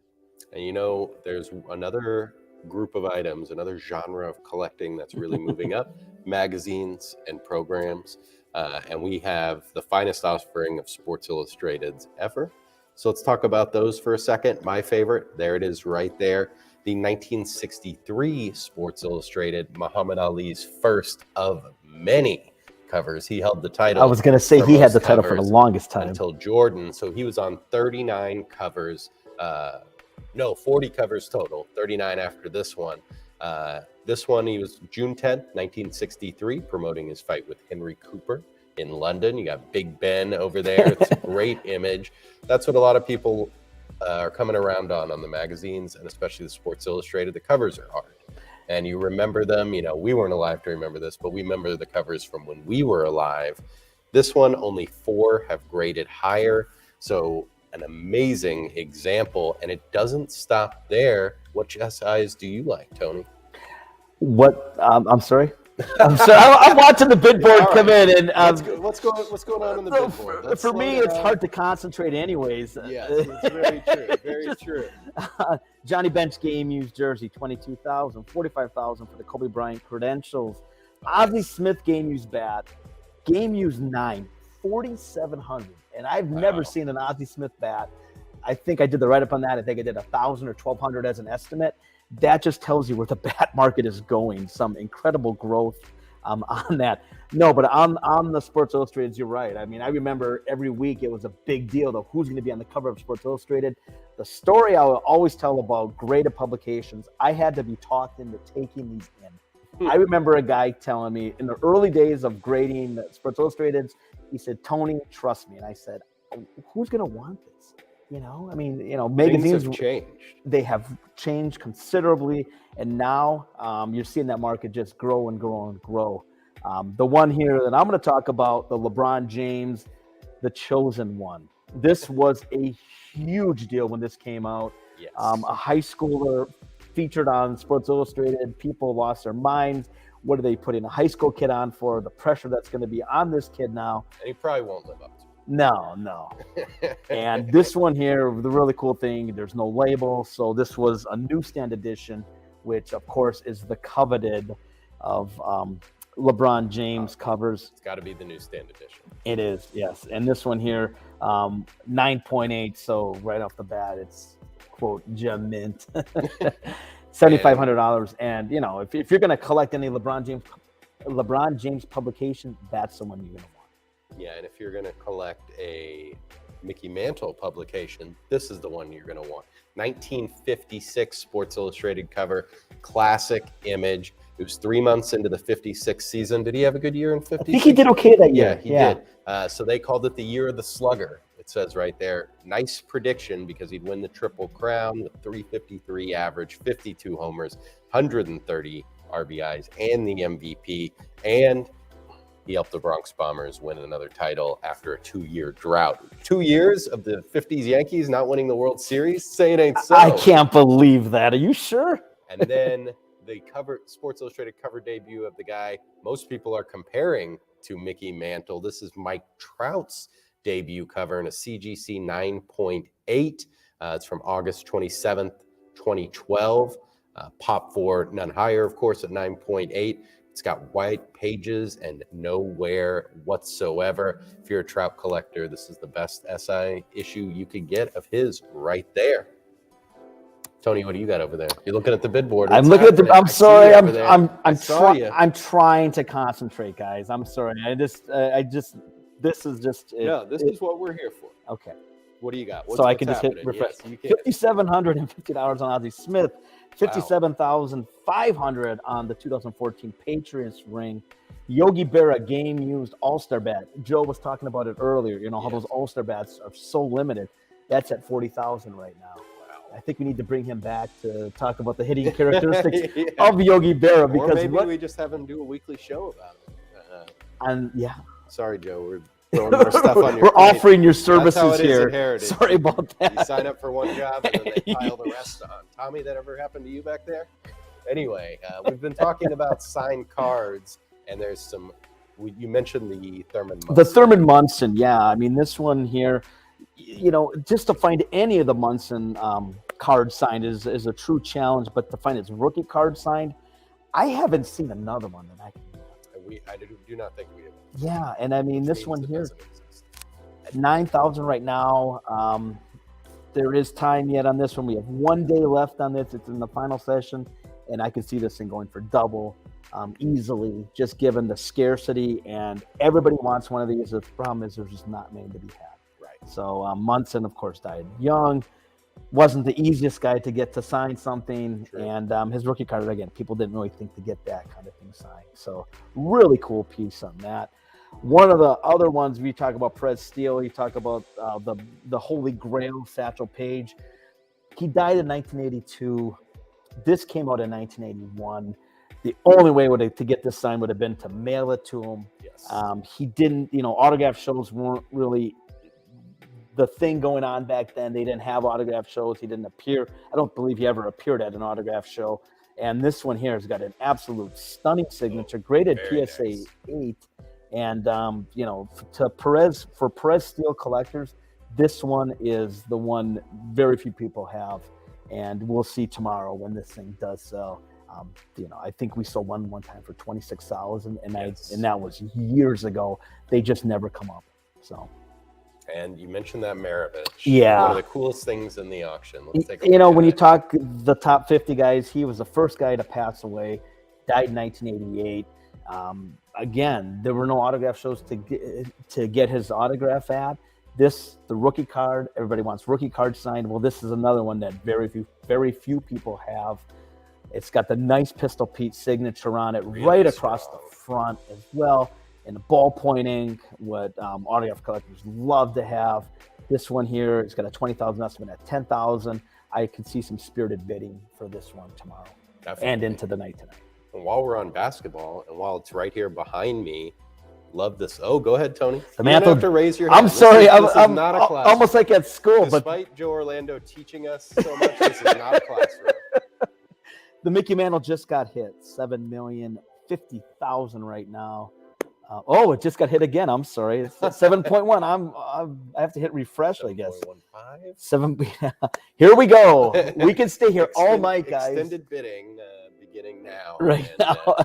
And, there's another group of items, another genre of collecting that's really moving up, magazines and programs. And we have the finest offspring of Sports Illustrateds ever. So let's talk about those for a second. My favorite, there it is right there. The 1963 Sports Illustrated, Muhammad Ali's first of many covers. He held the title. I was going to say he had the title for the longest time. Until Jordan. So he was on 39 covers. 40 covers total, 39 after this one. This one, he was June 10th, 1963, promoting his fight with Henry Cooper in London. You got Big Ben over there. It's a great image. That's what a lot of people are coming around on the magazines, and especially the Sports Illustrated. The covers are hard. And you remember them. We weren't alive to remember this, but we remember the covers from when we were alive. This one, only 4 have graded higher. So an amazing example, and it doesn't stop there. What SIs do you like, Tony? What? I'm sorry. I'm watching the bid board come in, and what's going on in the bid board? For me, it's hard to concentrate, anyways. Yes, it's very true. Very true. Johnny Bench game used jersey, 22,000, 45,000 for the Kobe Bryant credentials. Ozzie Smith game used bat, game used 9, 4,700. And I've never seen an Ozzie Smith bat. I think I did the write-up on that. I think I did 1,000 or 1,200 as an estimate. That just tells you where the bat market is going. Some incredible growth on that. No, but on the Sports Illustrated, you're right. I mean, I remember every week it was a big deal to who's going to be on the cover of Sports Illustrated. The story I will always tell about graded publications, I had to be talked into taking these in. I remember a guy telling me in the early days of grading Sports Illustrated, he said, "Tony, trust me." And I said, "Who's going to want this?" Magazines have changed. They have changed considerably, and now you're seeing that market just grow and grow and grow. The one here that I'm going to talk about, the LeBron James, the Chosen One. This was a huge deal when this came out. Yes. A high schooler featured on Sports Illustrated. People lost their minds. What are they putting a high school kid on for? The pressure that's going to be on this kid now. And he probably won't live up to it. No. And this one here, the really cool thing, there's no label. So this was a newsstand edition, which of course is the coveted of LeBron James covers. It's got to be the newsstand edition. It is, yes. And this one here, 9.8. So right off the bat, it's quote gem mint. $7,500. And if you're going to collect any LeBron James publication, that's the one you're going to want. Yeah, and if you're going to collect a Mickey Mantle publication, this is the one you're going to want. 1956 Sports Illustrated cover, classic image. It was 3 months into the 56 season. Did he have a good year in 56? I think he did okay that year. Yeah, he did. So they called it the year of the slugger. It says right there, nice prediction because he'd win the Triple Crown with 353 average, 52 homers, 130 RBIs, and the MVP. And he helped the Bronx Bombers win another title after a 2-year drought. 2 years of the 50s Yankees not winning the World Series? Say it ain't so. I can't believe that. Are you sure? And then the Sports Illustrated cover debut of the guy most people are comparing to Mickey Mantle. This is Mike Trout's debut cover in a CGC 9.8. It's from August 27th, 2012. Pop for none higher, of course, at 9.8. It's got white pages and no wear whatsoever. If you're a Trout collector, this is the best SI issue you could get of his right there. Tony, what do you got over there? You're looking at the bid board. I'm looking at the. I'm sorry. I'm trying to concentrate, guys. I'm sorry. This is just. This is what we're here for. Okay. What do you got? So I can what's just hit happening? refresh. Yes, you can. $5,750 on Ozzie Smith, $57,500 on the 2014 Patriots ring. Yogi Berra game used All-Star bat. Joe was talking about it earlier. You know how those All-Star bats are so limited. That's at $40,000 right now. I think we need to bring him back to talk about the hitting characteristics of Yogi Berra, because or maybe we just have him do a weekly show about it. And yeah, sorry, Joe, we're throwing more stuff on your we're plate. offering your That's how services it is here. at Heritage. Sorry about that. You sign up for one job and then they pile the rest on. Tommy, that ever happened to you back there? Anyway, we've been talking about signed cards, and there's some. You mentioned the Thurman Munson. The Thurman Munson, yeah. I mean, this one here, you know, just to find any of the Munson card signed is a true challenge, but to find his rookie card signed, I haven't seen another one that I can. I do not think we have. Yeah, and I mean, this one here, 9,000 right now. There is time yet on this one. We have 1 day left on this. It's in the final session, and I can see this thing going for double easily, just given the scarcity, and everybody wants one of these. The problem is there's just not many to be had. Right. So Munson, of course, died young. Wasn't the easiest guy to get to sign something. True. And his rookie card, again, people didn't really think to get that kind of thing signed. So really cool piece on that. One of the other ones, we talk about Perez Steele, you talk about the Holy Grail, Satchel Paige. He died in 1982. This came out in 1981. The only way to get this signed would have been to mail it to him. Yes. He didn't, autograph shows weren't really the thing going on back then. They didn't have autograph shows. He didn't appear. I don't believe he ever appeared at an autograph show. And this one here has got an absolute stunning signature, graded PSA nice. 8. And, for Perez Steele collectors, this one is the one very few people have. And we'll see tomorrow when this thing does sell. I think we sold one time for $26,000, and that was years ago. They just never come up. So. And you mentioned that Maravich. Yeah. One of the coolest things in the auction. Let's take a look when at you it. talk the top 50 guys, he was the first guy to pass away, died in 1988. Again, there were no autograph shows to get his autograph at. The rookie card, everybody wants rookie card signed. Well, this is another one that very few people have. It's got the nice Pistol Pete signature on it, really right across the front as well. And the ballpoint ink, what autograph collectors love to have. This one here, it's got a $20,000 estimate at $10,000. I could see some spirited bidding for this one tomorrow. Definitely. And into the night tonight. And while we're on basketball, and while it's right here behind me, love this. Oh, go ahead, Tony. The you Mantle, don't have to raise your hand. I'm sorry. This is not a classroom. Almost like at school. Despite Joe Orlando teaching us so much, this is not a classroom. The Mickey Mantle just got hit. $7,050,000 right now. It just got hit again. I'm sorry. It's 7.1. I have to hit refresh, I guess. 7.15. Here we go. We can stay here all night, guys. Extended bidding beginning now. Right now.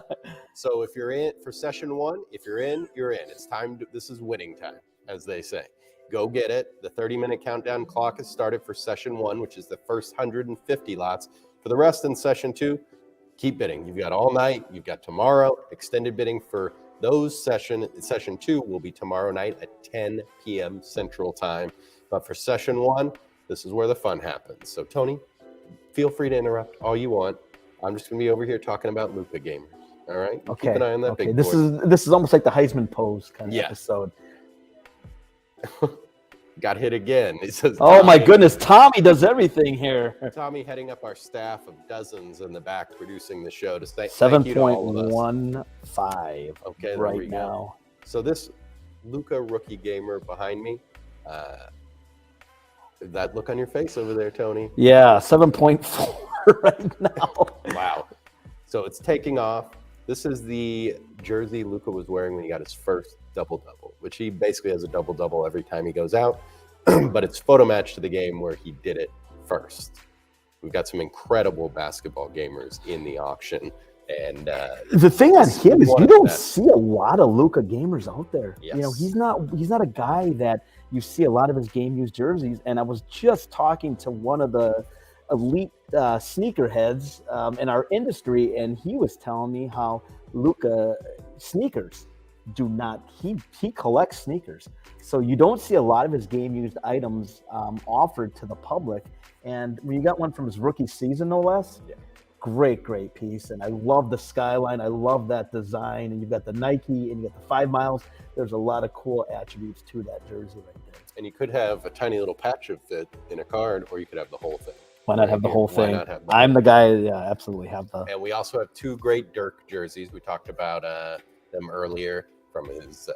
So if you're in for session 1, if you're in, you're in. It's time. This is winning time, as they say. Go get it. The 30-minute countdown clock has started for session 1, which is the first 150 lots. For the rest in session 2, keep bidding. You've got all night. You've got tomorrow. Extended bidding for those session 2 will be tomorrow night at 10 p.m. Central Time. But for session 1, this is where the fun happens. So, Tony, feel free to interrupt all you want. I'm just going to be over here talking about Luka gamers. All right? Okay. Keep an eye on that big This board. is almost like the Heisman pose kind of episode. Got hit again. He says, "Oh my goodness, Tommy does everything here." Tommy heading up our staff of dozens in the back producing the show to say 7.15. Okay, right now. So this Luka rookie gamer behind me, that look on your face over there, Tony. Yeah, 7.4 right now. Wow. So it's taking off. This is the jersey Luka was wearing when he got his first double-double, which he basically has a double-double every time he goes out. But it's photo matched to the game where he did it first. We've got some incredible basketball gamers in the auction. And the thing on him is you don't see a lot of Luka gamers out there. Yes. He's not a guy that you see a lot of his game used jerseys. And I was just talking to one of the elite sneakerheads in our industry, and he was telling me how Luka sneakers he collects sneakers. So you don't see a lot of his game used items offered to the public. And when you got one from his rookie season, no less, great piece. And I love the skyline. I love that design. And you've got the Nike and you got the 5 miles. There's a lot of cool attributes to that jersey right there. And you could have a tiny little patch of it in a card, or you could have the whole thing. Why not have the whole thing? The I'm the guy, absolutely have the. And we also have 2 great Dirk jerseys. We talked about them earlier from his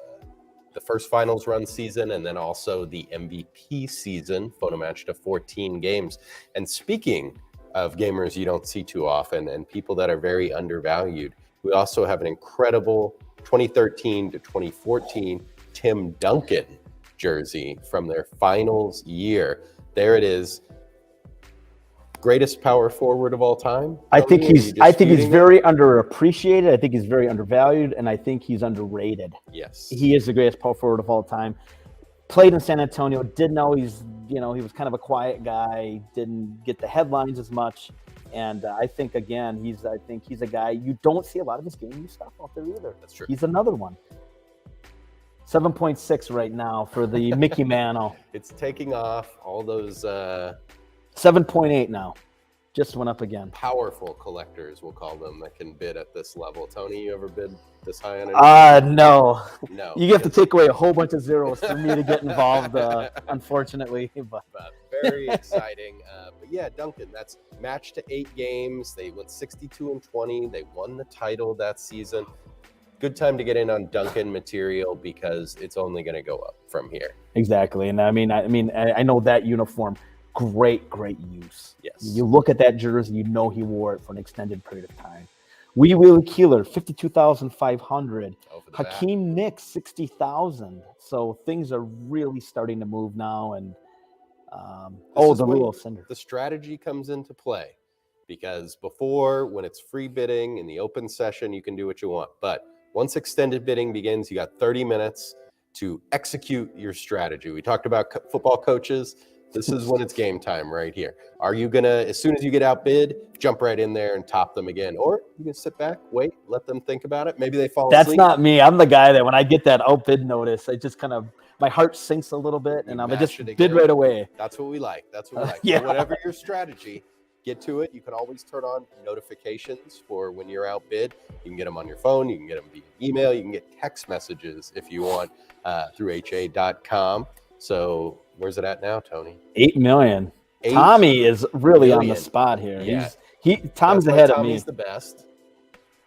the first finals run season, and then also the MVP season, photo match to 14 games. And speaking of gamers you don't see too often and people that are very undervalued, we also have an incredible 2013 to 2014 Tim Duncan jersey from their finals year. There it is. Greatest power forward of all time? I think he's very underappreciated. I think he's very undervalued, and I think he's underrated. Yes. He is the greatest power forward of all time. Played in San Antonio, didn't always, he was kind of a quiet guy, didn't get the headlines as much. And I think, again, he's a guy, you don't see a lot of his game stuff out there either. That's true. He's another one. 7.6 right now for the Mickey Mantle. It's taking off. All those 7.8 now. Just went up again. Powerful collectors, we'll call them, that can bid at this level. Tony, you ever bid this high on it? No. No. You have to take away a whole bunch of zeros for me to get involved, unfortunately. But very exciting. But yeah, Duncan, that's match to 8 games. They went 62-20. They won the title that season. Good time to get in on Duncan material because it's only going to go up from here. Exactly. And I know that uniform. Great use. Yes. You look at that jersey, you know he wore it for an extended period of time. Wee Willie Keeler, 52,500. Hakeem Nicks, 60,000. So things are really starting to move now. And the Lilo Cinder. The strategy comes into play because before, when it's free bidding in the open session, you can do what you want. But once extended bidding begins, you got 30 minutes to execute your strategy. We talked about football coaches. This is when it's game time right here. Are you going to, as soon as you get outbid, jump right in there and top them again? Or you can sit back, wait, let them think about it. Maybe they fall asleep. That's not me. I'm the guy that when I get that outbid notice, I just kind of, my heart sinks a little bit and I just bid right away. That's what we like. So whatever your strategy, get to it. You can always turn on notifications for when you're outbid. You can get them on your phone. You can get them via email. You can get text messages if you want through ha.com. So where's it at now, Tony? 8 million. Tommy is really on the spot here. Yeah. Tom's ahead of me. Tommy's the best.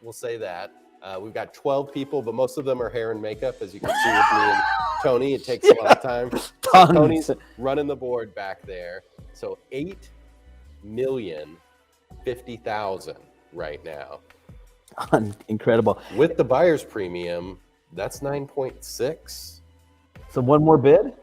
We'll say that. We've got 12 people, but most of them are hair and makeup, as you can see with me and Tony. It takes a lot of time. So Tony's running the board back there. So 8,050,000 right now. Incredible. With the buyer's premium, that's 9.6. So one more bid?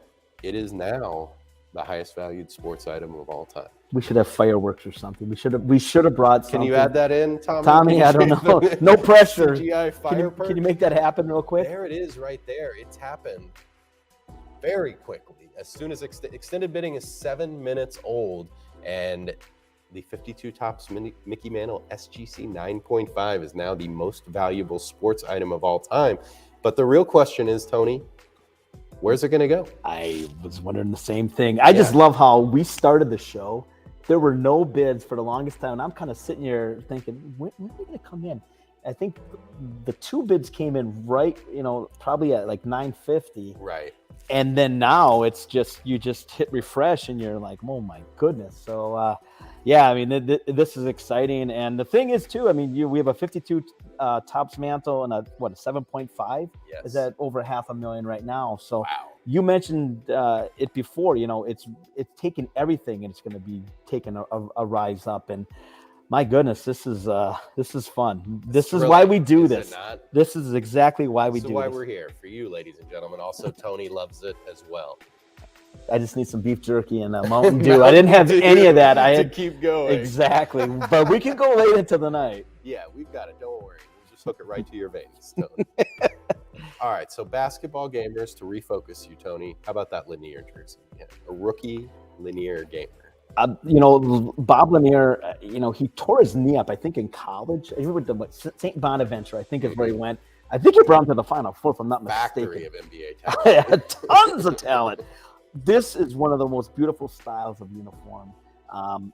It is now the highest valued sports item of all time. We should have fireworks or something. We should have brought something. Can you add that in, Tommy? Tommy, I don't know. No pressure. CGI fire can you make that happen real quick? There it is right there. It's happened very quickly. As soon as extended bidding is 7 minutes old, and the 52 Topps Mickey Mantle SGC 9.5 is now the most valuable sports item of all time. But the real question is, Tony, where's it going to go? I was wondering the same thing. I just love how we started the show. There were no bids for the longest time. And I'm kind of sitting here thinking, when are they going to come in? I think the 2 bids came in right, probably at like 950. Right. And then now it's just, you just hit refresh and you're like, oh my goodness. So, this is exciting. And the thing is too, we have a 52 Topps Mantle and a 7.5. Yes. Is at over $500,000 right now. So wow. You mentioned it before, it's taken everything and it's going to be taking a rise up. And my goodness, this is fun. This is why we do this. This is exactly why we do this. This is why we're here for you, ladies and gentlemen. Also, Tony loves it as well. I just need some beef jerky and a Mountain Dew. I didn't have any of that. I had to keep going. Exactly. But we can go late into the night. Yeah, we've got it. Don't worry. We'll just hook it right to your veins, Tony. All right. So basketball gamers, to refocus you, Tony, how about that Lanier jersey? Yeah, a rookie Lanier gamer. Bob Lanier, he tore his knee up, I think, in college. He went to St. Bonaventure, I think is where he went. I think he brought him to the Final Four, if I'm not Factory mistaken. of NBA talent. Tons of talent. This is one of the most beautiful styles of uniform.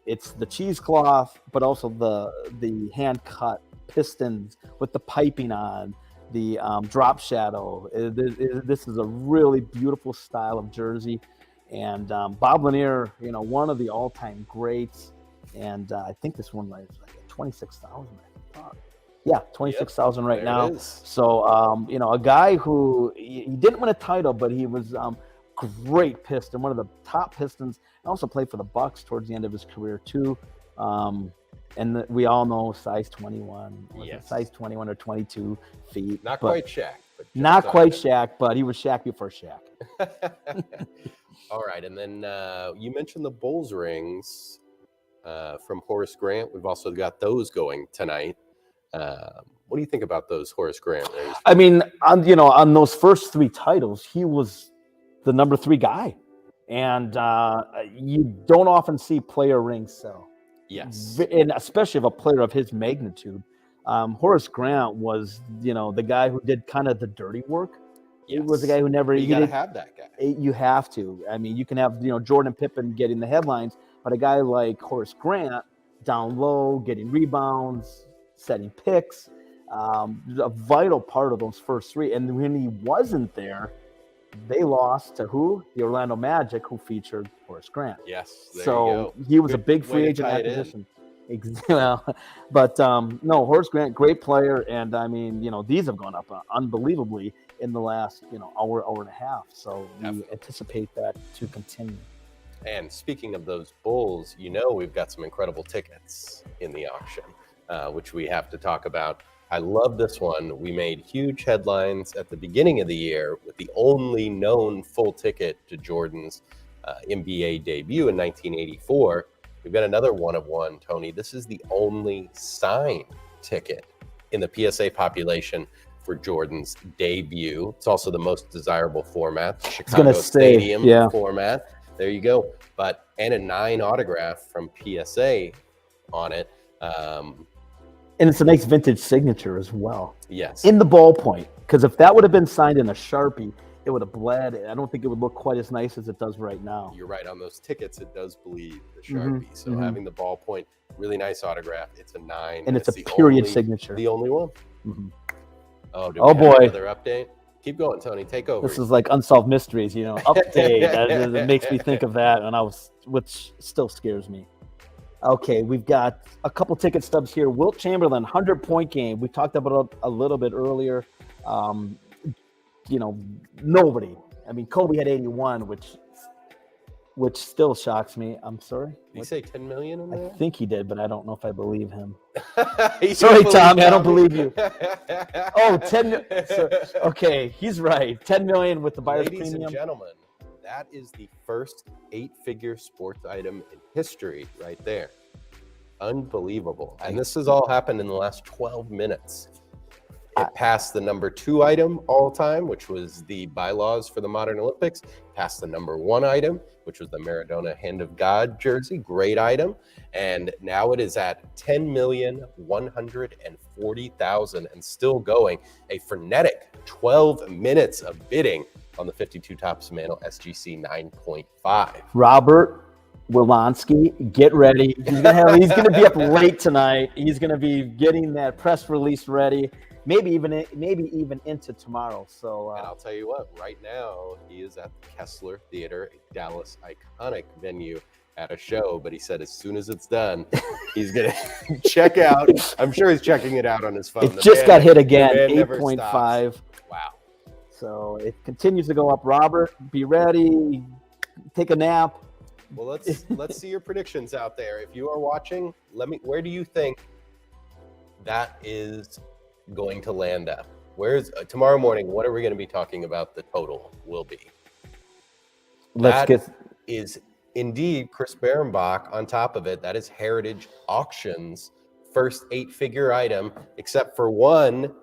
It's the cheesecloth, but also the hand cut pistons with the piping on, the drop shadow. This is a really beautiful style of jersey. And Bob Lanier, one of the all-time greats. And I think this one is like 26,000. Yeah, 26,000 right now. So, a guy who he didn't win a title, but he was great piston, one of the top pistons. And also played for the Bucks towards the end of his career too. And we all know size 21. Yes. Size 21 or 22 feet. Not quite Shaq. But not quite Shaq, but he was Shaq before Shaq. All right, and then you mentioned the Bulls rings from Horace Grant. We've also got those going tonight. What do you think about those Horace Grant rings? I mean, on those first 3 titles, he was the number 3 guy, and you don't often see player rings sell. Yes, and especially of a player of his magnitude. Horace Grant was, the guy who did kind of the dirty work. He was the guy who never. You gotta have that guy. You have to. I mean, you can have Jordan Pippen getting the headlines, but a guy like Horace Grant down low, getting rebounds, setting picks, a vital part of those first 3. And when he wasn't there, they lost to who? The Orlando Magic, who featured Horace Grant. Yes. There So you go. he was a Good big way free to agent tie it in. acquisition. Well, but no, Horace Grant, great player, and I mean, these have gone up unbelievably in the last hour and a half. So we anticipate that to continue. And speaking of those Bulls, we've got some incredible tickets in the auction, which we have to talk about. I love this one. We made huge headlines at the beginning of the year with the only known full ticket to Jordan's NBA debut in 1984. We've got another one of one, Tony. This is the only signed ticket in the PSA population for Jordan's debut. It's also the most desirable format, the Chicago Stadium format. There you go. And a 9 autograph from PSA on it. And it's a nice vintage signature as well. Yes. In the ballpoint. Because if that would have been signed in a Sharpie, it would have bled. I don't think it would look quite as nice as it does right now. You're right. On those tickets, it does bleed the Sharpie. So having the ballpoint, really nice autograph. It's a 9. And it's a period signature. The only one. Mm-hmm. Oh, do we have another update? Keep going, Tony. Take over. This is like Unsolved Mysteries, update. It makes me think of that, which still scares me. Okay, we've got a couple ticket stubs here. Wilt Chamberlain, 100-point game. We talked about it a little bit earlier. Nobody. I mean, Kobe had 81, which still shocks me. I'm sorry. Did he say 10 million in there? I think he did, but I don't know if I believe him. Sorry, Sorry, Tommy, I don't believe you. Oh, 10. Okay, he's right. 10 million with the buyer's premium. Ladies and gentlemen, that is the first 8-figure sports item in history right there. Unbelievable. And this has all happened in the last 12 minutes. It passed the number 2 item all time, which was the bylaws for the modern Olympics. Passed the number 1 item, which was the Maradona Hand of God jersey. Great item. And now it is at 10,140,000 and still going. A frenetic 12 minutes of bidding on the 52 Topps Mantle SGC 9.5. Robert Wilansky, get ready. He's gonna be up late tonight. He's gonna be getting that press release ready. Maybe even into tomorrow. So, and I'll tell you what, right now he is at the Kessler Theater, a Dallas iconic venue, at a show. But he said as soon as it's done, he's gonna check out. I'm sure he's checking it out on his phone. It just got hit again, 8.5. Wow. So it continues to go up. Robert, be ready. Take a nap. Well, let's see your predictions out there. If you are watching, where do you think that is going to land up? Where's tomorrow morning? What are we going to be talking about? The total will be. Is indeed Chris Behrenbach on top of it. That is Heritage Auctions first 8-figure item, except for one.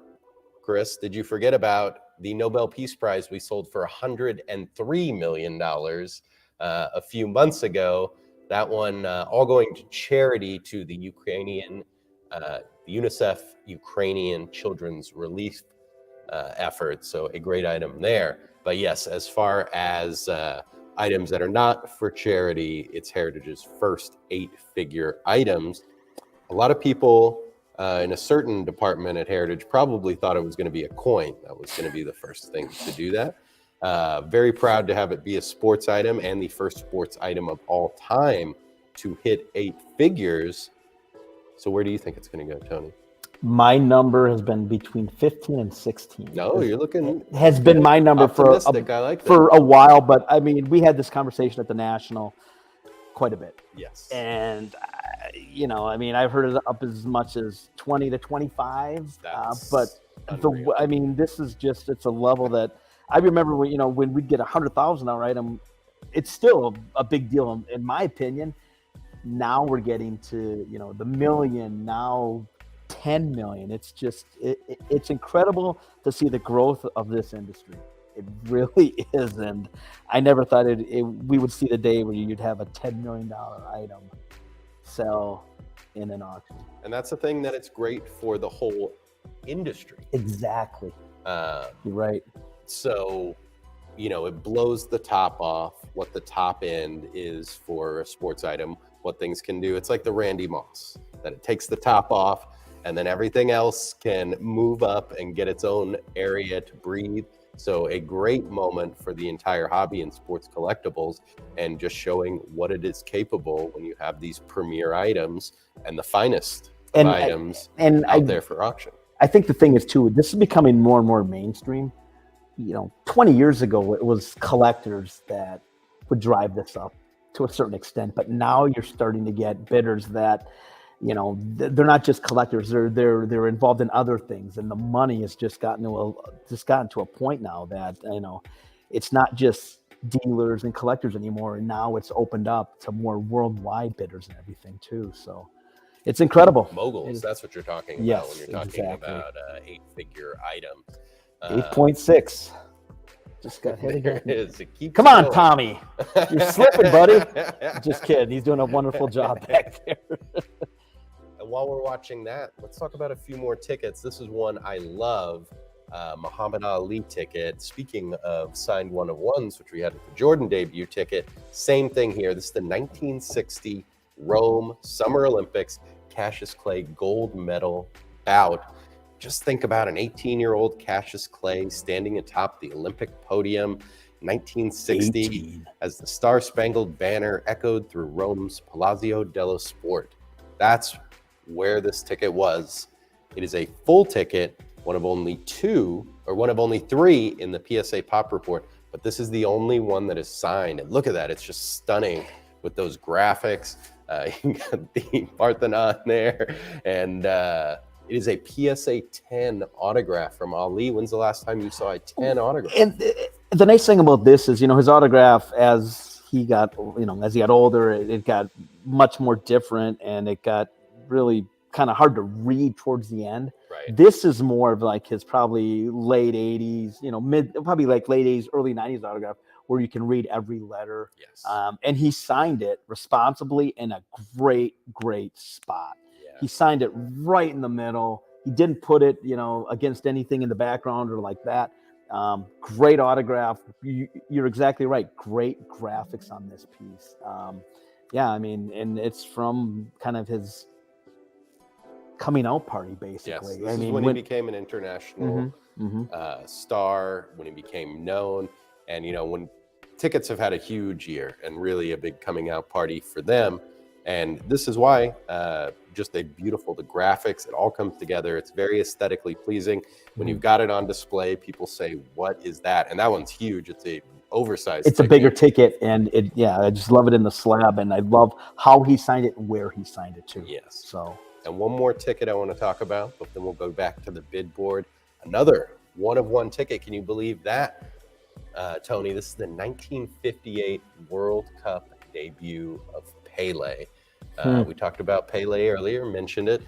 Chris, did you forget about the Nobel Peace Prize we sold for $103 million a few months ago? That one all going to charity to the Ukrainian, the UNICEF Ukrainian Children's Relief effort. So a great item there. But yes, as far as items that are not for charity, it's Heritage's first 8-figure items. A lot of people in a certain department at Heritage probably thought it was going to be a coin. That was going to be the first thing to do that. Very proud to have it be a sports item and the first sports item of all time to hit 8 figures. So where do you think it's going to go, Tony? My number has been between 15 and 16. No, you're looking. Has been my number for a while, but I mean, we had this conversation at the National quite a bit. Yes. And, I mean, I've heard it up as much as 20 to 25. But this is just, it's a level that I remember when we'd get $100,000 item, it's still a big deal in my opinion. Now we're getting to, the million, now 10 million. It's just, it's incredible to see the growth of this industry. It really is. And I never thought we would see the day where you'd have a $10 million item sell in an auction. And that's the thing that it's great for the whole industry. Exactly. You're right. So, it blows the top off what the top end is for a sports item, what things can do. It's like the Randy Moss, that it takes the top off and then everything else can move up and get its own area to breathe. So a great moment for the entire hobby in sports collectibles, and just showing what it is capable when you have these premier items and the finest of items out there for auction. I think the thing is too, this is becoming more and more mainstream. 20 years ago, it was collectors that would drive this up to a certain extent, but now you're starting to get bidders that, they're not just collectors; they're involved in other things, and the money has just gotten to a point now that it's not just dealers and collectors anymore. And now it's opened up to more worldwide bidders and everything too. So it's incredible. Moguls, that's what you're talking about when you're talking about 8-figure items. 8.6. Just got hit again. Come on, Tommy. You're slipping, buddy. Just kidding. He's doing a wonderful job back there. And while we're watching that, let's talk about a few more tickets. This is one I love, Muhammad Ali ticket. Speaking of signed one-of-ones, which we had with the Jordan debut ticket, same thing here. This is the 1960 Rome Summer Olympics Cassius Clay gold medal bout. Just think about an 18-year-old Cassius Clay standing atop the Olympic podium, 1960, 18. as the Star-Spangled Banner echoed through Rome's Palazzo dello Sport. That's where this ticket was. It is a full ticket, one of only 3 in the PSA Pop Report, but this is the only one that is signed. And look at that, it's just stunning with those graphics. You got the Parthenon there, and it is a PSA 10 autograph from Ali. When's the last time you saw a 10 autograph? And the nice thing about this is, his autograph, as he got older, it got much more different, and it got really kind of hard to read towards the end. Right. This is more of like his probably late 80s, probably like late 80s, early 90s autograph, where you can read every letter. Yes. And he signed it responsibly in a great, great spot. Yeah. He signed it right in the middle. He didn't put it, against anything in the background or like that. Great autograph. You're exactly right. Great graphics on this piece. And it's from kind of his coming out party, basically. Yes, this is when he became an international star, when he became known. And, when tickets have had a huge year and really a big coming out party for them. And this is why, just the graphics, it all comes together. It's very aesthetically pleasing. When you've got it on display, people say, what is that? And that one's huge. It's a oversized It's ticket. A bigger ticket, and I just love it in the slab, and I love how he signed it and where he signed it too. Yes. So, and one more ticket I want to talk about, but then we'll go back to the bid board. Another one-of-one ticket. Can you believe that, Tony? This is the 1958 World Cup debut of Pele. We talked about Pele earlier, mentioned it.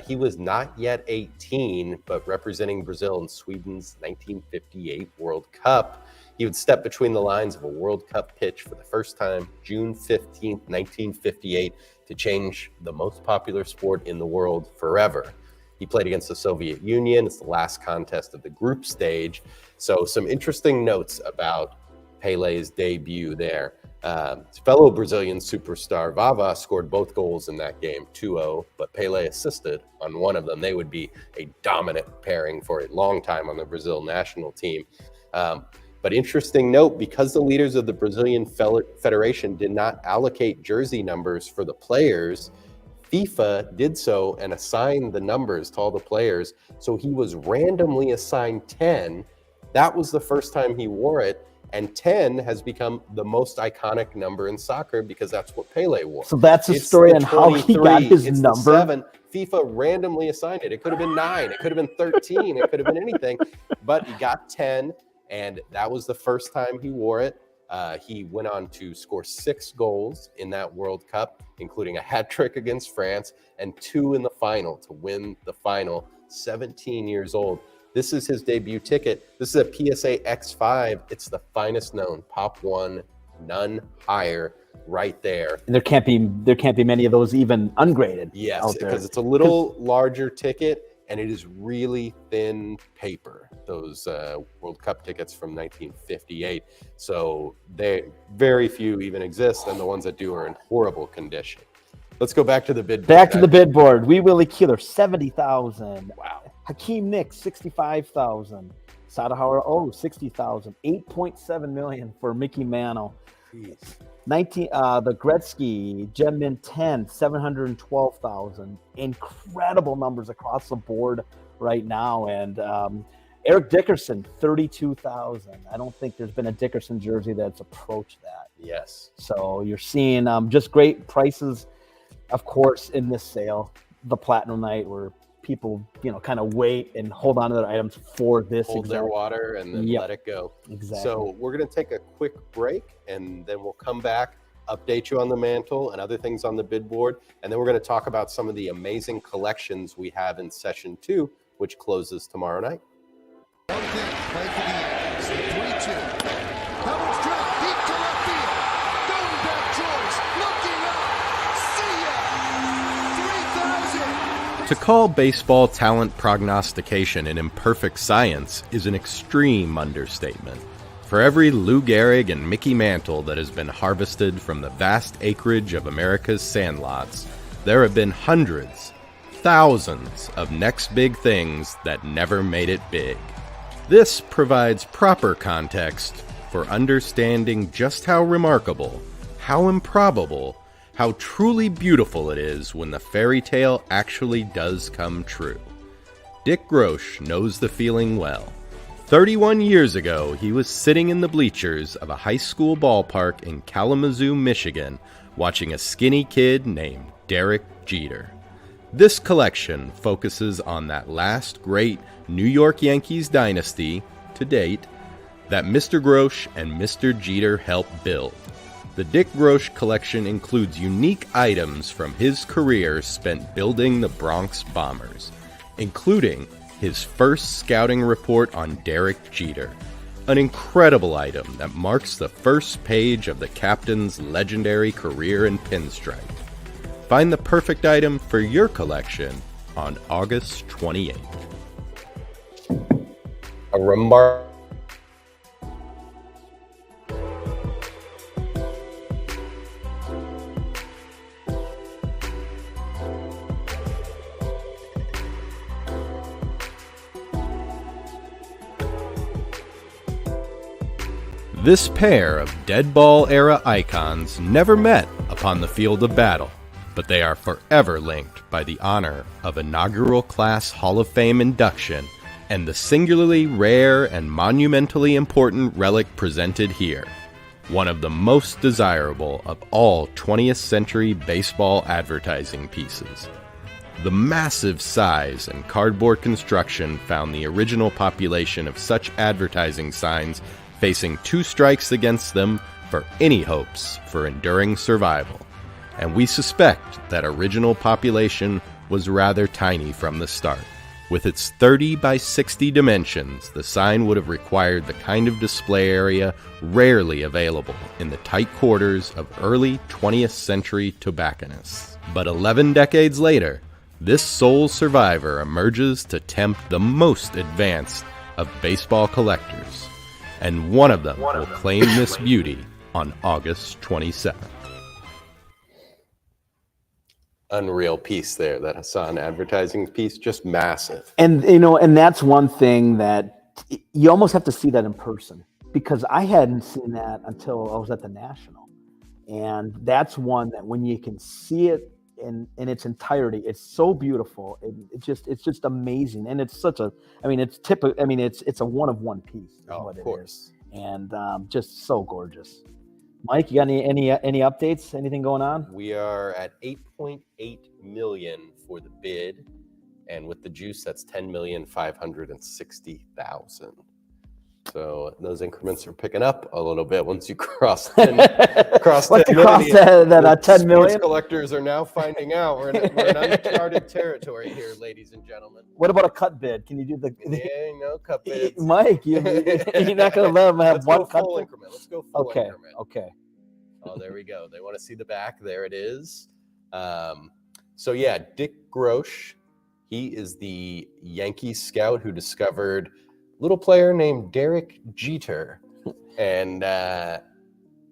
He was not yet 18, but representing Brazil in Sweden's 1958 World Cup. He would step between the lines of a World Cup pitch for the first time, June 15th, 1958, to change the most popular sport in the world forever. He played against the Soviet Union. It's the last contest of the group stage. So some interesting notes about Pele's debut there. Fellow Brazilian superstar Vava scored both goals in that game, 2-0, but Pele assisted on one of them. They would be a dominant pairing for a long time on the Brazil national team. But interesting note, because the leaders of the Brazilian Federation did not allocate jersey numbers for the players, FIFA did so and assigned the numbers to all the players. So he was randomly assigned 10. That was the first time he wore it. And 10 has become the most iconic number in soccer because that's what Pele wore. So that's a story on how he got his it's number. The 7. FIFA randomly assigned it. It could have been 9. It could have been 13. It could have been anything. But he got 10, and that was the first time he wore it. He went on to score 6 goals in that World Cup, including a hat trick against France and 2 in the final to win the final, 17 years old. This is his debut ticket. This is a PSA X5. It's the finest known. Pop 1, none higher, right there. And there can't be many of those even ungraded. Yes, out there. because it's a little larger ticket and it is really thin paper. Those World Cup tickets from 1958. So very few even exist, and the ones that do are in horrible condition. Let's go back to the bid board. Back to the bid board. Wee Willie Keeler, 70,000. Wow. Hakeem Nicks, 65,000. Sadahara 60,000. 8.7 million for Mickey Mantle. Jeez. The Gretzky Gem Mint 10, 712,000. Incredible numbers across the board right now. And Eric Dickerson, 32,000. I don't think there's been a Dickerson jersey that's approached that. Yes. So you're seeing just great prices, of course, in this sale. The Platinum Night, where people, kind of wait and hold on to their items for this. Hold their water and then let it go. Exactly. So we're going to take a quick break, and then we'll come back, update you on the mantle and other things on the bid board. And then we're going to talk about some of the amazing collections we have in session 2, which closes tomorrow night. Play for the Yankees. 3-2. Cummins drop deep to left field. Going back George. Looking up. See ya. 3,000. To call baseball talent prognostication an imperfect science is an extreme understatement. For every Lou Gehrig and Mickey Mantle that has been harvested from the vast acreage of America's sandlots, there have been hundreds, thousands of next big things that never made it big. This provides proper context for understanding just how remarkable, how improbable, how truly beautiful it is when the fairy tale actually does come true. Dick Grosh knows the feeling well. 31 years ago, he was sitting in the bleachers of a high school ballpark in Kalamazoo, Michigan, watching a skinny kid named Derek Jeter. This collection focuses on that last great New York Yankees dynasty, to date, that Mr. Grosh and Mr. Jeter helped build. The Dick Grosh collection includes unique items from his career spent building the Bronx Bombers, including his first scouting report on Derek Jeter, an incredible item that marks the first page of the captain's legendary career in pinstripe. Find the perfect item for your collection on August 28th. A remark. This pair of dead ball era icons never met upon the field of battle, but they are forever linked by the honor of inaugural class Hall of Fame induction and the singularly rare and monumentally important relic presented here, one of the most desirable of all 20th century baseball advertising pieces. The massive size and cardboard construction found the original population of such advertising signs facing 2 strikes against them for any hopes for enduring survival. And we suspect that original population was rather tiny from the start. With its 30 by 60 dimensions, the sign would have required the kind of display area rarely available in the tight quarters of early 20th century tobacconists. But 11 decades later, this sole survivor emerges to tempt the most advanced of baseball collectors, and one of them will claim this beauty on August 27th. Unreal piece there, that Hassan advertising piece, just massive. And and that's one thing that you almost have to see that in person, because I hadn't seen that until I was at the National. And that's one that when you can see it in its entirety, it's so beautiful. It's just amazing. And it's such a, it's a one-of-one piece. Oh, of course. And just so gorgeous. Mike, you got any updates? Anything going on? We are at 8.8 million for the bid, and with the juice, that's 10,560,000. So those increments are picking up a little bit once you cross 10, cross 10 million. That 10 million? Sports collectors are now finding out we're in uncharted territory here, ladies and gentlemen. What about a cut bid? Can you do the? Yeah, no cut bids. Mike, you're not going to let them have one cut full bid? increment. Let's go full increment. Okay. Oh, there we go. They want to see the back. There it is. So yeah, Dick Grosh. He is the Yankee scout who discovered a little player named Derek Jeter. And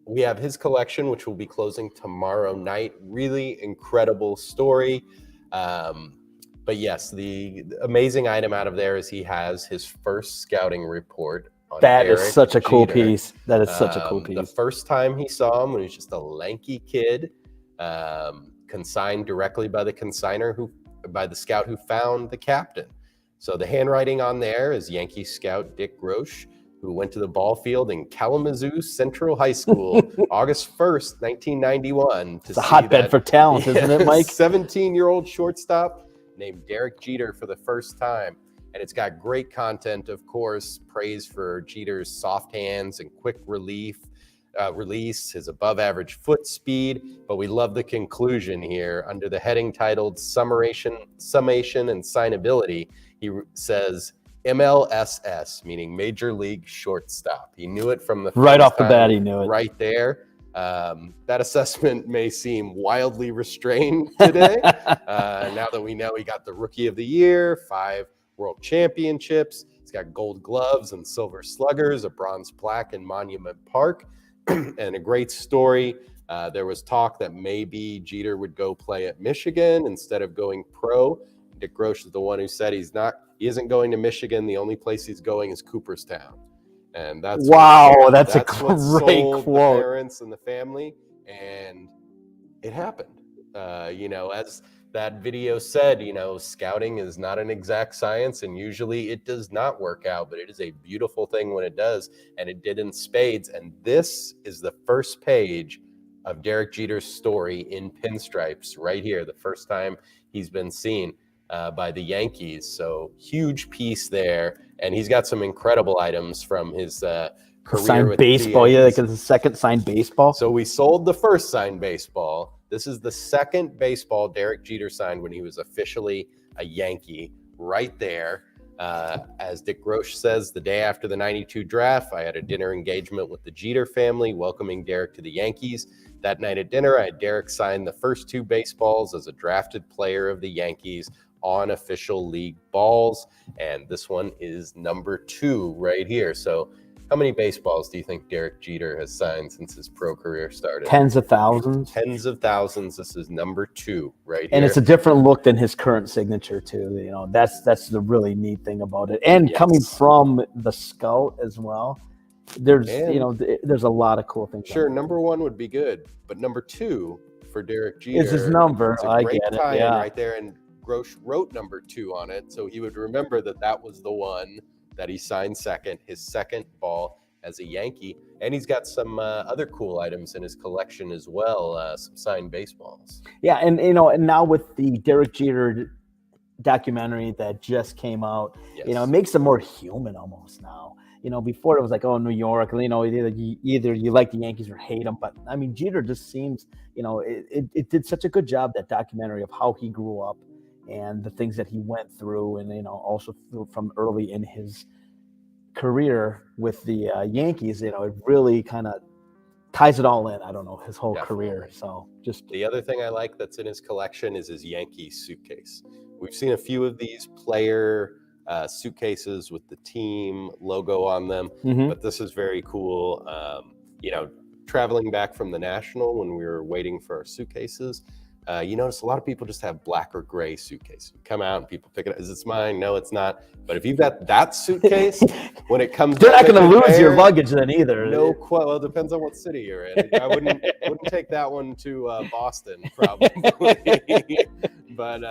we have his collection, which will be closing tomorrow night. Really incredible story. But yes, the amazing item out of there is he has his first scouting report. That is such a cool piece. That is such a cool piece. The first time he saw him when he was just a lanky kid, consigned directly by the consigner by the scout who found the captain. So the handwriting on there is Yankee scout Dick Grosh, who went to the ball field in Kalamazoo Central High School, August 1st, 1991. It's a hotbed for talent, isn't it, Mike? 17-year-old shortstop named Derek Jeter for the first time. And it's got great content, of course, praise for Jeter's soft hands and quick release, his above-average foot speed. But we love the conclusion here. Under the heading titled Summation and Signability, he says MLSS, meaning Major League Shortstop. He knew it from the right off the bat. He knew it right there. That assessment may seem wildly restrained today. Now that we know he got the Rookie of the Year, 5 World Championships. He's got gold gloves and silver sluggers, a bronze plaque in Monument Park, and a great story. There was talk that maybe Jeter would go play at Michigan instead of going pro. Dick Grosh is the one who said he isn't going to Michigan. The only place he's going is Cooperstown. And that's that's a great quote. The parents and the family, and it happened. As that video said, scouting is not an exact science, and usually it does not work out, but it is a beautiful thing when it does, and it did in spades. And this is the first page of Derek Jeter's story in pinstripes right here, the first time he's been seen by the Yankees. So huge piece there, and he's got some incredible items from his career signed with baseball. the Like the second signed baseball. So we sold the first signed baseball. This is the second baseball Derek Jeter signed when he was officially a Yankee right there. As Dick Grosh says, the day after the 92 draft, I had a dinner engagement with the Jeter family, welcoming Derek to the Yankees. That night at dinner, I had Derek sign the first 2 baseballs as a drafted player of the Yankees on official league balls. And this one is number 2 right here. So how many baseballs do you think Derek Jeter has signed since his pro career started? Tens of thousands. Tens of thousands. This is number 2 right here. And it's a different look than his current signature too. That's the really neat thing about it. And coming from the scout as well, there's a lot of cool things. Sure, number 1 would be good, but number 2 for Derek Jeter is his number. It's a great tie-in right there, and Grosh wrote number 2 on it, so he would remember that was the one that he signed second, his second ball as a Yankee. And he's got some other cool items in his collection as well, some signed baseballs. Yeah, and and now with the Derek Jeter documentary that just came out, it makes him more human almost now. Before it was like, oh, New York, either you like the Yankees or hate them. But I mean, Jeter just seems, it did such a good job, that documentary, of how he grew up and the things that he went through, and also from early in his career with the Yankees. It really kind of ties it all in. I don't know, his whole Definitely. career. So just The other thing I like that's in his collection is his Yankee suitcase. We've seen a few of these player suitcases with the team logo on them, but this is very cool. Traveling back from the National when we were waiting for our suitcases, you notice a lot of people just have black or gray suitcases. You come out and people pick it up. Is it mine? No, it's not. But if you've got that suitcase, when it comes, they're not down going the to lose your conveyor, luggage then either. No, well, it depends on what city you're in. I wouldn't take that one to Boston, probably. But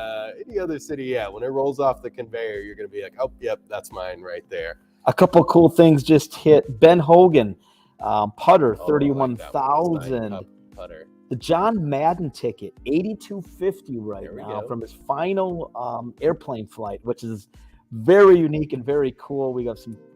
any other city, yeah, when it rolls off the conveyor, you're going to be like, oh, yep, that's mine right there. A couple of cool things just hit. Ben Hogan, putter, Oh, I like that one. 31,000. Nice putter. The John Madden ticket, 8250 right There we now go. from his final airplane flight, which is very unique and very cool. We're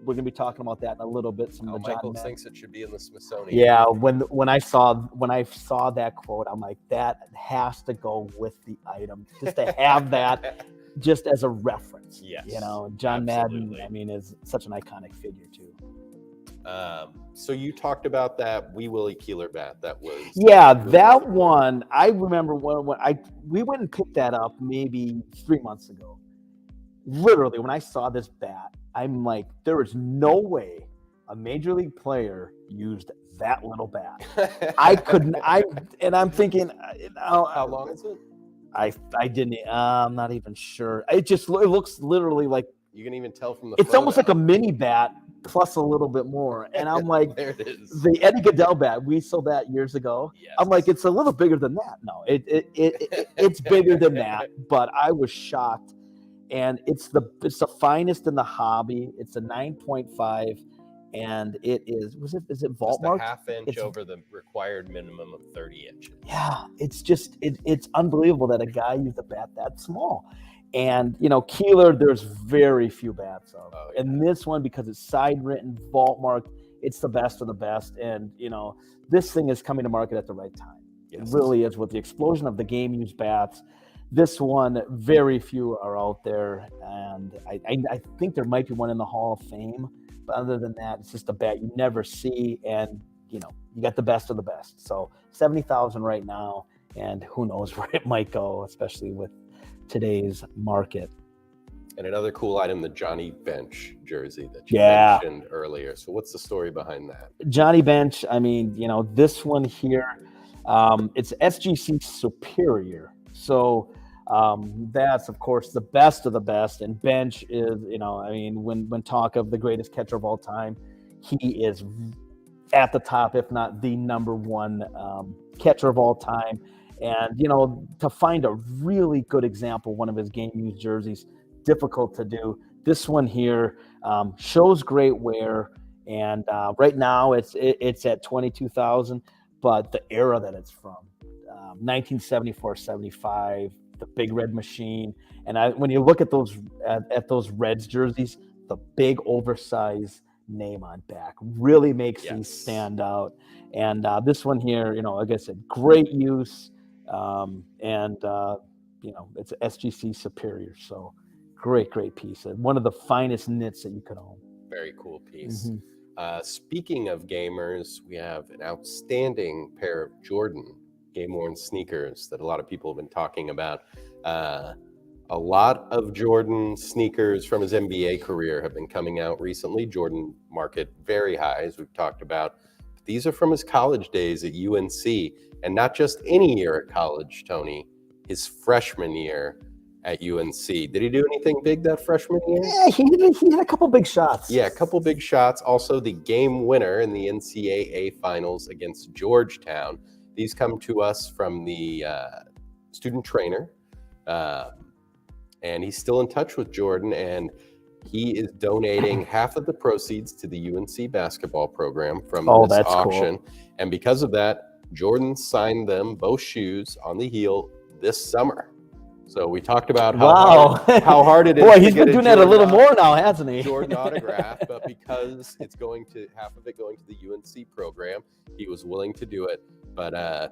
gonna be talking about that in a little bit. Some of the John Michael Madden. thinks it should be in the Smithsonian. Yeah, when I saw that quote, I'm like, that has to go with the item, just to have that, just as a reference. Yes, John absolutely. Madden, I mean, is such an iconic figure too. So you talked about that Wee Willie Keeler bat. That was Yeah, that one. I remember when we went and picked that up maybe 3 months ago. Literally, when I saw this bat, I'm like, there is no way a major league player used that little bat. I couldn't. And I'm thinking, How long is it? I didn't. I'm not even sure. It looks literally like You can even tell from the. it's almost like photo. a mini bat plus a little bit more. And I'm like, There it is. the Eddie Goodell bat, we sold that years ago. Yes. I'm like, it's a little bigger than that. No, it's bigger than that. But I was shocked, and it's the finest in the hobby. It's a 9.5, and it is. Is it vault Just a marked? half inch It's- over the required minimum of 30 inches. Yeah, it's just it's unbelievable that a guy used a bat that small. And Keeler, there's very few bats of. Oh, yeah. And this one, because it's side written, vault marked, it's the best of the best. And this thing is coming to market at the right time. Yes. It really is, with the explosion of the game used bats. This one, very few are out there, and I think there might be one in the Hall of Fame. But other than that, it's just a bat you never see, and you got the best of the best. So 70,000 right now, and who knows where it might go, especially with today's market. And another cool item, the Johnny Bench jersey that you Yeah. mentioned earlier. So what's the story behind that? Johnny Bench, I mean, this one here, it's SGC Superior. So that's, of course, the best of the best. And Bench is, when talk of the greatest catcher of all time, he is at the top, if not the number one catcher of all time. And, to find a really good example, one of his game-used jerseys, difficult to do. This one here shows great wear. And right now it's at 22,000, but the era that it's from, 1974-75, the Big Red Machine. And when you look at those Reds jerseys, the big oversized name on back really makes these stand out. And this one here, like I said, great use. It's SGC Superior. So great piece. One of the finest knits that you could own. Very cool piece. Speaking of gamers, we have an outstanding pair of Jordan game-worn sneakers that a lot of people have been talking about. A lot of Jordan sneakers from his NBA career have been coming out recently. Jordan market very high, as we've talked about. These are from his college days at UNC, and not just any year at college, Tony, his freshman year at UNC. Did he do anything big that freshman year? Yeah, he had a couple big shots. Yeah, a couple big shots. Also, the game winner in the NCAA finals against Georgetown. These come to us from the student trainer, and he's still in touch with Jordan, and he is donating half of the proceeds to the UNC basketball program from this auction. Cool. And because of that, Jordan signed them, both shoes, on the heel this summer. So we talked about how hard it is. Boy, he's been doing that a little more now, hasn't he? Jordan autograph, but because it's half of it going to the UNC program, he was willing to do it. But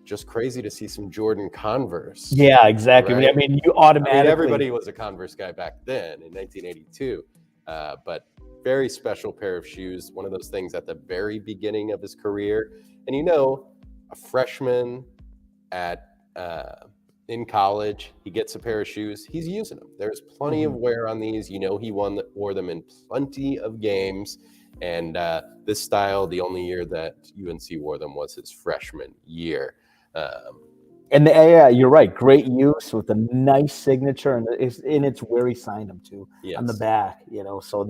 just crazy to see some Jordan Converse. Yeah, exactly. Right? I mean, you automatically. everybody was a Converse guy back then in 1982. But very special pair of shoes. One of those things at the very beginning of his career. And you know, a freshman at in college, he gets a pair of shoes, he's using them. There's plenty of wear on these. You know, he wore them in plenty of games. And this style, the only year that UNC wore them was his freshman year. And yeah, you're right. Great use with a nice signature, and it's where he signed them to on the back. You know, so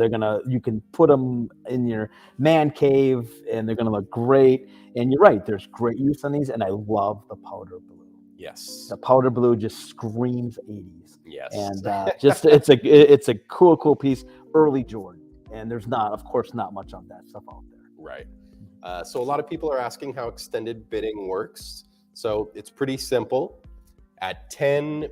you can put them in your man cave, and they're gonna look great. And you're right. There's great use on these, and I love the powder blue. Yes, the powder blue just screams 80s. Yes, and just it's a cool piece. Early Jordan, and there's of course not much of that stuff out there. Right. So a lot of people are asking how extended bidding works. So it's pretty simple. At 10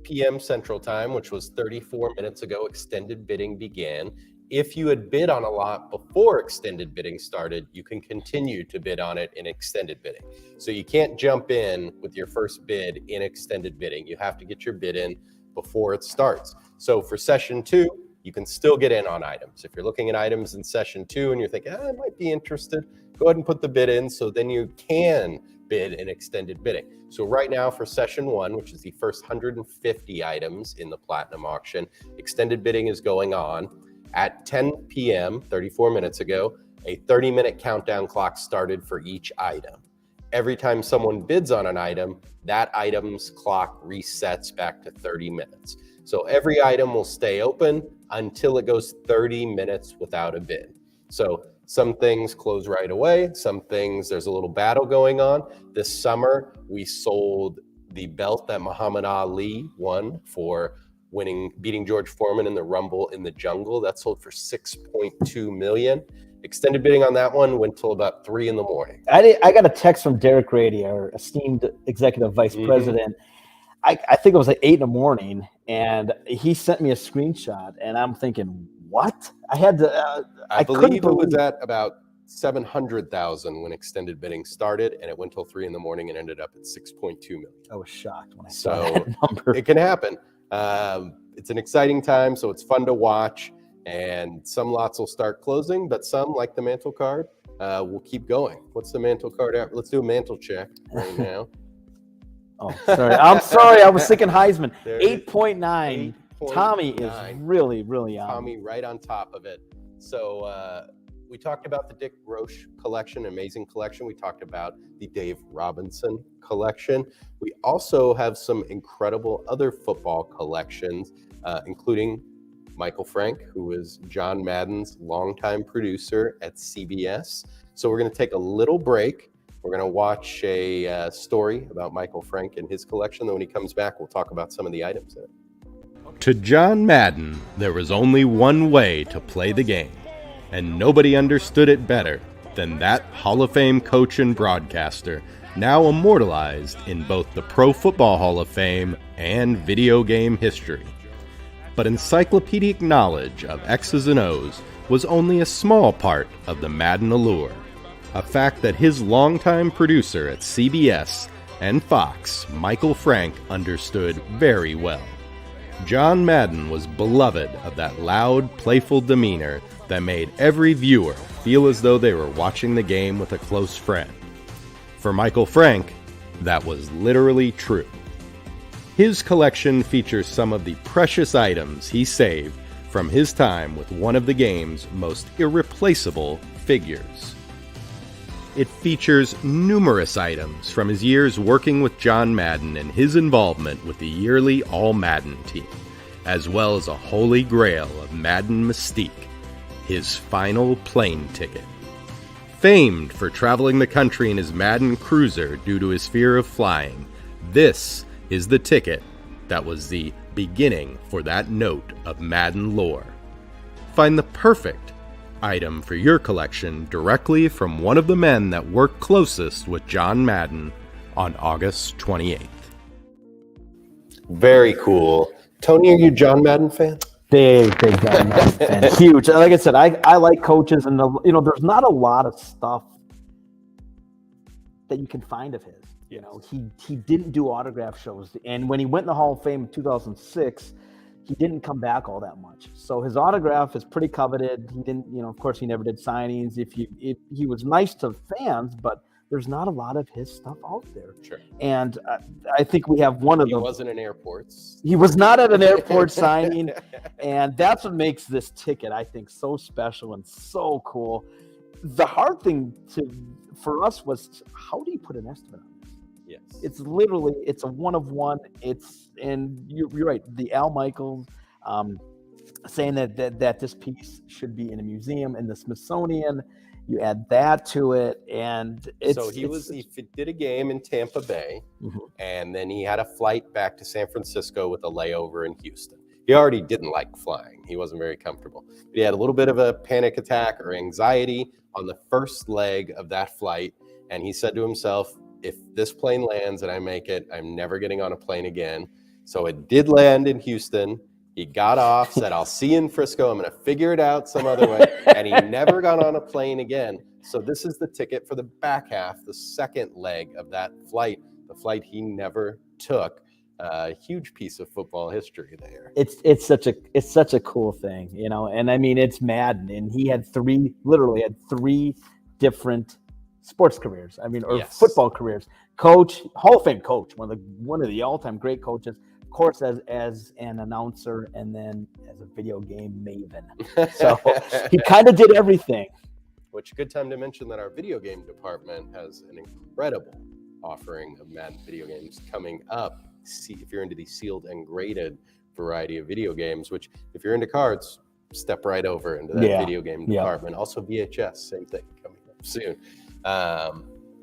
p.m. Central Time, which was 34 minutes ago, extended bidding began. If you had bid on a lot before extended bidding started, you can continue to bid on it in extended bidding. So you can't jump in with your first bid in extended bidding. You have to get your bid in before it starts. So for session 2, you can still get in on items. If you're looking at items in session 2 and you're thinking, I might be interested, go ahead and put the bid in so then you can bid in extended bidding. So right now for session 1, which is the first 150 items in the Platinum auction, extended bidding is going on. At 10 p.m., 34 minutes ago, a 30-minute countdown clock started for each item. Every time someone bids on an item, that item's clock resets back to 30 minutes. So every item will stay open until it goes 30 minutes without a bid. So some things close right away. Some things, there's a little battle going on. This summer, we sold the belt that Muhammad Ali won for beating George Foreman in the Rumble in the Jungle. That sold for $6.2 million. Extended bidding on that one went till about 3 in the morning. I got a text from Derek Grady, our esteemed executive vice president. I think it was like 8 in the morning, and he sent me a screenshot, and I'm thinking, what? I had to. I believe it was at about 700,000 when extended bidding started, and it went till 3 in the morning and ended up at 6.2 million. I was shocked when I saw that number. It can happen. It's an exciting time, so it's fun to watch, and some lots will start closing, but some, like the Mantle card, will keep going. What's the Mantle card at? Let's do a Mantle check right now. Oh, sorry. I'm sorry. I was thinking Heisman. 8.9. Tommy is really, really on. Tommy right on top of it. So we talked about the Dick Grosh collection, amazing collection. We talked about the Dave Robinson collection. We also have some incredible other football collections, including Michael Frank, who is John Madden's longtime producer at CBS. So we're going to take a little break. We're going to watch a story about Michael Frank and his collection. Then when he comes back, we'll talk about some of the items in it. To John Madden, there was only one way to play the game, and nobody understood it better than that Hall of Fame coach and broadcaster, now immortalized in both the Pro Football Hall of Fame and video game history. But encyclopedic knowledge of X's and O's was only a small part of the Madden allure, a fact that his longtime producer at CBS and Fox, Michael Frank, understood very well. John Madden was beloved of that loud, playful demeanor that made every viewer feel as though they were watching the game with a close friend. For Michael Frank, that was literally true. His collection features some of the precious items he saved from his time with one of the game's most irreplaceable figures. It features numerous items from his years working with John Madden and his involvement with the yearly All-Madden team, as well as a holy grail of Madden mystique, his final plane ticket. Famed for traveling the country in his Madden cruiser due to his fear of flying, this is the ticket that was the beginning for that note of Madden lore. Find the perfect item for your collection directly from one of the men that worked closest with John Madden on August 28th. Very cool. Tony, are you a John Madden fan? Big John Madden fan. Huge. Like I said, I like coaches, and there's not a lot of stuff that you can find of his. You know, he didn't do autograph shows, and when he went in the Hall of Fame in 2006, he didn't come back all that much. So his autograph is pretty coveted. He didn't, of course, he never did signings. If he was nice to fans, but there's not a lot of his stuff out there. Sure. And I think we have one of He them. wasn't in airports. He was not at an airport signing, and that's what makes this ticket, I think, so special and so cool. The hard thing for us was, how do you put an estimate on this? Yes. It's literally, it's a one of one. And you're right. The Al Michaels saying that this piece should be in a museum in the Smithsonian. You add that to it, and he did a game in Tampa Bay, and then he had a flight back to San Francisco with a layover in Houston. He already didn't like flying. He wasn't very comfortable. He had a little bit of a panic attack or anxiety on the first leg of that flight, and he said to himself, if this plane lands and I make it, I'm never getting on a plane again. So it did land in Houston. He got off, said, I'll see you in Frisco. I'm going to figure it out some other way. And he never got on a plane again. So this is the ticket for the back half, the second leg of that flight, the flight he never took. A huge piece of football history there. It's such a cool thing, and I mean, it's Madden, and he had literally had three different sports careers. I mean, football careers. Coach, Hall of Fame coach, one of the all-time great coaches. Of course, as an announcer, and then as a video game maven. So he kind of did everything. Which, good time to mention that our video game department has an incredible offering of Madden video games coming up. See if you're into the sealed and graded variety of video games, which if you're into cards, step right over into that video game department. Also VHS, same thing coming up soon.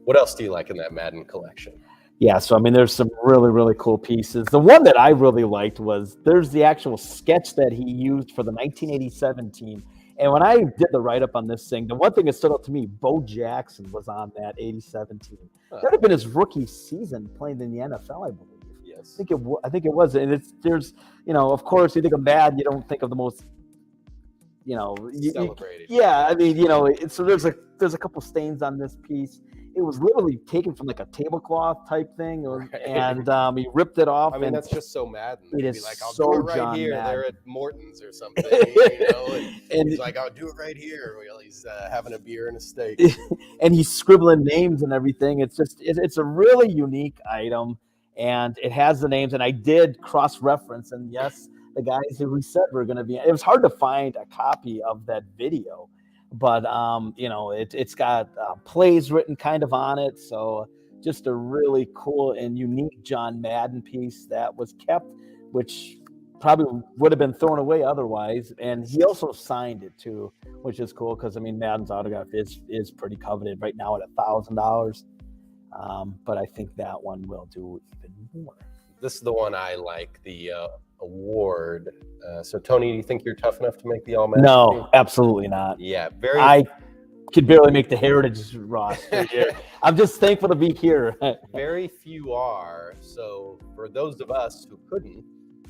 What else do you like in that Madden collection? Yeah, so I mean, there's some really, really cool pieces. The one that I really liked was there's the actual sketch that he used for the 1987 team. And when I did the write-up on this thing, the one thing that stood out to me, Bo Jackson was on that 87 team. That would have been his rookie season playing in the NFL, I believe. Yes. I think it was. And there's, of course, you think of Madden, you don't think of the most, celebrated. I mean, so there's a couple stains on this piece. It was literally taken from like a tablecloth type thing, and he ripped it off. I mean, that's just so Madden. It is like, I'll so do it right John here. Madden. They're at Morton's or something, and he's like, I'll do it right here. Well, he's having a beer and a steak, and he's scribbling names and everything. It's just it's a really unique item, and it has the names. And I did cross-reference, and yes, the guys who we said were going to be. It was hard to find a copy of that video. But, it's got plays written kind of on it. So just a really cool and unique John Madden piece that was kept, which probably would have been thrown away otherwise. And he also signed it too, which is cool because, I mean, Madden's autograph is pretty coveted right now at $1,000. But I think that one will do even more. This is the one I like, the award. So, Tony, do you think you're tough enough to make the All-Madden No, team? absolutely not. Yeah, I could barely make the Heritage roster here. I'm just thankful to be here. Very few are. So, for those of us who couldn't,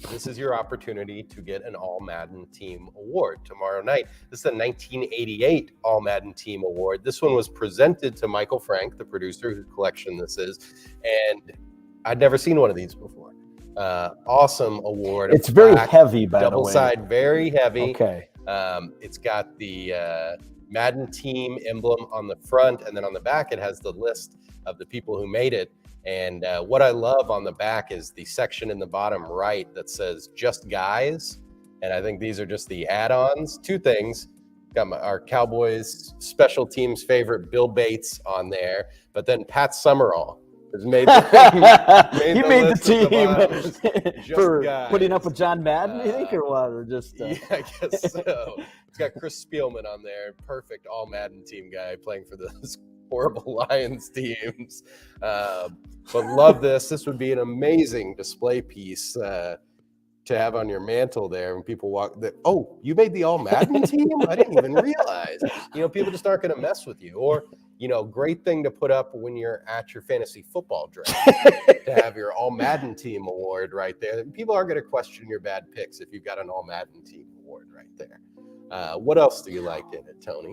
this is your opportunity to get an All-Madden Team Award tomorrow night. This is the 1988 All-Madden Team Award. This one was presented to Michael Frank, the producer whose collection this is, and I'd never seen one of these before. Awesome award. It's very heavy, by the way. Double side, very heavy. Okay. It's got the Madden team emblem on the front, and then on the back it has the list of the people who made it. And what I love on the back is the section in the bottom right that says "Just Guys," and I think these are just the add-ons. Two things. Got our Cowboys special teams favorite Bill Bates on there, but then Pat Summerall has made the team for guys. putting up with John Madden, you think, or what? Or just yeah, I guess so. It's got Chris Spielman on there, perfect all Madden team guy playing for those horrible Lions teams. But love this. This would be an amazing display piece to have on your mantle there when people walk. Oh, you made the all Madden team? I didn't even realize. People just aren't going to mess with you. Or great thing to put up when you're at your fantasy football draft to have your All Madden Team Award right there. People are going to question your bad picks if you've got an All Madden Team Award right there. What else do you like in it, Tony?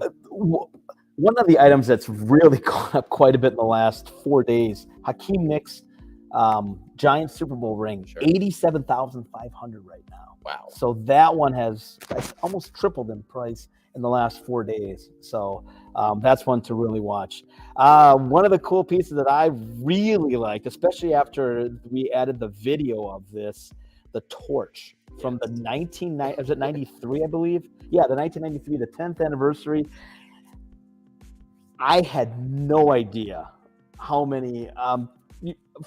One of the items that's really gone up quite a bit in the last 4 days, Hakeem Nicks Giant Super Bowl ring, Sure. 87,500 right now. Wow. So that one has almost tripled in price in the last 4 days. So that's one to really watch. One of the cool pieces that I really liked, especially after we added the video of this, the torch from the 93, I believe? Yeah, the 1993, the 10th anniversary. I had no idea how many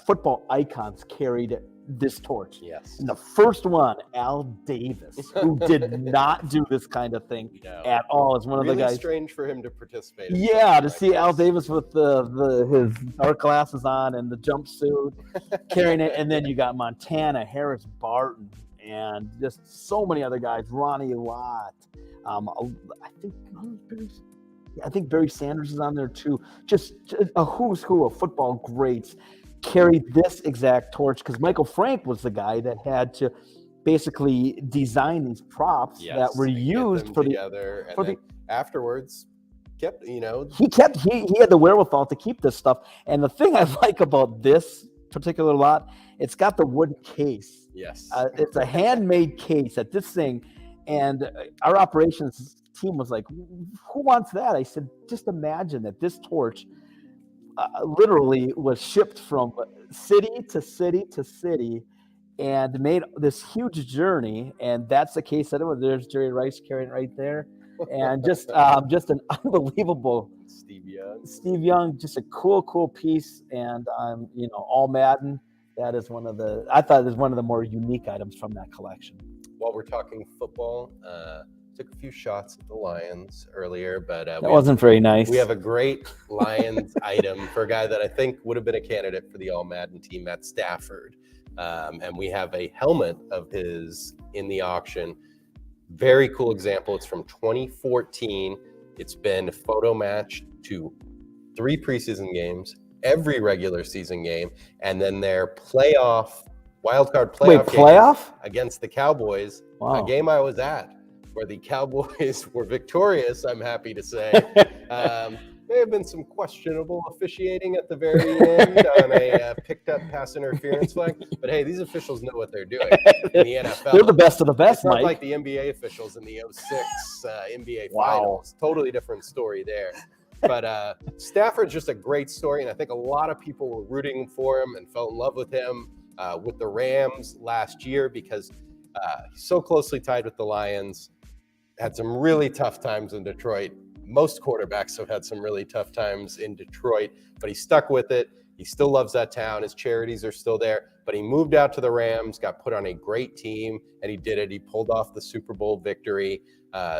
football icons carried this torch. Yes. And the first one, Al Davis, who did not do this kind of thing at all, is one of really the guys. Strange for him to participate. In Yeah, something to like see Al this. Davis with his dark glasses on and the jumpsuit, carrying it, and then you got Montana, Harris Barton, and just so many other guys. Ronnie Lott. I think Barry Sanders is on there too. Just a who's who of football greats carried this exact torch, because Michael Frank was the guy that had to basically design these props that were used for together, and then afterwards kept, he had the wherewithal to keep this stuff. And the thing I like about this particular lot, it's got the wooden case. Yes. It's a handmade case at this thing. And our operations team was like, who wants that? I said, just imagine that this torch literally was shipped from city to city to city and made this huge journey. And that's the case that it was. There's Jerry Rice carrying it right there. And just an unbelievable Steve Young, just a cool piece. And all Madden. That is I thought it was one of the more unique items from that collection. While we're talking football, took a few shots at the Lions earlier, but that wasn't very nice. We have a great Lions item for a guy that I think would have been a candidate for the All Madden team, Matt Stafford. And we have a helmet of his in the auction. Very cool example. It's from 2014. It's been photo matched to 3 preseason games, every regular season game, and then their wildcard playoff against the Cowboys. Wow. A game I was at where the Cowboys were victorious, I'm happy to say. There have been some questionable officiating at the very end on a picked up pass interference flag. But hey, these officials know what they're doing in the NFL. They're the best of the best, it's not Mike. like the NBA officials in the 06 NBA Finals. Totally different story there. But Stafford's just a great story, and I think a lot of people were rooting for him and fell in love with him with the Rams last year because he's so closely tied with the Lions. Had some really tough times in Detroit. Most quarterbacks have had some really tough times in Detroit, but he stuck with it. He still loves that town. His charities are still there, but he moved out to the Rams, got put on a great team, and he did it. He pulled off the Super Bowl victory.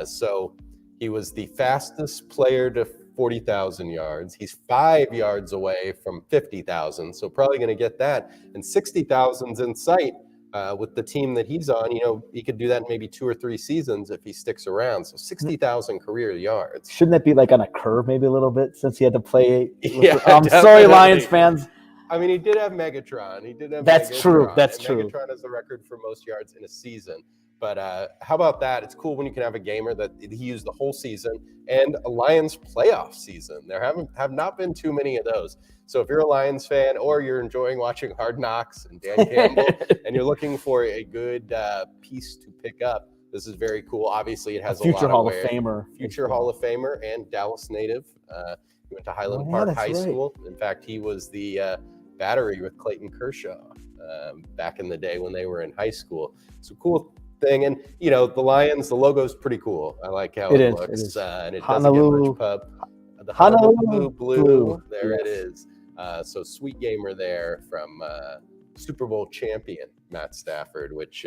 So he was the fastest player to 40,000 yards. He's 5 yards away from 50,000, so probably going to get that. And 60,000's in sight with the team that he's on. He could do that in maybe 2 or 3 seasons if he sticks around. So 60,000 career yards. Shouldn't that be like on a curve maybe a little bit since he had to play? I'm sorry, Lions fans. I mean, he did have Megatron. That's true. That's true. Megatron has the record for most yards in a season. But how about that? It's cool when you can have a gamer that he used the whole season and a Lions playoff season. There have not been too many of those. So if you're a Lions fan or you're enjoying watching Hard Knocks and Dan Campbell and you're looking for a good piece to pick up, this is very cool. Obviously, it has a future lot Hall of of Famer. Future Hall of Famer and Dallas native. He went to Highland Park High School. In fact, he was the battery with Clayton Kershaw back in the day when they were in high school. So cool thing. And the Lions, the logo's pretty cool. I like how it looks. And it doesn't get much pub. The Honolulu blue. There it is. So sweet gamer there from Super Bowl champion Matt Stafford, which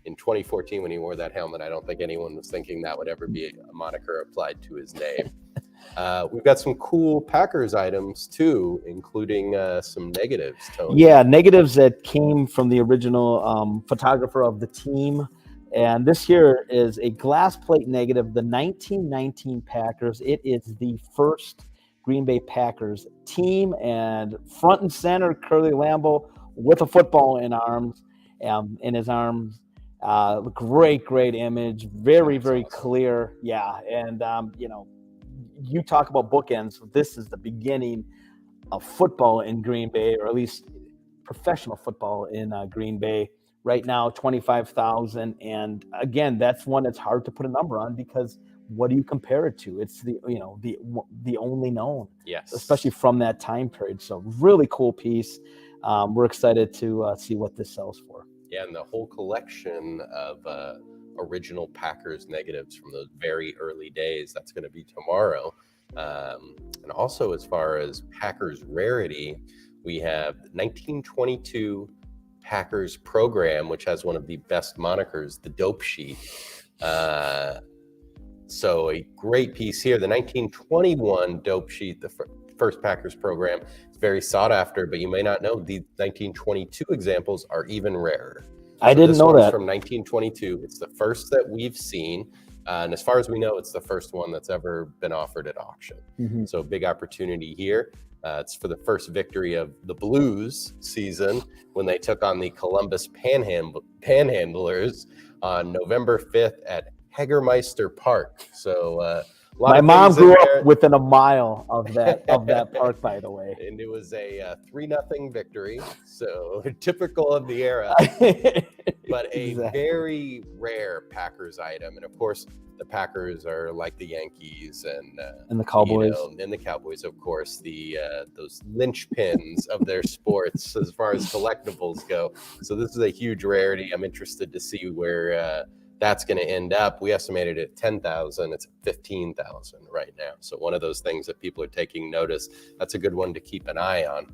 in 2014 when he wore that helmet, I don't think anyone was thinking that would ever be a moniker applied to his name. We've got some cool Packers items too, including some negatives, Tony. Yeah, negatives that came from the original photographer of the team. And this here is a glass plate negative, the 1919 Packers. It is the first Green Bay Packers team, and front and center, Curly Lambeau with a football in his arms. Great image. Very, very awesome. Clear. Yeah. And, you talk about bookends. This is the beginning of football in Green Bay, or at least professional football in Green Bay. Right now, 25,000. And again, that's one that's hard to put a number on because what do you compare it to? It's the only known, Yes. especially from that time period. So really cool piece. We're excited to see what this sells for. Yeah, and the whole collection of original Packers negatives from those very early days, that's going to be tomorrow. And also, as far as Packers rarity, we have 1922 Packers program, which has one of the best monikers, the dope sheet. So a great piece here. The 1921 dope sheet, the first Packers program, is very sought after, but you may not know the 1922 examples are even rarer. I didn't know that. From 1922. It's the first that we've seen. And as far as we know, it's the first one that's ever been offered at auction. Mm-hmm. So big opportunity here. It's for the first victory of the Blues season when they took on the Columbus Panhandlers on November 5th at Hagermeister Park. So my mom grew up within a mile of that park, by the way. And it was a 3-0 victory, so typical of the era, but a very rare Packers item. And of course, the Packers are like the Yankees and the Cowboys. And the Cowboys, of course, the those linchpins of their sports as far as collectibles go. So this is a huge rarity. I'm interested to see where that's going to end up. We estimated it at 10,000. It's 15,000 right now. So one of those things that people are taking notice. That's a good one to keep an eye on.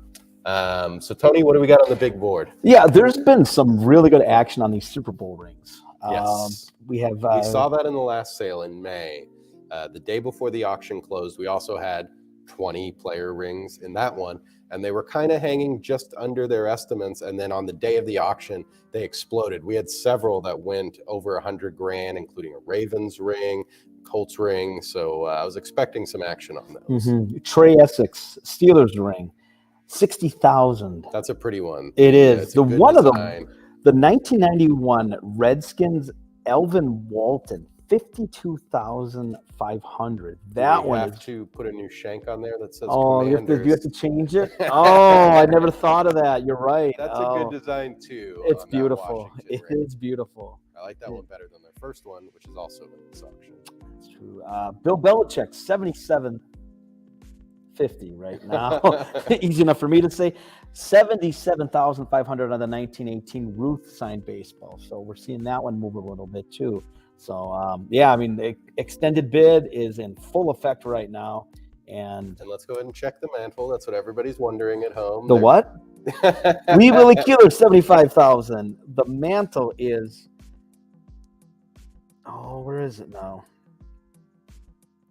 So Tony, what do we got on the big board? Yeah, there's been some really good action on these Super Bowl rings. Yes. We saw that in the last sale in May. The day before the auction closed, we also had 20 player rings in that one, and they were kind of hanging just under their estimates. And then on the day of the auction, they exploded. We had several that went over $100,000, including a Ravens ring, Colts ring. So I was expecting some action on those. Mm-hmm. Trey Essex Steelers ring, 60,000. That's a pretty one. It is. It's the one design. Of them. The 1991 Redskins Elvin Walton, 52,500. That one. You have to put a new shank on there that says. Oh, you have to change it. Oh, I never thought of that. You're right. That's a good design too. It's beautiful. It is beautiful. I like that one better than their first one, which is also in this auction. That's true. Bill Belichick, 77,50 right now. Easy enough for me to say. 77,500 on the 1918 Ruth signed baseball. So we're seeing that one move a little bit too. So the extended bid is in full effect right now. And let's go ahead and check the mantle. That's what everybody's wondering at home. The what? Wee Willie Keeler, 75,000. The mantle is. Oh, where is it now?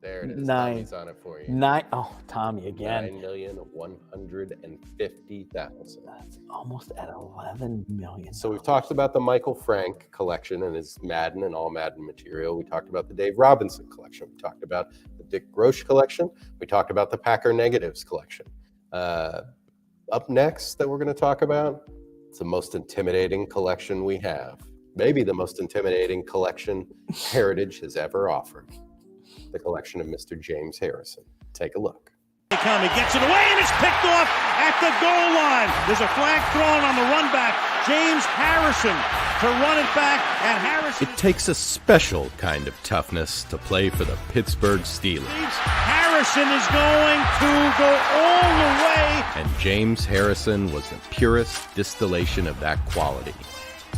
There it is. 9. Tommy's on it for you. 9. Oh, Tommy again. 9,150,000. That's almost at 11 million. So we've talked about the Michael Frank collection and his Madden and all Madden material. We talked about the Dave Robinson collection. We talked about the Dick Grosh collection. We talked about the Packer Negatives collection. Up next that we're going to talk about, it's the most intimidating collection we have. Maybe the most intimidating collection Heritage has ever offered. The collection of Mr. James Harrison. Take a look. He gets it away and it's picked off at the goal line. There's a flag thrown on the run back. James Harrison to run it back, and Harrison. It takes a special kind of toughness to play for the Pittsburgh Steelers. Harrison is going to go all the way. And James Harrison was the purest distillation of that quality.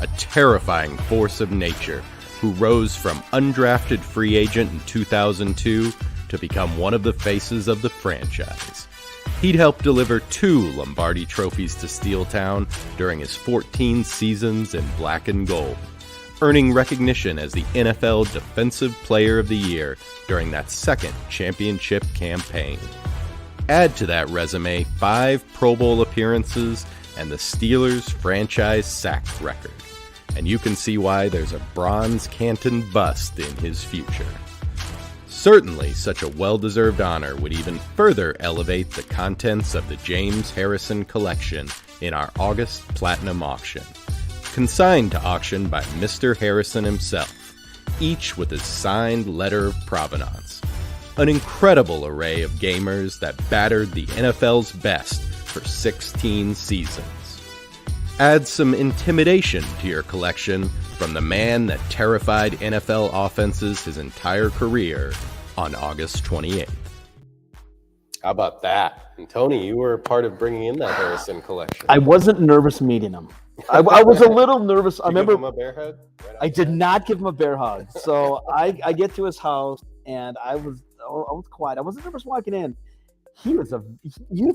A terrifying force of nature who rose from undrafted free agent in 2002 to become one of the faces of the franchise. He'd helped deliver 2 Lombardi trophies to Steeltown during his 14 seasons in black and gold, earning recognition as the NFL Defensive Player of the Year during that second championship campaign. Add to that resume 5 Pro Bowl appearances and the Steelers' franchise sack record, and you can see why there's a bronze Canton bust in his future. Certainly, such a well-deserved honor would even further elevate the contents of the James Harrison collection in our August Platinum auction. Consigned to auction by Mr. Harrison himself, each with his signed letter of provenance. An incredible array of gamers that battered the NFL's best for 16 seasons. Add some intimidation to your collection from the man that terrified NFL offenses his entire career on August 28th. How about that? And Tony, you were part of bringing in that Harrison collection. I wasn't nervous meeting him. I was a little nervous. I remember give him a bear hug? Right I did not give him a bear hug. So I get to his house and I was quiet. I wasn't nervous walking in. He was he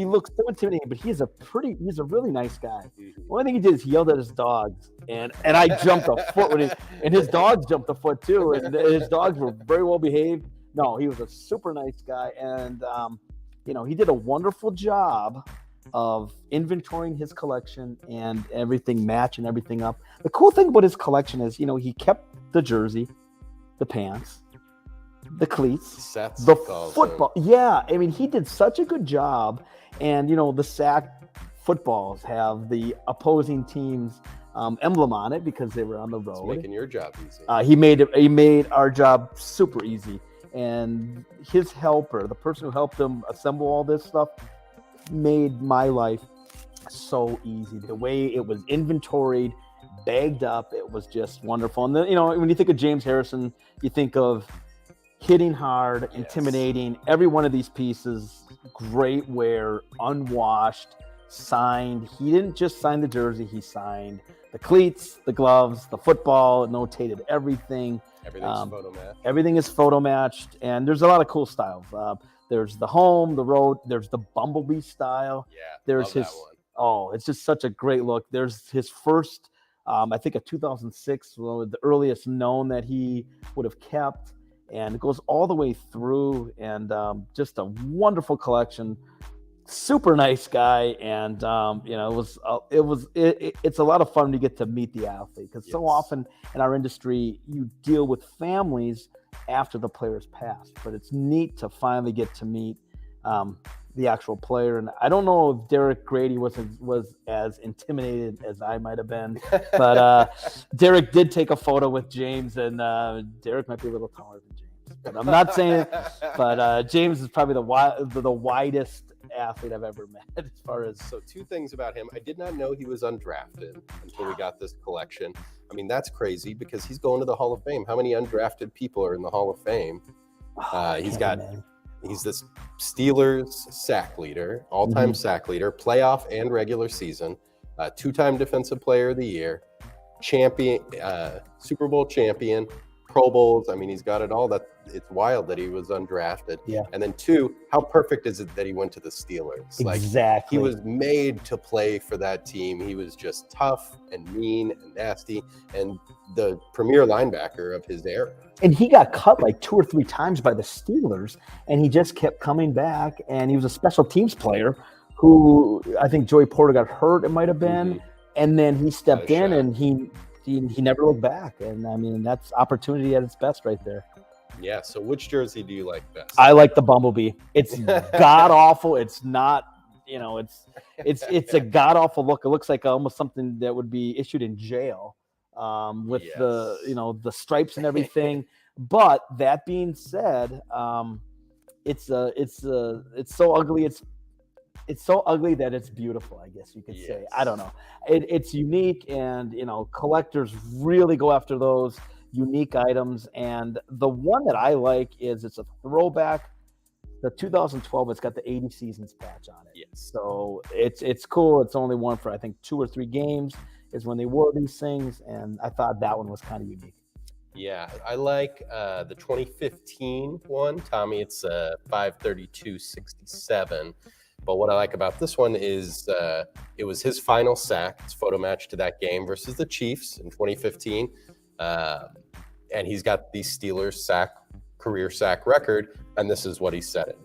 looks so intimidating, but he's a really nice guy. The only thing he did is he yelled at his dogs, and I jumped a foot and his dogs jumped a foot too, and his dogs were very well behaved. No, he was a super nice guy, and he did a wonderful job of inventorying his collection and everything, matching everything up. The cool thing about his collection is, he kept the jersey, the pants, the cleats, Sets, the football. Yeah, I mean, he did such a good job. And, the sack footballs have the opposing team's emblem on it because they were on the road. It's making your job easy. He made our job super easy. And his helper, the person who helped him assemble all this stuff, made my life so easy. The way it was inventoried, bagged up, it was just wonderful. And then, when you think of James Harrison, you think of hitting hard, intimidating. Every one of these pieces, great wear, unwashed, signed. He didn't just sign the jersey, he signed the cleats, the gloves, the football, notated everything. Everything's photo matched. Everything is photo matched, and there's a lot of cool styles. There's the home, the road, there's the bumblebee style. Yeah, there's love his that one. Oh, it's just such a great look. There's his first, I think a 2006, the earliest known that he would have kept. And it goes all the way through, and just a wonderful collection. Super nice guy, and it's a lot of fun to get to meet the athlete, because so often in our industry you deal with families after the player's passed, but it's neat to finally get to meet the actual player. And I don't know if Derek Grady was as intimidated as I might have been, but Derek did take a photo with James, and Derek might be a little taller than James. But I'm not saying, but James is probably the widest athlete I've ever met as far as. So two things about him. I did not know he was undrafted until we got this collection. I mean, that's crazy because he's going to the Hall of Fame. How many undrafted people are in the Hall of Fame? He's this Steelers sack leader, all-time sack leader, playoff and regular season, two-time defensive player of the year, champion, Super Bowl champion, Pro Bowls. I mean, he's got it all. That it's wild that he was undrafted. Yeah. And then two, how perfect is it that he went to the Steelers? Exactly. He was made to play for that team. He was just tough and mean and nasty and the premier linebacker of his era. And he got cut like 2 or 3 times by the Steelers, and he just kept coming back. And he was a special teams player who, I think Joey Porter got hurt, it might have been. And then he stepped in and he never looked back. And I mean, that's opportunity at its best right there. Yeah. So which jersey do you like best? I like the bumblebee. It's god awful. It's not, it's a god awful look. It looks like almost something that would be issued in jail, with the stripes and everything. But that being said, it's so ugly. It's so ugly that it's beautiful, I guess you could say. I don't know. It's unique, and collectors really go after those unique items. And the one that I like is it's a throwback. The 2012, it's got the 80 seasons patch on it. Yes. So it's cool. It's only one for I think 2 or 3 games is when they wore these things, and I thought that one was kind of unique. Yeah, I like the 2015 one, Tommy. It's 532.67. But what I like about this one is it was his final sack. It's photo matched to that game versus the Chiefs in 2015. And he's got the Steelers career sack record. And this is what he said it.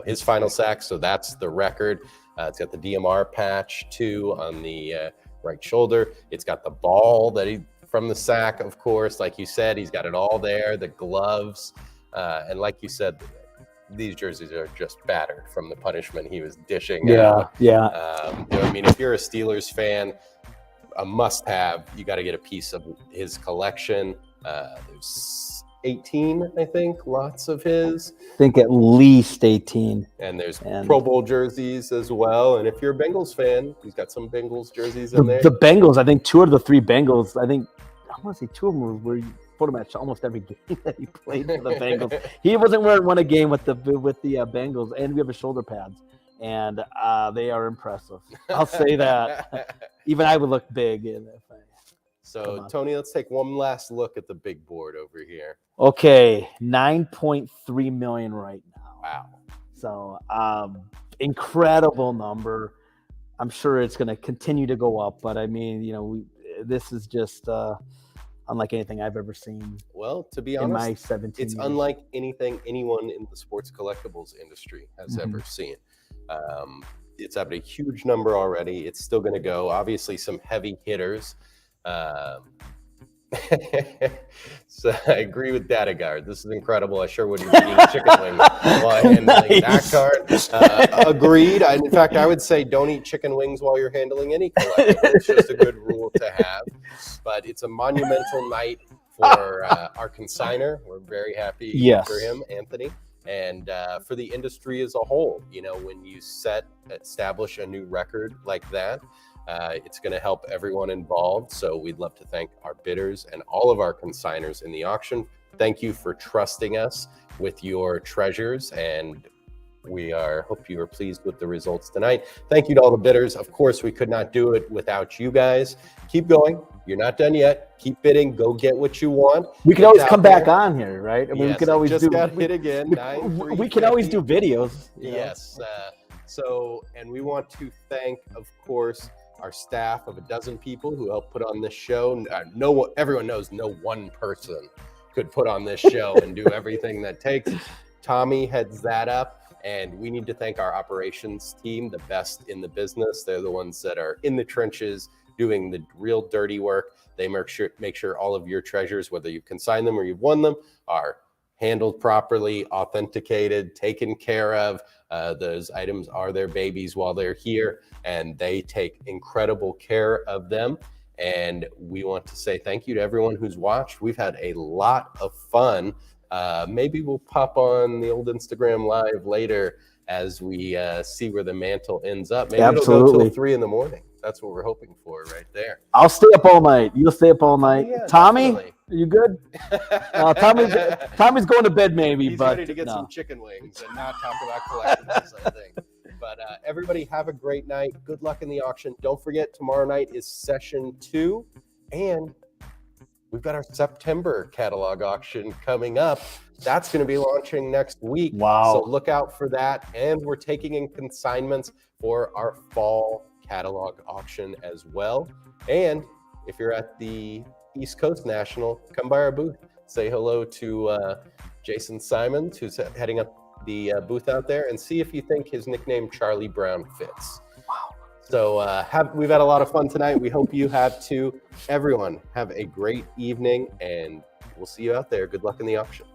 His final sack. So that's the record. It's got the DMR patch too on the right shoulder. It's got the ball from the sack, of course. Like you said, he's got it all there. The gloves. And like you said, these jerseys are just battered from the punishment he was dishing out. I mean, if you're a Steelers fan, a must-have, you got to get a piece of his collection. There's 18, I think, lots of his. I think at least 18. And there's Pro Bowl jerseys as well. And if you're a Bengals fan, he's got some Bengals jerseys in there. The Bengals, I think 2 of the 3 Bengals, I want to say 2 of them were photo match almost every game that he played for the Bengals. He wasn't wearing one a game with the Bengals, and we have his shoulder pads, and they are impressive. I'll say that. Even I would look big in it. So, Tony, let's take one last look at the big board over here. Okay, 9.3 million right now. Wow. So, incredible number. I'm sure it's going to continue to go up, but I mean, this is just unlike anything I've ever seen. Well, to be honest, in my 17 it's years. Unlike anything anyone in the sports collectibles industry has ever seen. It's at a huge number already. It's still going to go. Obviously, some heavy hitters. So I agree with Dadagard. This is incredible. I sure wouldn't be eating chicken wings while handling that card. Agreed. In fact, I would say don't eat chicken wings while you're handling any collectible. It's just a good rule to have. But it's a monumental night for our consigner. We're very happy for him, Anthony. And for the industry as a whole, when you establish a new record like that, it's going to help everyone involved. So we'd love to thank our bidders and all of our consigners in the auction. Thank you for trusting us with your treasures, and we hope you are pleased with the results tonight. Thank you to all the bidders. Of course, we could not do it without you guys. Keep going. You're not done yet. Keep bidding. Go get what you want. We can always come back on here, right? I mean, we can always got hit again. We can always do videos. Yes. And we want to thank, of course, our staff of 12 people who helped put on this show. Everyone knows no one person could put on this show and do everything that takes. Tommy heads that up, and we need to thank our operations team, the best in the business. They're the ones that are in the trenches doing the real dirty work. They make sure all of your treasures, whether you've consigned them or you've won them, are handled properly, authenticated, taken care of. Those items are their babies while they're here, and they take incredible care of them. And we want to say thank you to everyone who's watched. We've had a lot of fun. Maybe we'll pop on the old Instagram Live later as we see where the mantle ends up. Maybe it'll go till 3 a.m. That's what we're hoping for right there. I'll stay up all night. You'll stay up all night. Yeah, Tommy, definitely. are you good? Tommy's going to bed maybe. He's but ready to get some chicken wings and not talk about collectibles, I think. But everybody have a great night. Good luck in the auction. Don't forget, tomorrow night is session 2. And we've got our September catalog auction coming up. That's going to be launching next week. Wow. So look out for that. And we're taking in consignments for our fall catalog auction as well. And if you're at the East Coast National, come by our booth. Say hello to Jason Simons, who's heading up the booth out there, and see if you think his nickname Charlie Brown fits. Wow. So we've had a lot of fun tonight. We hope you have too. Everyone, have a great evening, and we'll see you out there. Good luck in the auction.